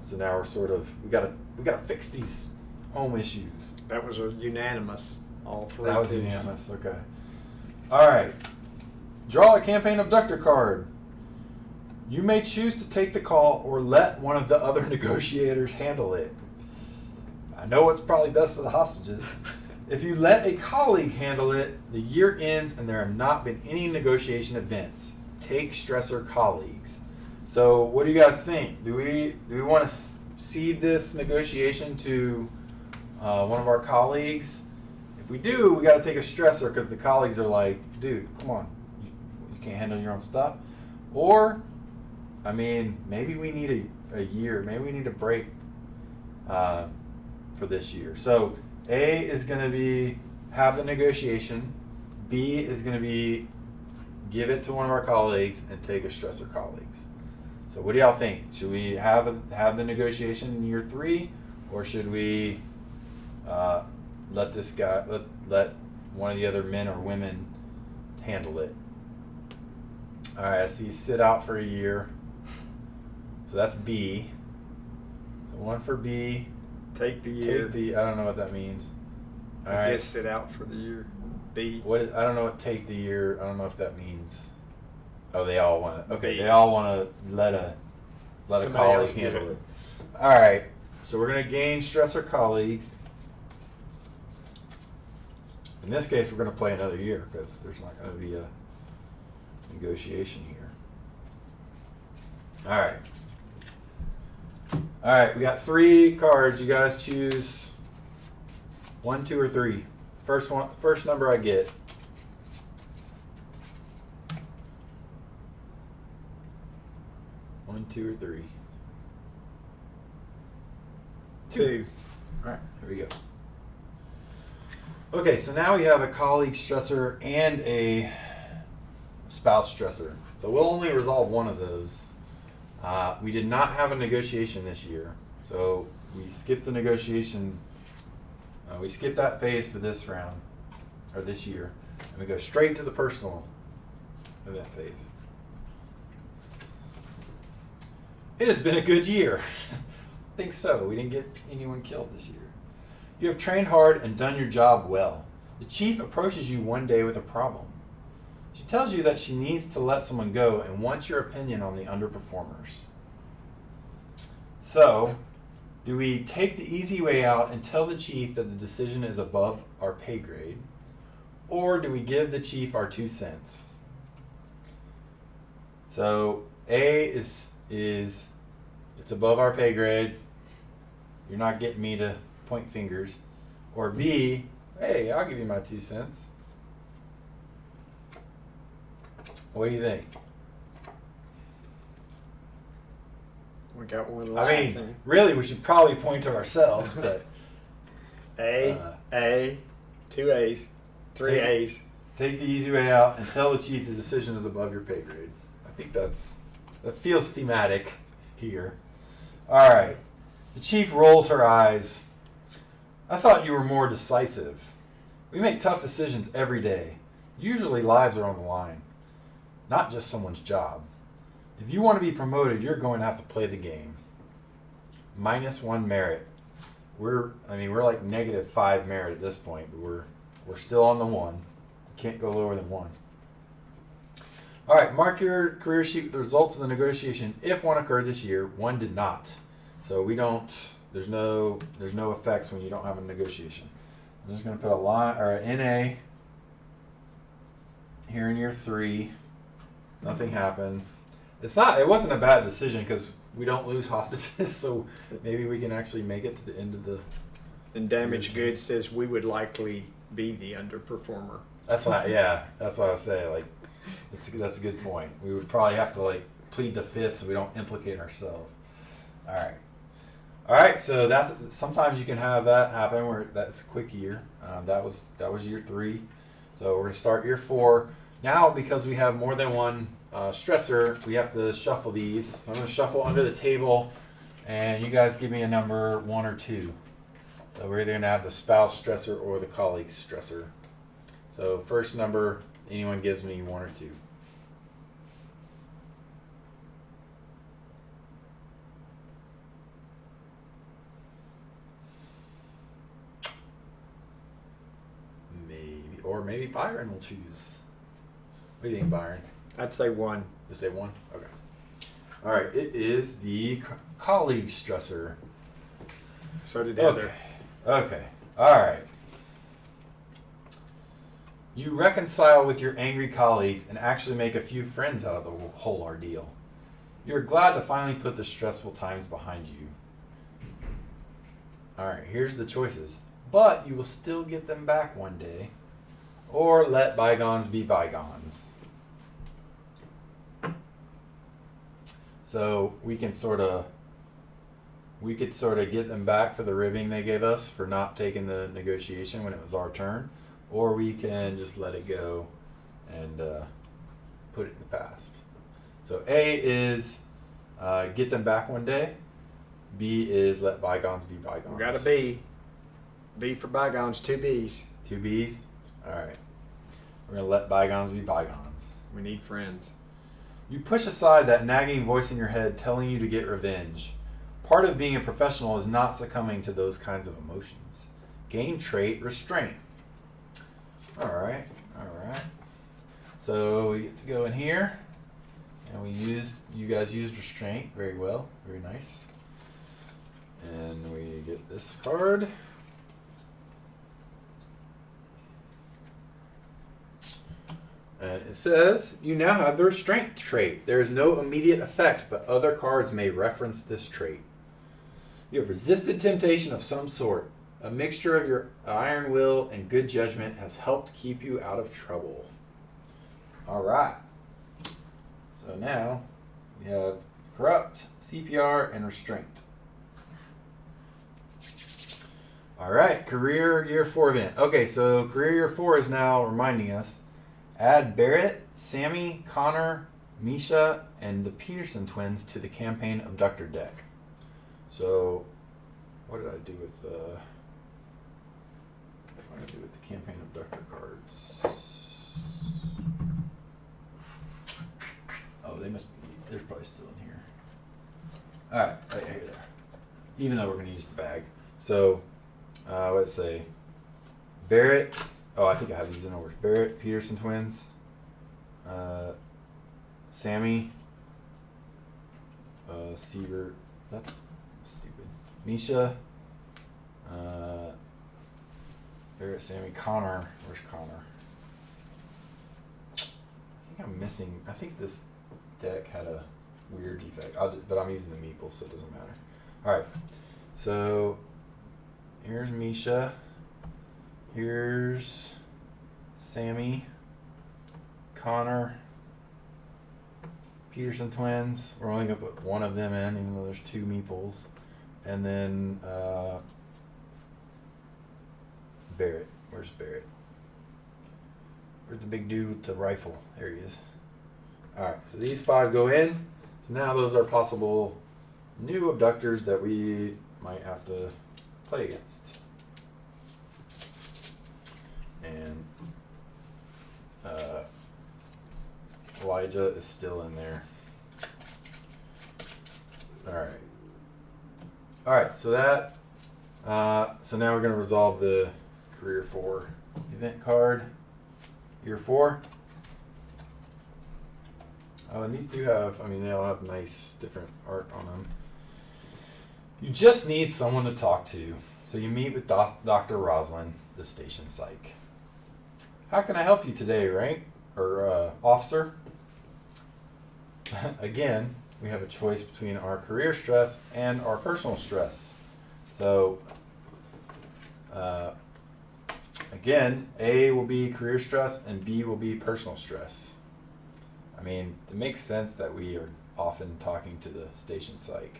So now we're we gotta fix these home issues. That was a unanimous. All 3. That was unanimous. Okay. All right. Draw a campaign abductor card. You may choose to take the call or let one of the other negotiators handle it. I know what's probably best for the hostages. If you let a colleague handle it, the year ends and there have not been any negotiation events. Take stressor colleagues. So what do you guys think? Do we want to cede this negotiation to one of our colleagues? If we do, we got to take a stressor because the colleagues are like, dude, come on, you can't handle your own stuff. Or, I mean, maybe we need a year. Maybe we need a break for this year. So A is going to be have the negotiation. B is going to be give it to one of our colleagues and take a stressor colleagues. So what do y'all think? Should we have the negotiation in year 3, or should we let this guy let one of the other men or women handle it? All right, so you sit out for a year. So that's B. So one for B. Take the year. I don't know what that means. All I right. guess sit out for the year. B. I don't know what take the year. I don't know if that means. Oh, they all want to. Okay, B. they all want to let a Somebody colleague else do handle it. it. All right, so we're gonna gain stressor colleagues. In this case, we're gonna play another year because there's not gonna be a negotiation here. All right, we got 3 cards. You guys choose 1, 2, or 3. First number I get. One, 2, or 3. 2. All right, here we go. Okay, so now we have a colleague stressor and a spouse stressor. So we'll only resolve one of those. We did not have a negotiation this year, so we skipped the negotiation. We skipped that phase for this round, or this year, and we go straight to the personal event phase. It has been a good year. I think so. We didn't get anyone killed this year. You have trained hard and done your job well. The chief approaches you one day with a problem. She tells you that she needs to let someone go and wants your opinion on the underperformers. So, do we take the easy way out and tell the chief that the decision is above our pay grade? Or do we give the chief our 2 cents? So, A is it's above our pay grade. You're not getting me to point fingers. Or B, hey, I'll give you my 2 cents. What do you think? We got one I laughing. mean, really, we should probably point to ourselves, but A, 2 A's, 3 Take- A's. take the easy way out and tell the chief the decision is above your pay grade. I think that feels thematic here. All right. The chief rolls her eyes. I thought you were more decisive. We make tough decisions every day. Usually lives are on the line, not just someone's job. If you want to be promoted, you're going to have to play the game. -1 merit. We're like -5 merit at this point, but we're still on the 1. Can't go lower than 1. All right, mark your career sheet with the results of the negotiation. If one occurred this year, one did not. So we don't. There's no effects when you don't have a negotiation. I'm just going to put a line or an NA here in year 3. Nothing happened. It wasn't a bad decision because we don't lose hostages, so maybe we can actually make it to the end of the. And damaged goods says we would likely be the underperformer. That's what I was saying. Like, that's a good point. We would probably have to like plead the 5th so we don't implicate ourselves. All right. So sometimes you can have that happen where that's a quick year. That was year 3. So we're gonna start year 4 now because we have more than one stressor. We have to shuffle these. So I'm gonna shuffle under the table, and you guys give me a number 1 or 2. So we're either gonna have the spouse stressor or the colleague stressor. So first number anyone gives me 1 or 2. Maybe Byron will choose. What do you think, Byron? I'd say 1. You say 1? Okay. All right. It is the colleague stressor. So did the other. Okay. Okay. All right. You reconcile with your angry colleagues and actually make a few friends out of the whole ordeal. You're glad to finally put the stressful times behind you. Alright, here's the choices. But you will still get them back one day. Or let bygones be bygones. So we could sort of get them back for the ribbing they gave us for not taking the negotiation when it was our turn. Or we can just let it go and put it in the past. So A is get them back one day. B is let bygones be bygones. We got a B. B for bygones, 2 B's. 2 B's? Alright. We're going to let bygones be bygones. We need friends. You push aside that nagging voice in your head telling you to get revenge. Part of being a professional is not succumbing to those kinds of emotions. Game trait, restraint. Alright. So we get to go in here. And you guys used restraint very well. Very nice. And we get this card. And it says, you now have the restraint trait. There is no immediate effect, but other cards may reference this trait. You have resisted temptation of some sort. A mixture of your iron will and good judgment has helped keep you out of trouble. All right. So now we have corrupt, CPR, and restraint. All right, career year 4 event. Okay, so career year 4 is now reminding us, add Barrett, Sammy, Connor, Misha, and the Peterson twins to the campaign Abductor deck. So what did I do with the campaign Abductor cards? Oh, they must be, they're probably still in here. All right, right here. Even though we're going to use the bag. So, let's say Barrett. Oh, I think I have these in order. Barrett, Peterson twins. Sammy. Siever. That's stupid. Misha. Barrett, Sammy, Connor. Where's Connor? I think I'm missing. I think this deck had a weird defect. But I'm using the meeples, so it doesn't matter. Alright. So, here's Misha. Here's Sammy. Connor. Peterson twins. We're only going to put one of them in, even though there's 2 meeples. And then Barrett. Where's Barrett? Where's the big dude with the rifle? There he is. Alright, so these 5 go in. So now those are possible new abductors that we might have to play against. And Elijah is still in there. Alright, so that so now we're going to resolve the career 4 event card. Year 4. Oh, and these do have, I mean, they all have nice different art on them. You just need someone to talk to. So you meet with Dr. Roslin, the station psych. How can I help you today, rank? Or officer? Again, we have a choice between our career stress and our personal stress. So, again, A will be career stress and B will be personal stress. I mean, it makes sense that we are often talking to the station psych,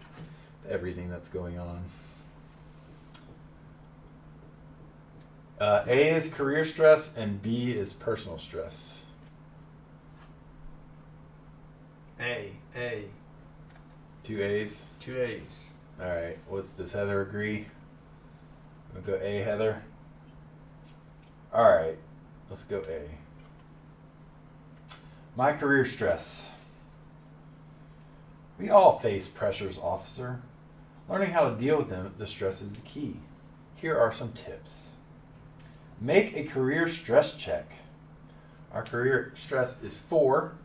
everything that's going on. A is career stress and B is personal stress. A. 2 A's. 2 A's. All right. Does Heather agree? We'll go A, Heather. All right. Let's go A. My career stress. We all face pressures, officer. Learning how to deal with them, the stress is the key. Here are some tips. Make a career stress check. Our career stress is 4.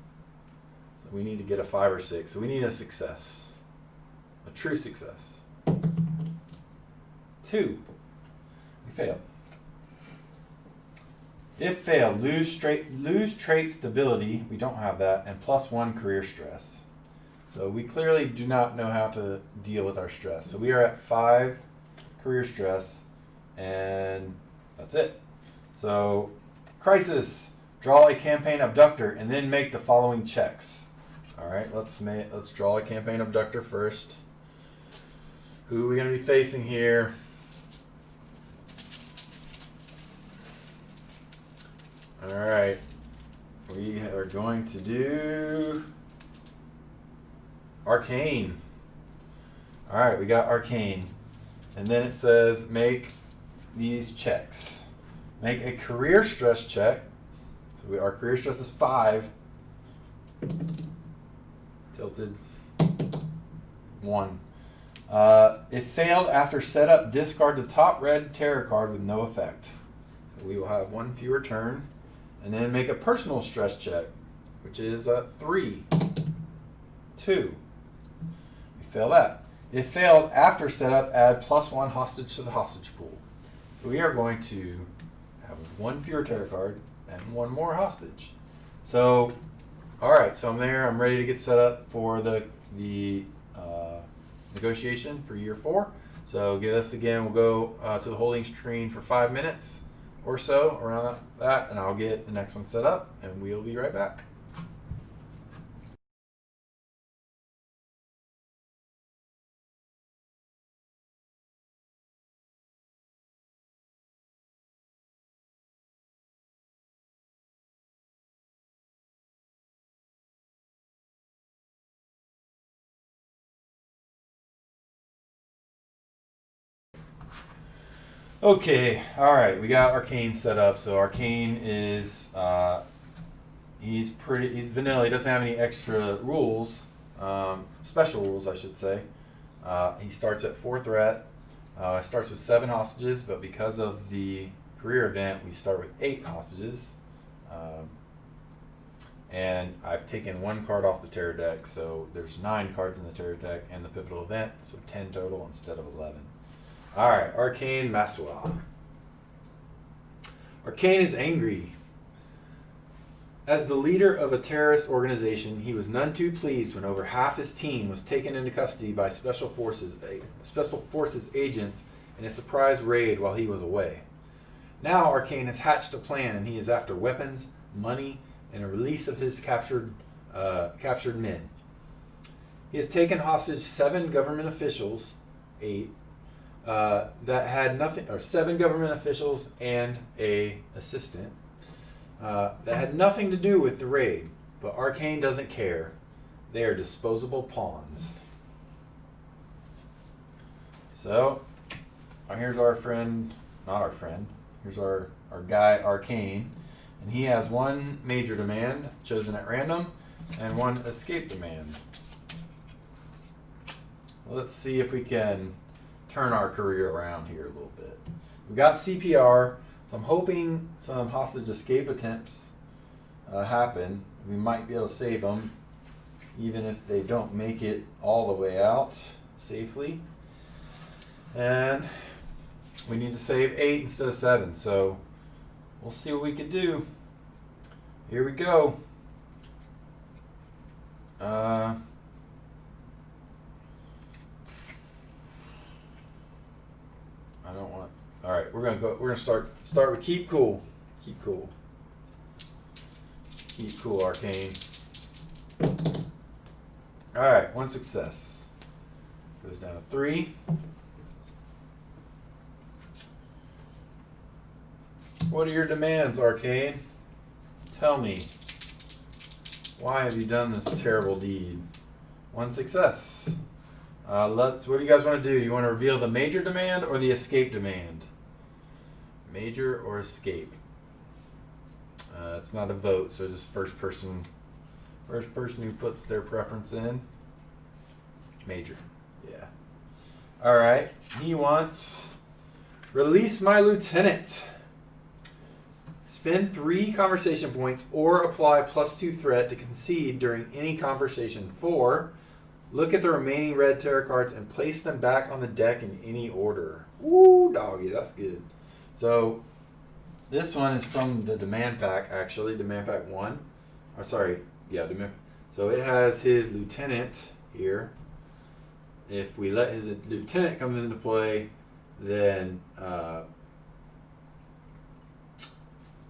So we need to get a 5 or 6. So we need a success. A true success. 2. We failed. If failed, lose trait stability. We don't have that, and +1 career stress. So we clearly do not know how to deal with our stress. So we are at 5 career stress, and that's it. So crisis. Draw a campaign abductor, and then make the following checks. All right, let's draw a campaign abductor first. Who are we going to be facing here? All right, we are going to do Arcane. All right, we got Arcane. And then it says make these checks. Make a career stress check. So our career stress is 5. Tilted. 1. If failed after setup, discard the top red terror card with no effect. So we will have 1 fewer turn. And then make a personal stress check, which is 3. 2. We fail that. If failed after setup, add +1 hostage to the hostage pool. So we are going to have 1 fewer terror card and 1 more hostage. So, all right. So I'm there. I'm ready to get set up for the negotiation for year 4. So get us again. We'll go to the holding screen for 5 minutes or so around that, and I'll get the next one set up, and we'll be right back. Okay, all right, we got Arcane set up. So Arcane is he's vanilla. He doesn't have any extra rules, special rules, I should say. He starts at 4 threat. Starts with 7 hostages, but because of the career event, we start with 8 hostages. And I've taken 1 card off the terror deck, so there's 9 cards in the terror deck and the pivotal event, so 10 total instead of 11. All right, Arcane Maswa. Arcane is angry. As the leader of a terrorist organization, he was none too pleased when over half his team was taken into custody by special forces agents in a surprise raid while he was away. Now Arcane has hatched a plan, and he is after weapons, money, and a release of his captured men. He has taken hostage 7 government officials, 8. That had nothing, or 7 government officials and a assistant that had nothing to do with the raid. But Arcane doesn't care. They are disposable pawns. So, here's our friend, not our friend. Here's our guy Arcane, and he has 1 major demand chosen at random and 1 escape demand. Let's see if we can turn our career around here a little bit. We got CPR, so I'm hoping some hostage escape attempts happen. We might be able to save them, even if they don't make it all the way out safely. And we need to save 8 instead of 7, so we'll see what we can do. Here we go. I don't want. All right, we're gonna start with keep cool. Keep cool. Keep cool, Arcane. All right, 1 success. Goes down to 3. What are your demands, Arcane? Tell me. Why have you done this terrible deed? 1 success. What do you guys want to do? You want to reveal the major demand or the escape demand? Major or escape? It's not a vote, so just first person who puts their preference in. Major. Yeah. All right. He wants release my lieutenant. Spend 3 conversation points or apply +2 threat to concede during any conversation. 4. Look at the remaining red tarot cards and place them back on the deck in any order. Ooh, doggy, that's good. So this one is from the demand pack, actually, demand pack 1. Or sorry, yeah, demand. So it has his lieutenant here. If we let his lieutenant come into play, then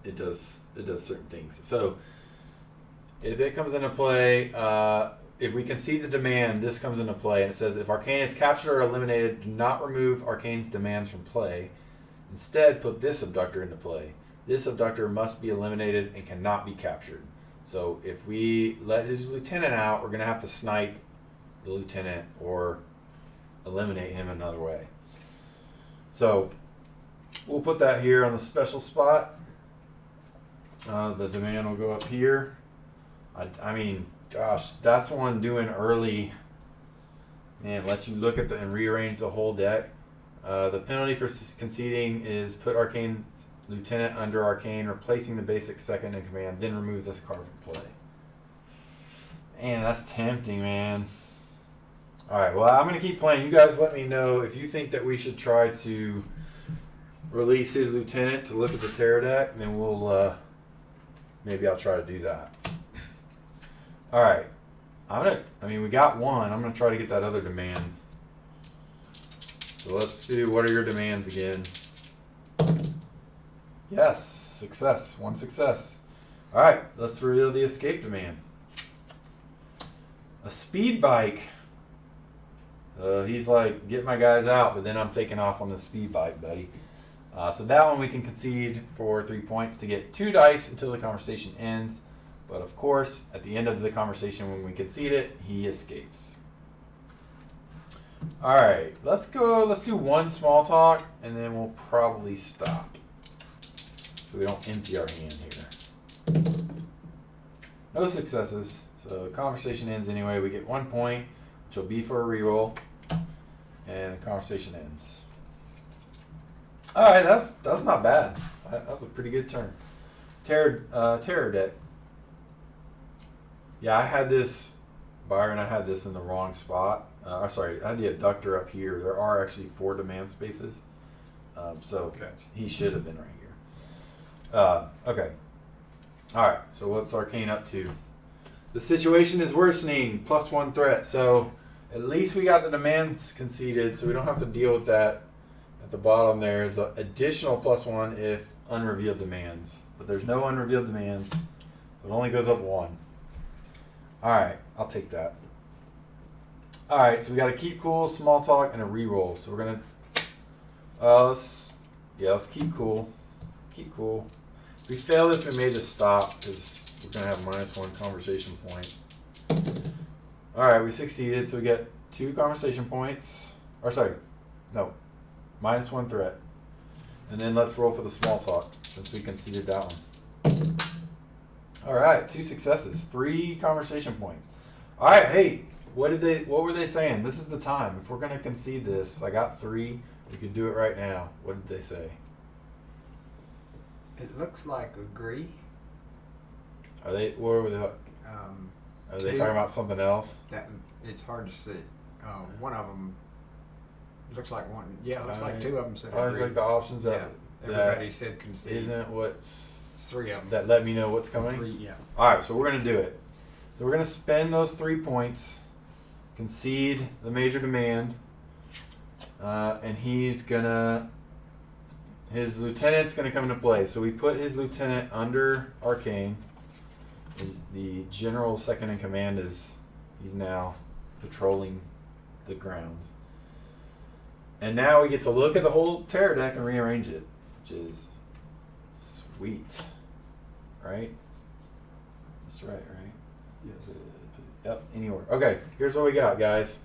it does certain things. So if it comes into play, if we concede the demand, this comes into play, and it says if Arcane is captured or eliminated, do not remove Arcane's demands from play. Instead, put this abductor into play. This abductor must be eliminated and cannot be captured. So if we let his lieutenant out, we're going to have to snipe the lieutenant or eliminate him another way. So we'll put that here on the special spot. The demand will go up here. I mean, gosh, that's one doing early. Man, let you look at and rearrange the whole deck. The penalty for conceding is put Arcane Lieutenant under Arcane, replacing the basic second in command, then remove this card from play. Man, that's tempting, man. Alright, well, I'm going to keep playing. You guys let me know if you think that we should try to release his lieutenant to look at the terror deck, and then we'll, maybe I'll try to do that. Alright, we got one. I'm going to try to get that other demand. So let's do, what are your demands again? Yes, success. One success. Alright, let's reveal the escape demand. A speed bike. He's like, get my guys out, but then I'm taking off on the speed bike, buddy. So that one we can concede for 3 points to get 2 dice until the conversation ends. But of course, at the end of the conversation when we concede it, he escapes. Alright, let's do one small talk, and then we'll probably stop. So we don't empty our hand here. No successes, so the conversation ends anyway. We get 1 point, which will be for a reroll, and the conversation ends. Alright, that's not bad. That's a pretty good turn. Terror deck. Yeah, I had this, Byron, I had this in the wrong spot. Sorry, I had the abductor up here. There are actually 4 demand spaces. So Gotcha. He should have been right here. Okay. Alright, so what's Arcane up to? The situation is worsening, +1 threat. So at least we got the demands conceded, so we don't have to deal with that. At the bottom there is an additional +1 if unrevealed demands. But there's no unrevealed demands, so it only goes up 1. Alright, I'll take that. Alright, so we got to keep cool, small talk, and a reroll. So we're going to, let's keep cool. Keep cool. If we fail this, we may just stop, because we're going to have -1 conversation point. Alright, we succeeded, so we get 2 conversation points. Or sorry, no, -1 threat. And then let's roll for the small talk, since we conceded that one. Alright, 2 successes, 3 conversation points. Alright, hey, what were they saying? This is the time. If we're gonna concede this, I got 3, we could do it right now. What did they say? It looks like agree. What were they? Are they talking about something else? That it's hard to see. One of them looks like one. Yeah, it looks like 2 of them said I was agree. like the options that Everybody said concede. isn't what's 3 of them. that let me know what's coming. 3, yeah. Alright, so we're gonna do it. So we're gonna spend those 3 points, concede the major demand, and his lieutenant's gonna come into play. So we put his lieutenant under Arcane. The general second in command he's now patrolling the grounds. And now we get to look at the whole terror deck and rearrange it, which is sweet. Right? That's right? Yes. Yep, any order. Okay, here's what we got, guys.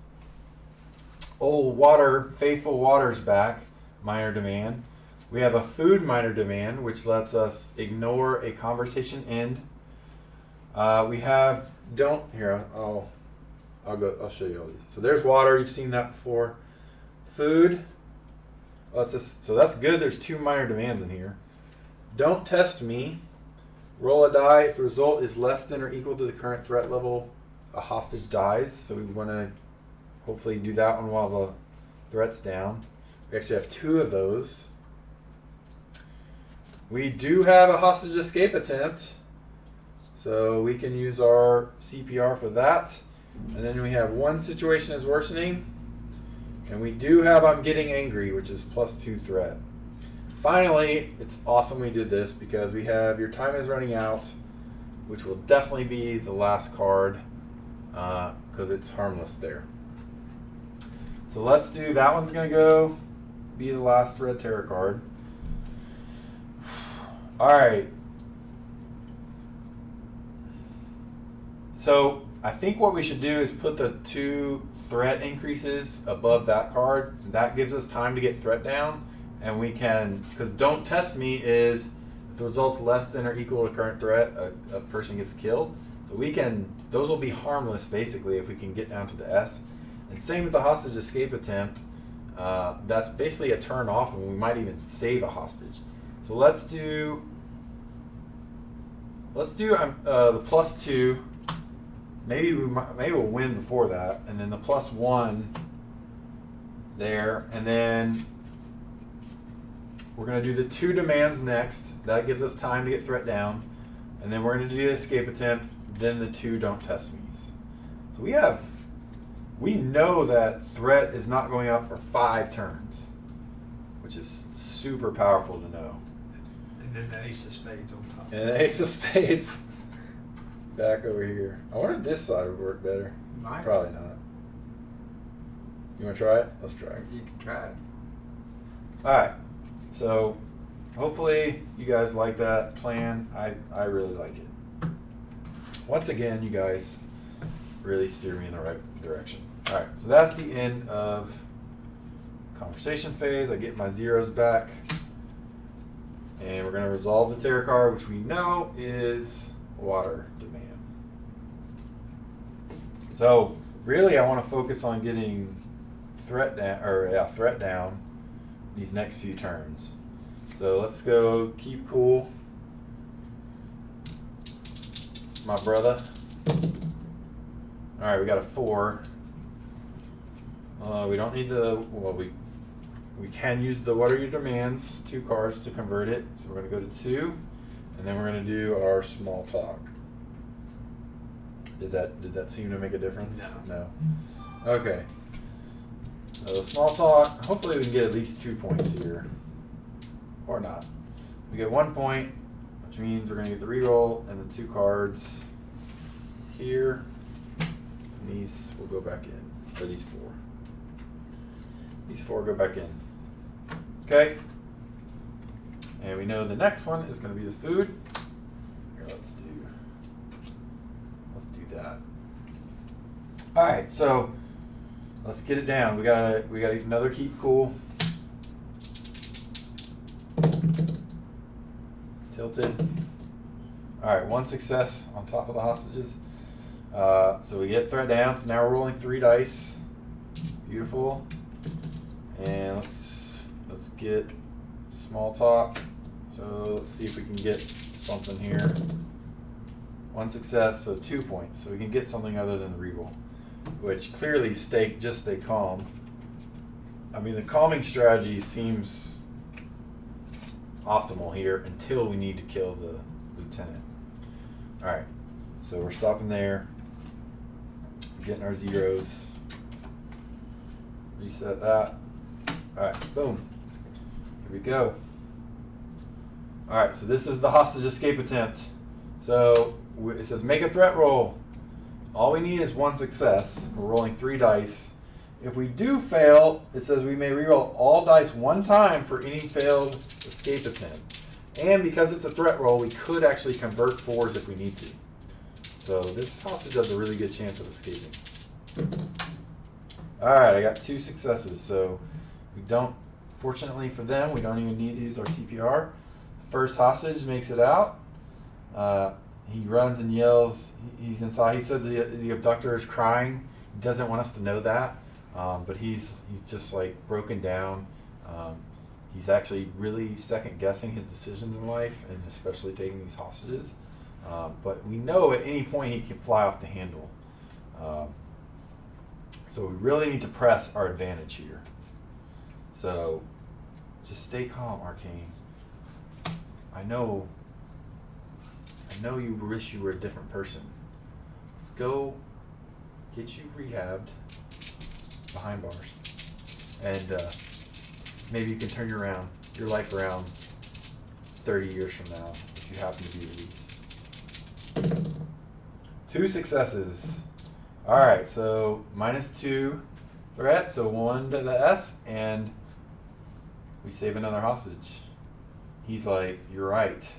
Old Water, Faithful Water's back, minor demand. We have a food minor demand, which lets us ignore a conversation end. We have I'll show you all these. So there's water, you've seen that before. Food. So that's good. There's 2 minor demands in here. Don't test me. Roll a die. If the result is less than or equal to the current threat level, a hostage dies. So we want to hopefully do that one while the threat's down. We actually have 2 of those. We do have a hostage escape attempt, so we can use our CPR for that. And then we have one situation is worsening, and we do have I'm getting angry, which is +2 threat. Finally, it's awesome we did this because we have your time is running out, which will definitely be the last card because it's harmless there. So let's do, that one's going to go be the last red terror card. All right. So I think what we should do is put the 2 threat increases above that card. That gives us time to get threat down, and we can, because don't test me is if the result's less than or equal to current threat, a person gets killed. So we can, those will be harmless basically if we can get down to the S. And same with the hostage escape attempt. That's basically a turn off, and we might even save a hostage. So let's do the +2. Maybe we'll win before that, and then the +1 there, and then we're gonna do the 2 demands next. That gives us time to get threat down, and then we're gonna do the escape attempt. Then the 2 don't test me's. So we know that threat is not going up for 5 turns, which is super powerful to know. And then the ace of spades on top. And the ace of spades back over here. I wonder if this side would work better. Might. Probably not. You want to try it? Let's try it. You can try it. All right. So hopefully you guys like that plan. I really like it. Once again, you guys really steer me in the right direction. All right. So that's the end of conversation phase. I get my zeros back. And we're going to resolve the terror card, which we know is water demand. So really, I want to focus on getting threat down these next few turns. So let's go keep cool, my brother. All right, we got a 4. We don't need we can use the what are your demands 2 cards to convert it. So we're going to go to 2, and then we're going to do our small talk. Did that seem to make a difference? No. Okay. So small talk. Hopefully we can get at least 2 points here, or not. We get 1 point, which means we're going to get the reroll and the 2 cards here. And these will go back in, or these 4. These 4 go back in. Okay. And we know the next one is going to be the food. Here, let's do that. All right, so let's get it down. We got another keep cool. Tilted. All right, 1 success on top of the hostages. So we get threat down. So now we're rolling 3 dice. Beautiful. And let's get small talk. So let's see if we can get something here. 1 success, so 2 points. So we can get something other than the reroll, which clearly stay calm. I mean, the calming strategy seems optimal here until we need to kill the lieutenant. All right, so we're stopping there. Getting our zeros. Reset that. All right, boom. Here we go. All right, so this is the hostage escape attempt. So it says make a threat roll. All we need is 1 success. We're rolling 3 dice. If we do fail, it says we may reroll all dice 1 time for any failed escape attempt. And because it's a threat roll, we could actually convert 4s if we need to. So this hostage has a really good chance of escaping. All right, I got 2 successes. So we don't, fortunately for them, we don't even need to use our CPR. First hostage makes it out. He runs and yells. He's inside. He said the abductor is crying. He doesn't want us to know that, but he's just like broken down. He's actually really second guessing his decisions in life, and especially taking these hostages. But we know at any point he can fly off the handle. So we really need to press our advantage here. So just stay calm, Arcane. I know you wish you were a different person. Let's go get you rehabbed behind bars. And maybe you can turn your life around 30 years from now if you happen to be released. 2 successes. Alright, so -2 threat, so 1 to the S, and we save another hostage. He's like, you're right.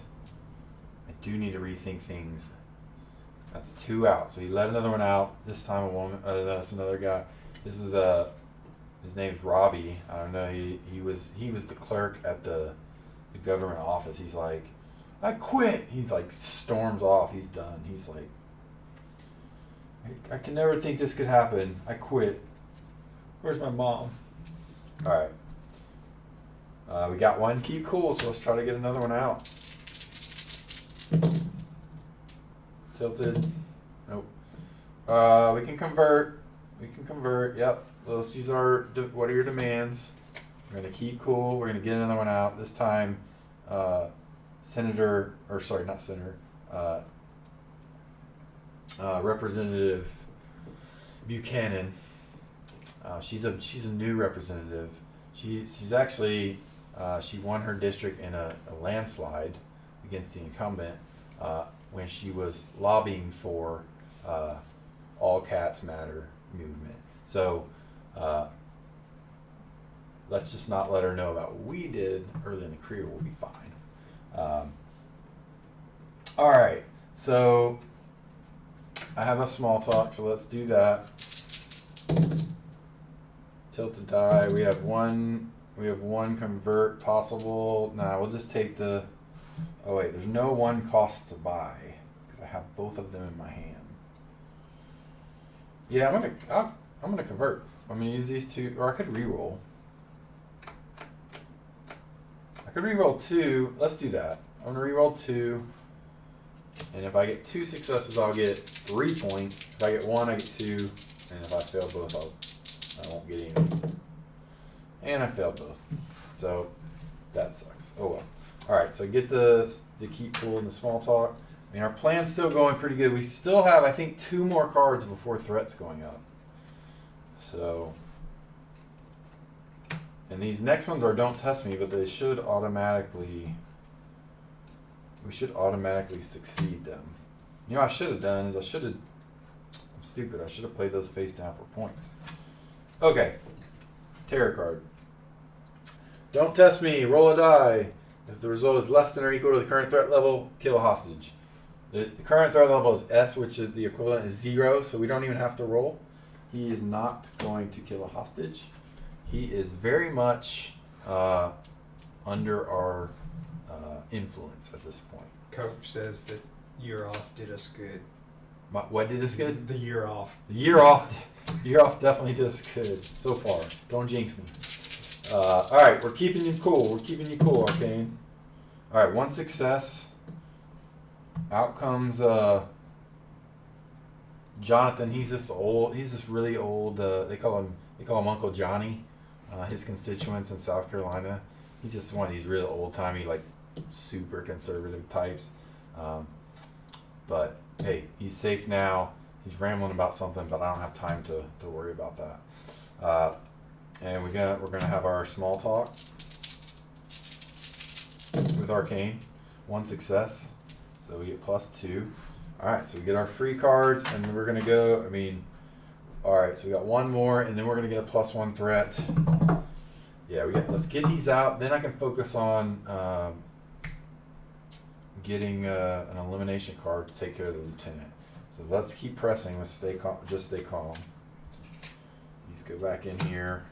I do need to rethink things. That's 2 out. So he let another one out. This time a woman. That's another guy. This is his name's Robbie. I don't know. He was the clerk at the government office. He's like, I quit. He's like storms off. He's done. He's like, I can never think this could happen. I quit. Where's my mom? All right. We got 1. Keep cool. So let's try to get another one out. Tilted. Nope. We can convert. Yep. Let's use what are your demands? We're going to keep cool. We're going to get another one out. This time, Representative Buchanan. She's a new representative. She's actually she won her district in a landslide against the incumbent when she was lobbying for All Cats Matter movement. So let's just not let her know about what we did early in the career. We'll be fine. All right, so I have a small talk, so let's do that. Tilt to die. We have one convert possible. Nah, we'll just take the. Oh wait, there's no 1 cost to buy because I have both of them in my hand. Yeah, I'm gonna convert. I'm gonna use these 2, or I could reroll. I could reroll 2. Let's do that. I'm gonna reroll 2, and if I get 2 successes, I'll get 3 points. If I get 1, I get 2, and if I fail both, I won't get any. And I failed both, so that sucks. Oh well. All right, so get the keep cool and the small talk. I mean, our plan's still going pretty good. We still have, I think, 2 more cards before threats going up. So, and these next ones are don't test me, but they should automatically. We should automatically succeed them. You know what I should have done is I'm stupid. I should have played those face down for points. Okay, tarot card. Don't test me. Roll a die. If the result is less than or equal to the current threat level, kill a hostage. The current threat level is S, which is the equivalent is 0, so we don't even have to roll. He is not going to kill a hostage. He is very much under our influence at this point. Cope says that year off did us good. What did us good? The year off. The year off definitely did us good so far. Don't jinx me. All right, we're keeping you cool. Arcane. All right, 1 success. Out comes Jonathan. He's this really old. They call him Uncle Johnny. His constituents in South Carolina. He's just one of these real old timey, like super conservative types. But hey, he's safe now. He's rambling about something, but I don't have time to worry about that. And we're gonna have our small talk with Arcane. 1 success, so we get +2. All right, so we get our free cards, and then we're gonna go. All right, so we got 1 more, and then we're gonna get a +1 threat. Yeah, let's get these out. Then I can focus on getting an elimination card to take care of the lieutenant. So let's keep pressing. Let's stay calm. Just stay calm. These go back in here.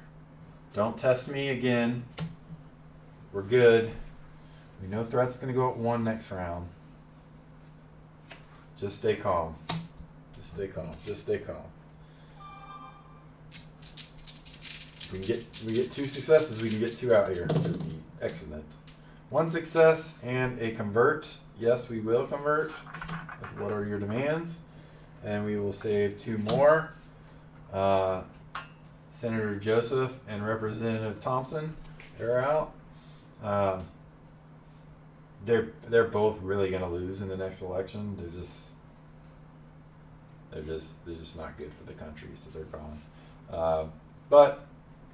Don't test me again. We're good. We know threat's gonna go at 1 next round. Just stay calm. Just stay calm. We get 2 successes, we can get 2 out here, which would be excellent. 1 success and a convert. Yes, we will convert. What are your demands? And we will save 2 more. Senator Joseph and Representative Thompson, they're out. they're both really gonna lose in the next election. They're just not good for the country, so they're gone. But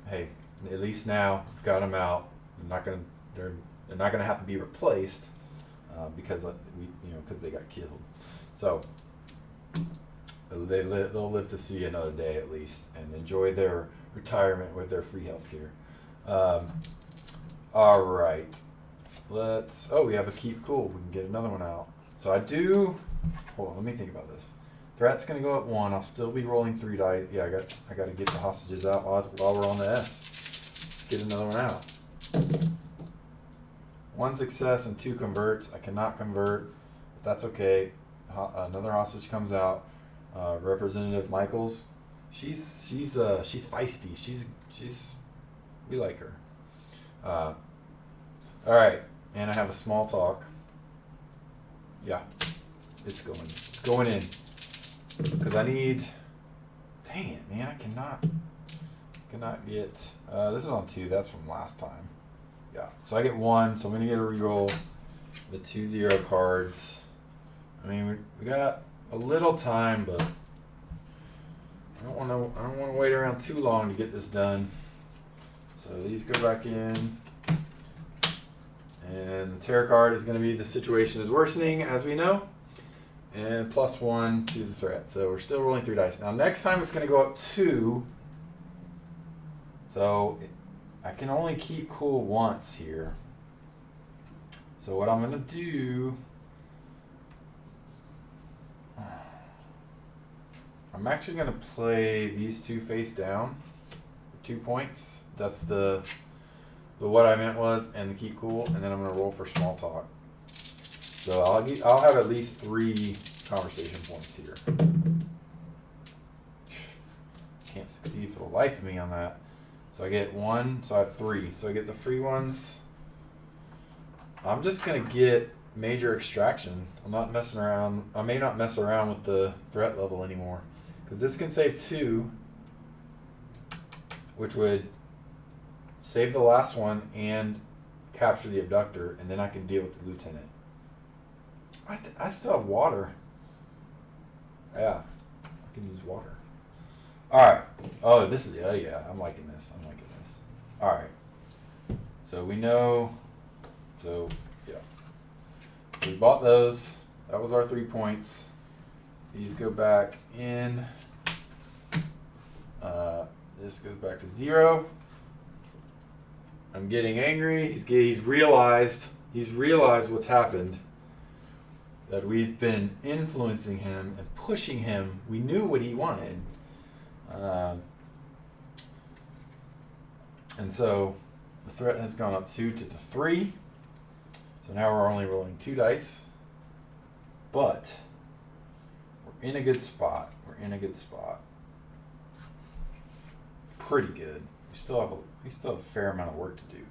hey, at least now we've got them out. They're not gonna have to be replaced because they got killed. So they'll live to see another day at least and enjoy their retirement with their free health care. All right. We have a keep cool. We can get another one out. So hold on, let me think about this. Threat's gonna go at 1. I'll still be rolling 3 dice. Yeah, I got to get the hostages out while we're on the S. Let's get another one out. 1 success and 2 converts. I cannot convert, but that's okay. Another hostage comes out. Representative Michaels. She's feisty. We like her. All right, and I have a small talk. Yeah, it's going in. Because I need. Dang it, man! I cannot get. This is on 2. That's from last time. Yeah, so I get 1. So I'm gonna get a reroll. The 2 0 cards. I mean, we got a little time, but I don't want to wait around too long to get this done. So these go back in. And the terror card is going to be the situation is worsening, as we know. And +1 to the threat. So we're still rolling 3 dice. Now next time it's going to go up 2. So I can only keep cool once here. So what I'm going to do... I'm actually going to play these 2 face down for 2 points. That's the what I meant was, and the keep cool, and then I'm going to roll for small talk. So I'll have at least 3 conversation points here. Can't succeed for the life of me on that. So I get 1, so I have 3. So I get the free ones. I'm just going to get major extraction. I'm not messing around. I may not mess around with the threat level anymore. Because this can save 2, which would save the last one and capture the abductor, and then I can deal with the lieutenant. I still have water. Yeah, I can use water. All right. Oh, this is yeah. I'm liking this. All right. So we know. So yeah. So we bought those. That was our 3 points. These go back in. This goes back to 0. I'm getting angry. He's realized what's happened. That we've been influencing him and pushing him. We knew what he wanted. And so the threat has gone up 2 to the 3. So now we're only rolling 2 dice. But we're in a good spot. Pretty good. We still have a fair amount of work to do.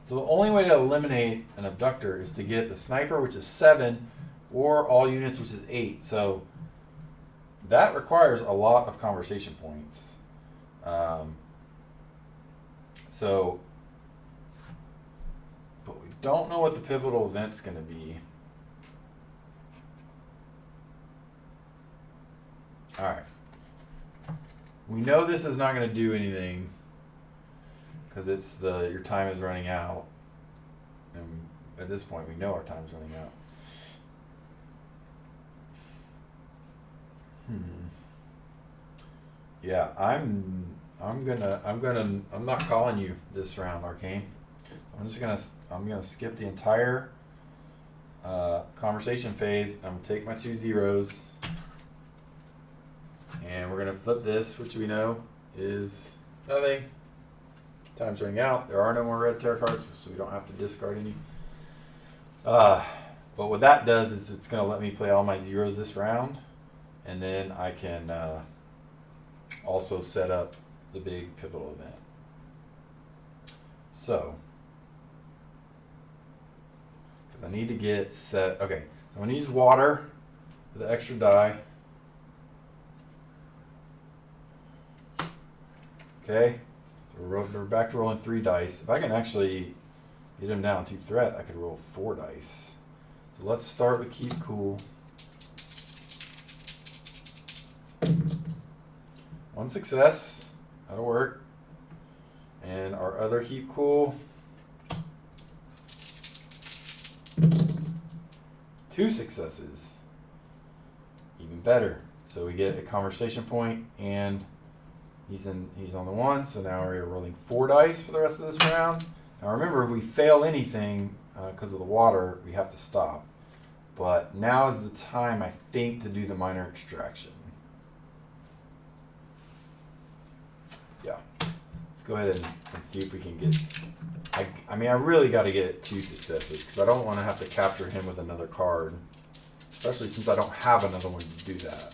So the only way to eliminate an abductor is to get the sniper, which is 7, or all units, which is 8. So that requires a lot of conversation points. But we don't know what the pivotal event's going to be. All right. We know this is not going to do anything because your time is running out, and at this point we know our time's running out. Yeah, I'm not calling you this round, Arcane. I'm gonna skip the entire conversation phase. I'm gonna take my 2 zeros, and we're gonna flip this, which we know is nothing. Time's running out. There are no more red tarot cards, so we don't have to discard any. But what that does is it's gonna let me play all my zeros this round, and then I can also set up the big pivotal event. So, because I need to get set. Okay, so I'm going to use water for the extra die. Okay, so we're back to rolling 3 dice. If I can actually Get him down to threat, I could roll 4 dice. So let's start with keep cool. 1 success. That'll work. And our other keep cool. 2 successes. Even better. So we get a conversation point, and he's on the 1. So now we're rolling 4 dice for the rest of this round. Now remember, if we fail anything because of the water, we have to stop. But now is the time, I think, to do the minor extraction. Yeah. Let's go ahead and see if we can get... I mean, I really got to get 2 successes because I don't want to have to capture him with another card. Especially since I don't have another one to do that.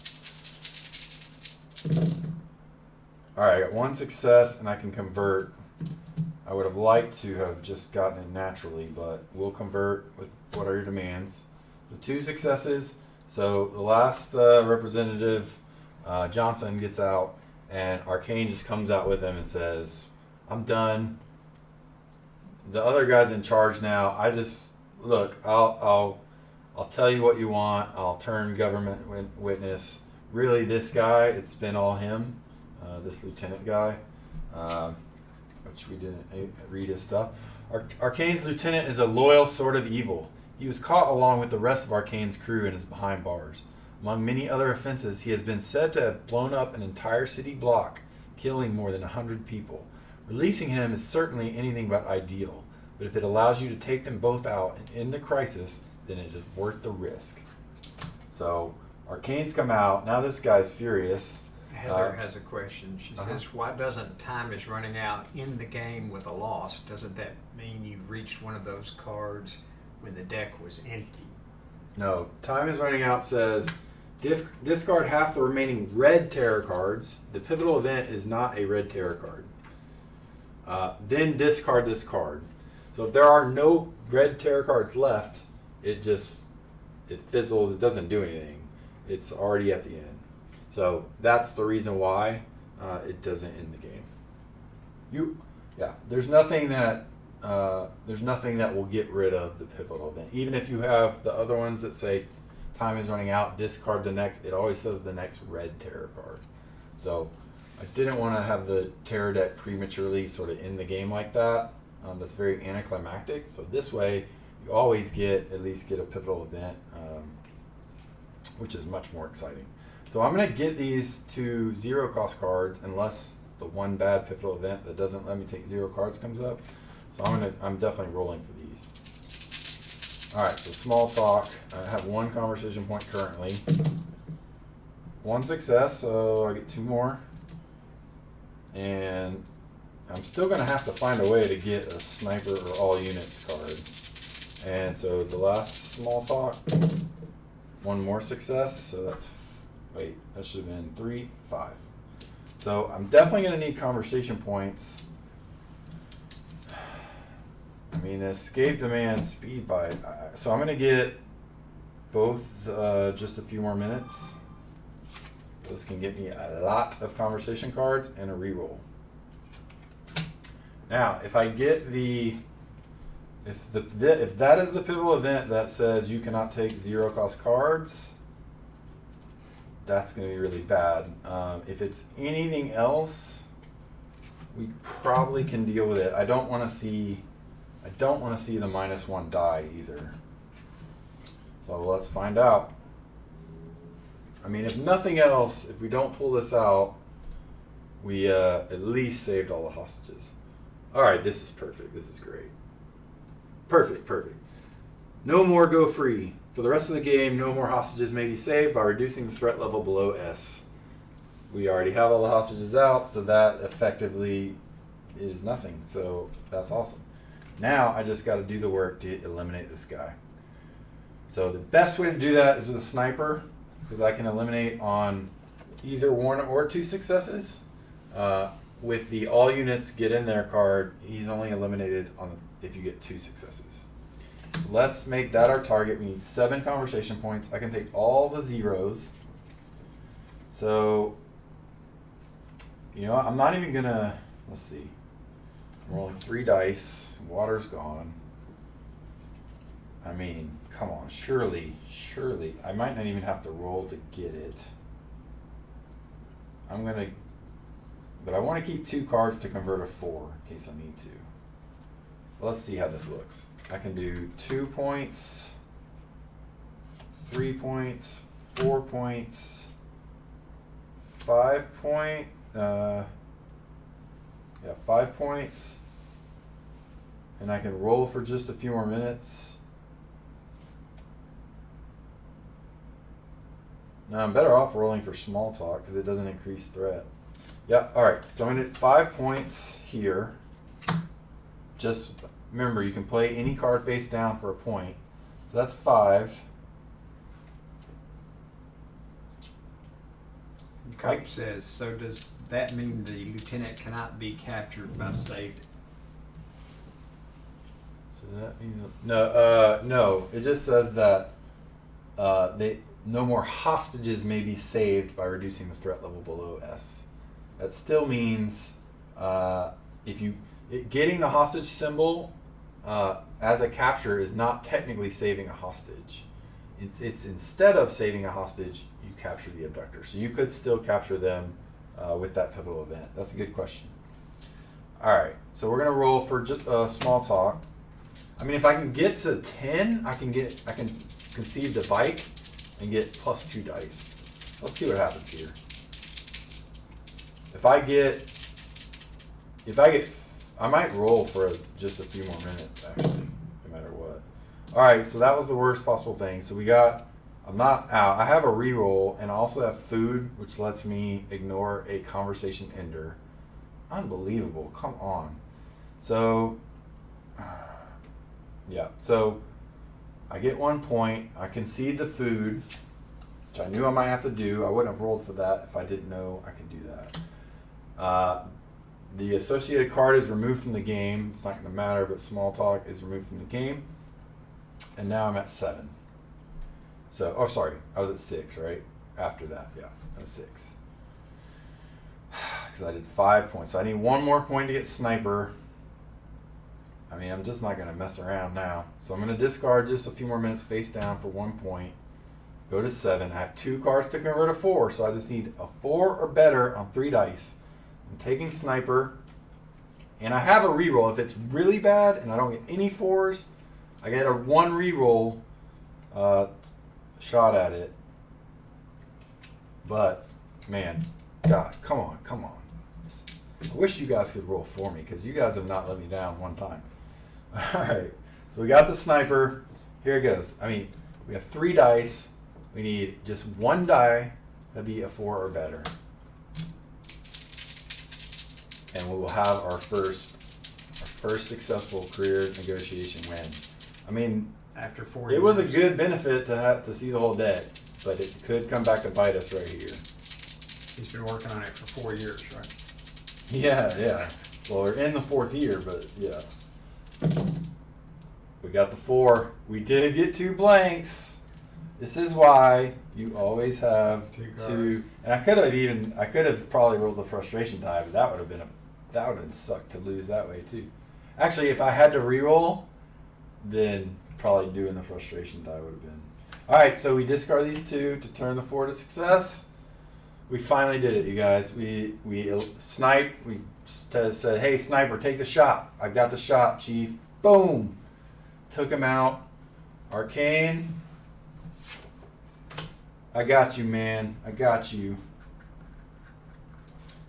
Alright, I got 1 success and I can convert. I would have liked to have just gotten it naturally, but we'll convert with what are your demands. So 2 successes. So the last representative, Johnson, gets out, and Arcane just comes out with him and says, I'm done. The other guy's in charge now. I just, look, I'll tell you what you want. I'll turn government witness. Really, this guy, it's been all him, this lieutenant guy. Which we didn't read his stuff. Arcane's lieutenant is a loyal sort of evil. He was caught along with the rest of Arcane's crew and is behind bars. Among many other offenses, he has been said to have blown up an entire city block, killing more than 100 people. Releasing him is certainly anything but ideal, but if it allows you to take them both out and end the crisis, then it is worth the risk. So, Arcane's come out. Now this guy's furious. Heather has a question. She says, why doesn't time is running out in the game with a loss? Doesn't that mean you've reached one of those cards when the deck was empty? No, time is running out says, discard half the remaining red terror cards. The pivotal event is not a red terror card. Then discard this card. So if there are no red terror cards left, it fizzles, it doesn't do anything. It's already at the end. So that's the reason why it doesn't end the game. There's nothing that will get rid of the pivotal event. Even if you have the other ones that say time is running out, discard the next, it always says the next red terror card. So I didn't want to have the terror deck prematurely sort of end the game like that. That's very anticlimactic. So this way you always at least get a pivotal event, which is much more exciting. So I'm going to get these 2 0-cost cards unless the one bad pivotal event that doesn't let me take 0 cards comes up. So I'm definitely rolling for these. All right, so small talk. I have 1 conversation point currently. 1 success, so I get 2 more. And I'm still going to have to find a way to get a sniper or all units card. And so the last small talk, 1 more success, so that's... Wait, that should have been 3, 5. So I'm definitely going to need conversation points. I mean, the escape demands speed by... So I'm going to get both just a few more minutes. Those can get me a lot of conversation cards and a reroll. Now, if I get if that is the pivotal event that says you cannot take 0-cost cards, that's going to be really bad. If it's anything else, we probably can deal with it. I don't want to see the -1 die either. So let's find out. I mean, if nothing else, if we don't pull this out, we at least saved all the hostages. All right, this is perfect. This is great. Perfect. No more go free. For the rest of the game, no more hostages may be saved by reducing the threat level below S. We already have all the hostages out, so that effectively is nothing. So that's awesome. Now I just got to do the work to eliminate this guy. So the best way to do that is with a sniper, because I can eliminate on either 1 or 2 successes. With the all units get in there card, he's only eliminated if you get 2 successes. Let's make that our target. We need 7 conversation points. I can take all the 0s. So, I'm not even gonna, let's see. I'm rolling 3 dice. Water's gone. I mean, come on, surely, I might not even have to roll to get it. But I want to keep 2 cards to convert a 4 in case I need to. Let's see how this looks. I can do 2 points, 3 points, 4 points, 5 point, 5 points. And I can roll for just a few more minutes. Now I'm better off rolling for small talk because it doesn't increase threat. Yeah, alright, so I'm gonna hit 5 points here. Just remember, you can play any card face down for a point. So that's 5. Cope says, so does that mean the lieutenant cannot be captured by saving? So that means no. It just says that no more hostages may be saved by reducing the threat level below S. That still means getting the hostage symbol as a capture is not technically saving a hostage. It's instead of saving a hostage, you capture the abductor. So you could still capture them with that pivotal event. That's a good question. All right, so we're gonna roll for just small talk. I mean, if I can get to 10, I can concede the bike and get +2 dice. Let's see what happens here. I might roll for just a few more minutes, actually, no matter what. All right, so that was the worst possible thing. So I'm not out. I have a reroll, and I also have food, which lets me ignore a conversation ender. Unbelievable, come on. So, yeah, so I get 1 point. I concede the food, which I knew I might have to do. I wouldn't have rolled for that if I didn't know I could do that. The associated card is removed from the game. It's not going to matter, but small talk is removed from the game. And now I'm at 7. So, oh, sorry, I was at 6, right? After that, yeah, I was 6. Because I did 5 points. So I need 1 more point to get sniper. I mean, I'm just not going to mess around now. So I'm going to discard just a few more minutes face down for 1 point. Go to 7. I have 2 cards to convert a 4, so I just need a 4 or better on 3 dice. I'm taking sniper, and I have a reroll. If it's really bad and I don't get any 4s, I get a 1 reroll shot at it. But, man, God, come on. I wish you guys could roll for me because you guys have not let me down one time. All right, so we got the sniper. Here it goes. I mean, we have 3 dice. We need just 1 die. That'd be a 4 or better. And we will have our first successful career negotiation win. I mean, After 4 years. it was a good benefit to see the whole deck, but it could come back to bite us right here. He's been working on it for 4 years, right? Yeah. Well, we're in the 4th year, but yeah. We got the 4. We did get 2 blanks. This is why you always have 2. And I could have probably rolled the frustration die, but that would have sucked to lose that way too. Actually, if I had to reroll, then probably doing the frustration die would have been. All right, so we discard these 2 to turn the 4 to success. We finally did it, you guys. We sniped. We said, hey, sniper, take the shot. I got the shot, chief. Boom. Took him out. Arcane. I got you, man. I got you.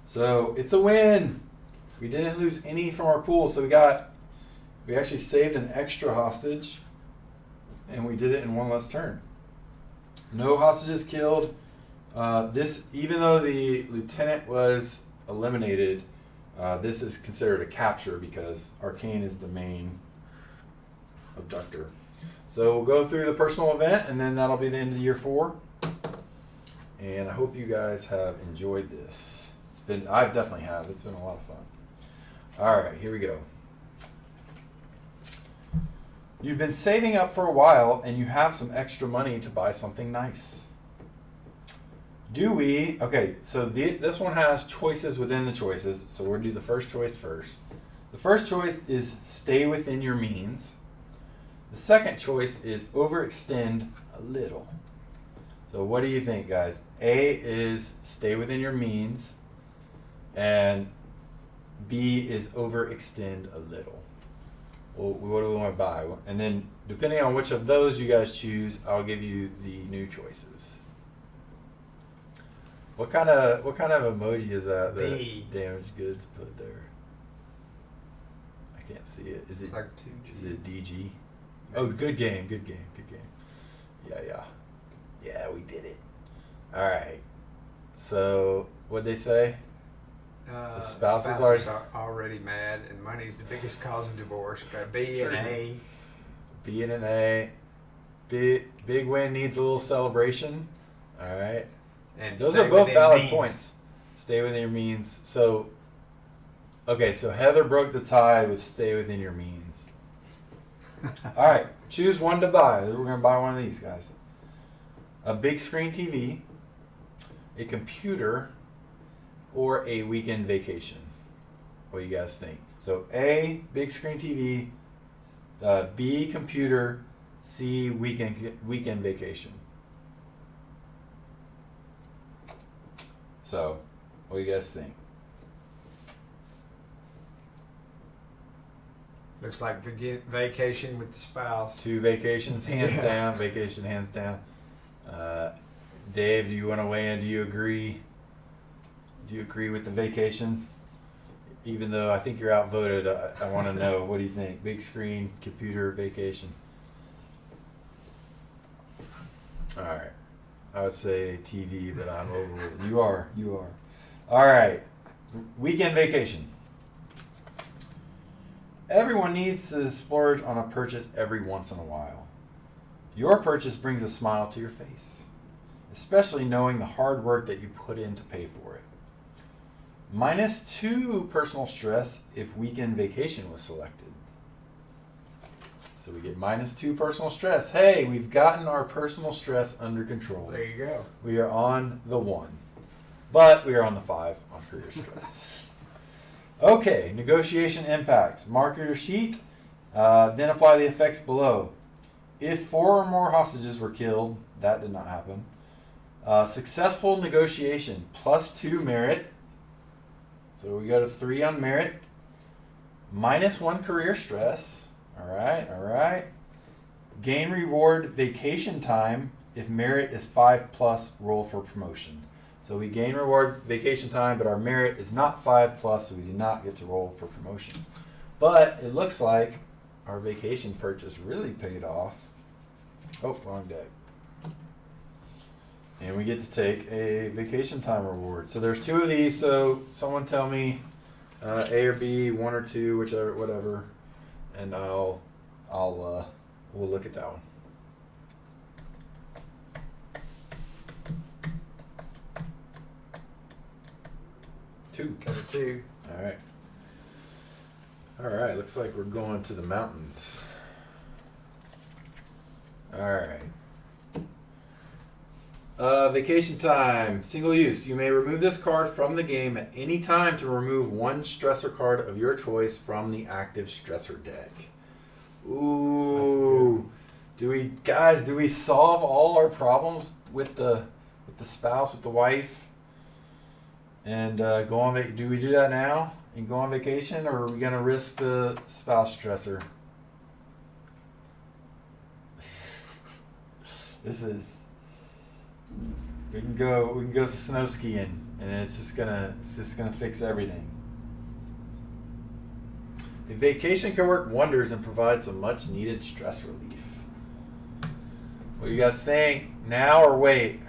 So it's a win. We didn't lose any from our pool. So we actually saved an extra hostage, and we did it in 1 less turn. No hostages killed. Even though the lieutenant was eliminated, this is considered a capture because Arcane is the main abductor. So we'll go through the personal event, and then that'll be the end of year 4. And I hope you guys have enjoyed this. I definitely have. It's been a lot of fun. All right, here we go. You've been saving up for a while, and you have some extra money to buy something nice. Okay, so this one has choices within the choices, so we'll do the first choice first. The first choice is stay within your means. The second choice is overextend a little. So what do you think, guys? A is stay within your means, and B is overextend a little. Well, what do we want to buy? And then depending on which of those you guys choose, I'll give you the new choices. What kind of emoji is that? The B. damaged goods put there. I can't see it. Is it? It's like 2G. Is it DG? Oh, good game. Yeah, we did it. All right. So what'd they say? The spouses are already mad, and money's the biggest cause of divorce. Got B It's and true. A. B and an A. Big win needs a little celebration. All right. And Those stay are both within valid means. points. Stay within your means. So, okay, so Heather broke the tie with stay within your means. All right, choose one to buy. We're going to buy one of these, guys. A big screen TV, a computer, or a weekend vacation. What do you guys think? So A, big screen TV, B, computer, C, weekend vacation. So, what do you guys think? Looks like vacation with the spouse. 2 vacations, hands down. Vacation, hands down. Dave, do you want to weigh in? Do you agree? Do you agree with the vacation? Even though I think you're outvoted, I want to know. What do you think? Big screen, computer, vacation. All right. I would say TV, but I'm overruled. You are. All right. Weekend vacation. Everyone needs to splurge on a purchase every once in a while. Your purchase brings a smile to your face, especially knowing the hard work that you put in to pay for it. -2 personal stress if weekend vacation was selected. So we get -2 personal stress. Hey, we've gotten our personal stress under control. There you go. We are on the 1, but we are on the 5 on career stress. Okay, negotiation impacts. Mark your sheet, then apply the effects below. If 4 or more hostages were killed, that did not happen. Successful negotiation, +2 merit. So we go to 3 on merit. -1 career stress. All right. Gain reward vacation time. If merit is 5+, roll for promotion. So we gain reward vacation time, but our merit is not 5+, so we do not get to roll for promotion. But it looks like our vacation purchase really paid off. Oh, wrong deck. And we get to take a vacation time reward. So there's 2 of these. So someone tell me A or B, 1 or 2, whichever, whatever, and we'll look at that one. Two. Got a 2. All right. Looks like we're going to the mountains. All right. Vacation time. Single use. You may remove this card from the game at any time to remove 1 stressor card of your choice from the active stressor deck. Ooh. Do we solve all our problems with the spouse, with the wife? And go on. Do we do that now and go on vacation, or are we gonna risk the spouse stressor? This is. We can go snow skiing, and it's just gonna fix everything. A vacation can work wonders and provide some much needed stress relief. What do you guys think? Now or wait?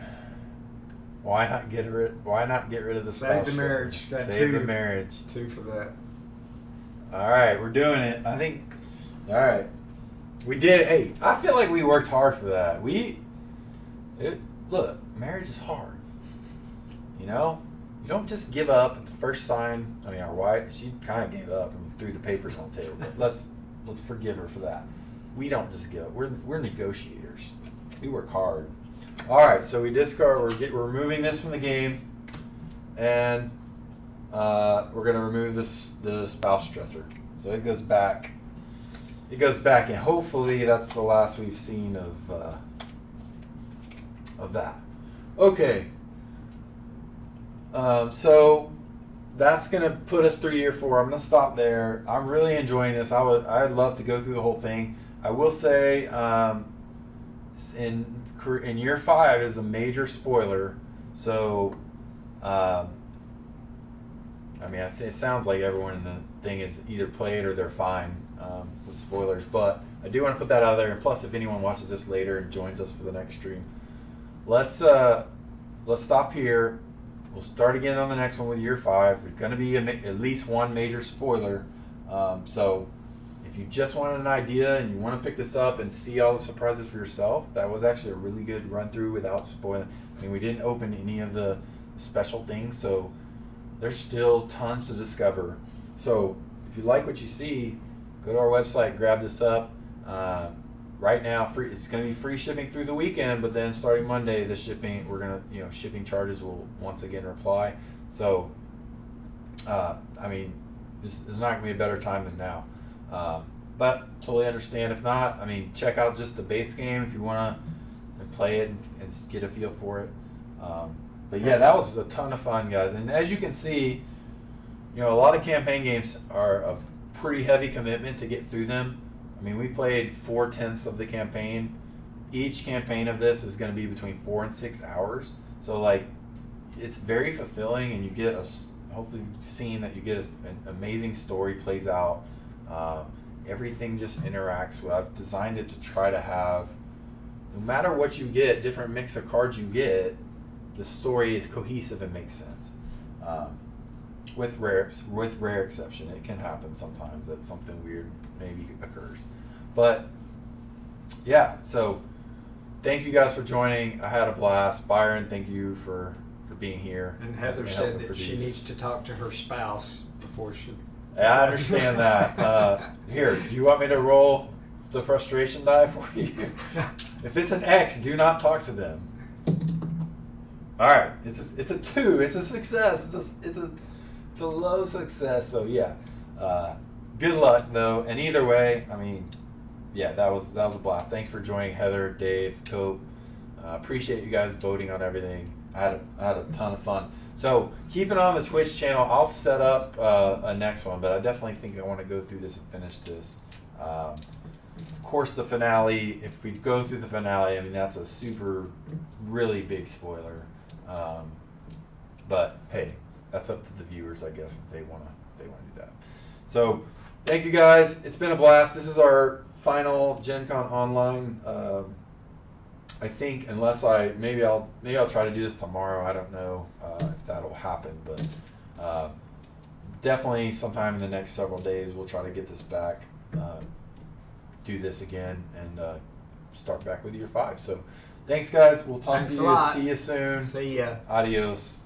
Why not get rid of the spouse? Save the marriage. Got Save 2. the marriage. 2 for that. All right, we're doing it. I think. All right, we did it. Hey, I feel like we worked hard for that. Look, marriage is hard. You know, you don't just give up at the first sign. I mean, our wife, she kind of gave up and threw the papers on the table. But let's forgive her for that. We don't just give up. We're negotiators. We work hard. All right, so we discard. We're removing this from the game, and we're gonna remove the spouse stressor. So it goes back it goes back, and hopefully that's the last we've seen of that. Okay. So that's gonna put us through year 4. I'm gonna stop there. I'm really enjoying this. I'd love to go through the whole thing. I will say, in year 5 is a major spoiler. So, I mean, it sounds like everyone in the thing is either played or they're fine with spoilers. But I do want to put that out there. And plus, if anyone watches this later and joins us for the next stream, let's stop here. We'll start again on the next one with year 5. There's going to be at least one major spoiler. So if you just wanted an idea and you want to pick this up and see all the surprises for yourself, that was actually a really good run through without spoiling. I mean, we didn't open any of the special things, so there's still tons to discover. So if you like what you see, go to our website, grab this up. Right now, it's going to be free shipping through the weekend, but then starting Monday, the shipping shipping charges will once again apply. So, I mean, there's not going to be a better time than now. But totally understand. If not, I mean, check out just the base game if you want to play it and get a feel for it. But yeah, that was a ton of fun, guys. And as you can see, a lot of campaign games are a pretty heavy commitment to get through them. I mean, we played 4/10 of the campaign. Each campaign of this is going to be between 4 and 6 hours. So, like, it's very fulfilling, and you get hopefully seeing that you get an amazing story plays out. Everything just interacts. I've designed it to try to have, no matter what you get, different mix of cards you get, the story is cohesive and makes sense. With rare exception, it can happen sometimes that something weird maybe occurs. But yeah, so thank you guys for joining. I had a blast. Byron, thank you for being here. And Heather said that she needs to talk to her spouse before she... I understand that. Here, do you want me to roll the frustration die for you? If it's an X, do not talk to them. All right, it's a 2. It's a success. It's a low success. So yeah, good luck though. And either way, I mean, yeah, that was a blast. Thanks for joining, Heather, Dave, Cope. Appreciate you guys voting on everything. I had a ton of fun. So keep it on the Twitch channel. I'll set up a next one, but I definitely think I want to go through this and finish this. Of course, the finale. If we go through the finale, I mean that's a really big spoiler. But hey, that's up to the viewers, I guess, if they want to do that. So thank you guys. It's been a blast. This is our final Gen Con online. I think unless maybe I'll try to do this tomorrow. I don't know if that'll happen, but definitely sometime in the next several days we'll try to get this back, do this again, and start back with year 5. So thanks, guys. We'll talk to you. See you soon. See ya. Adios.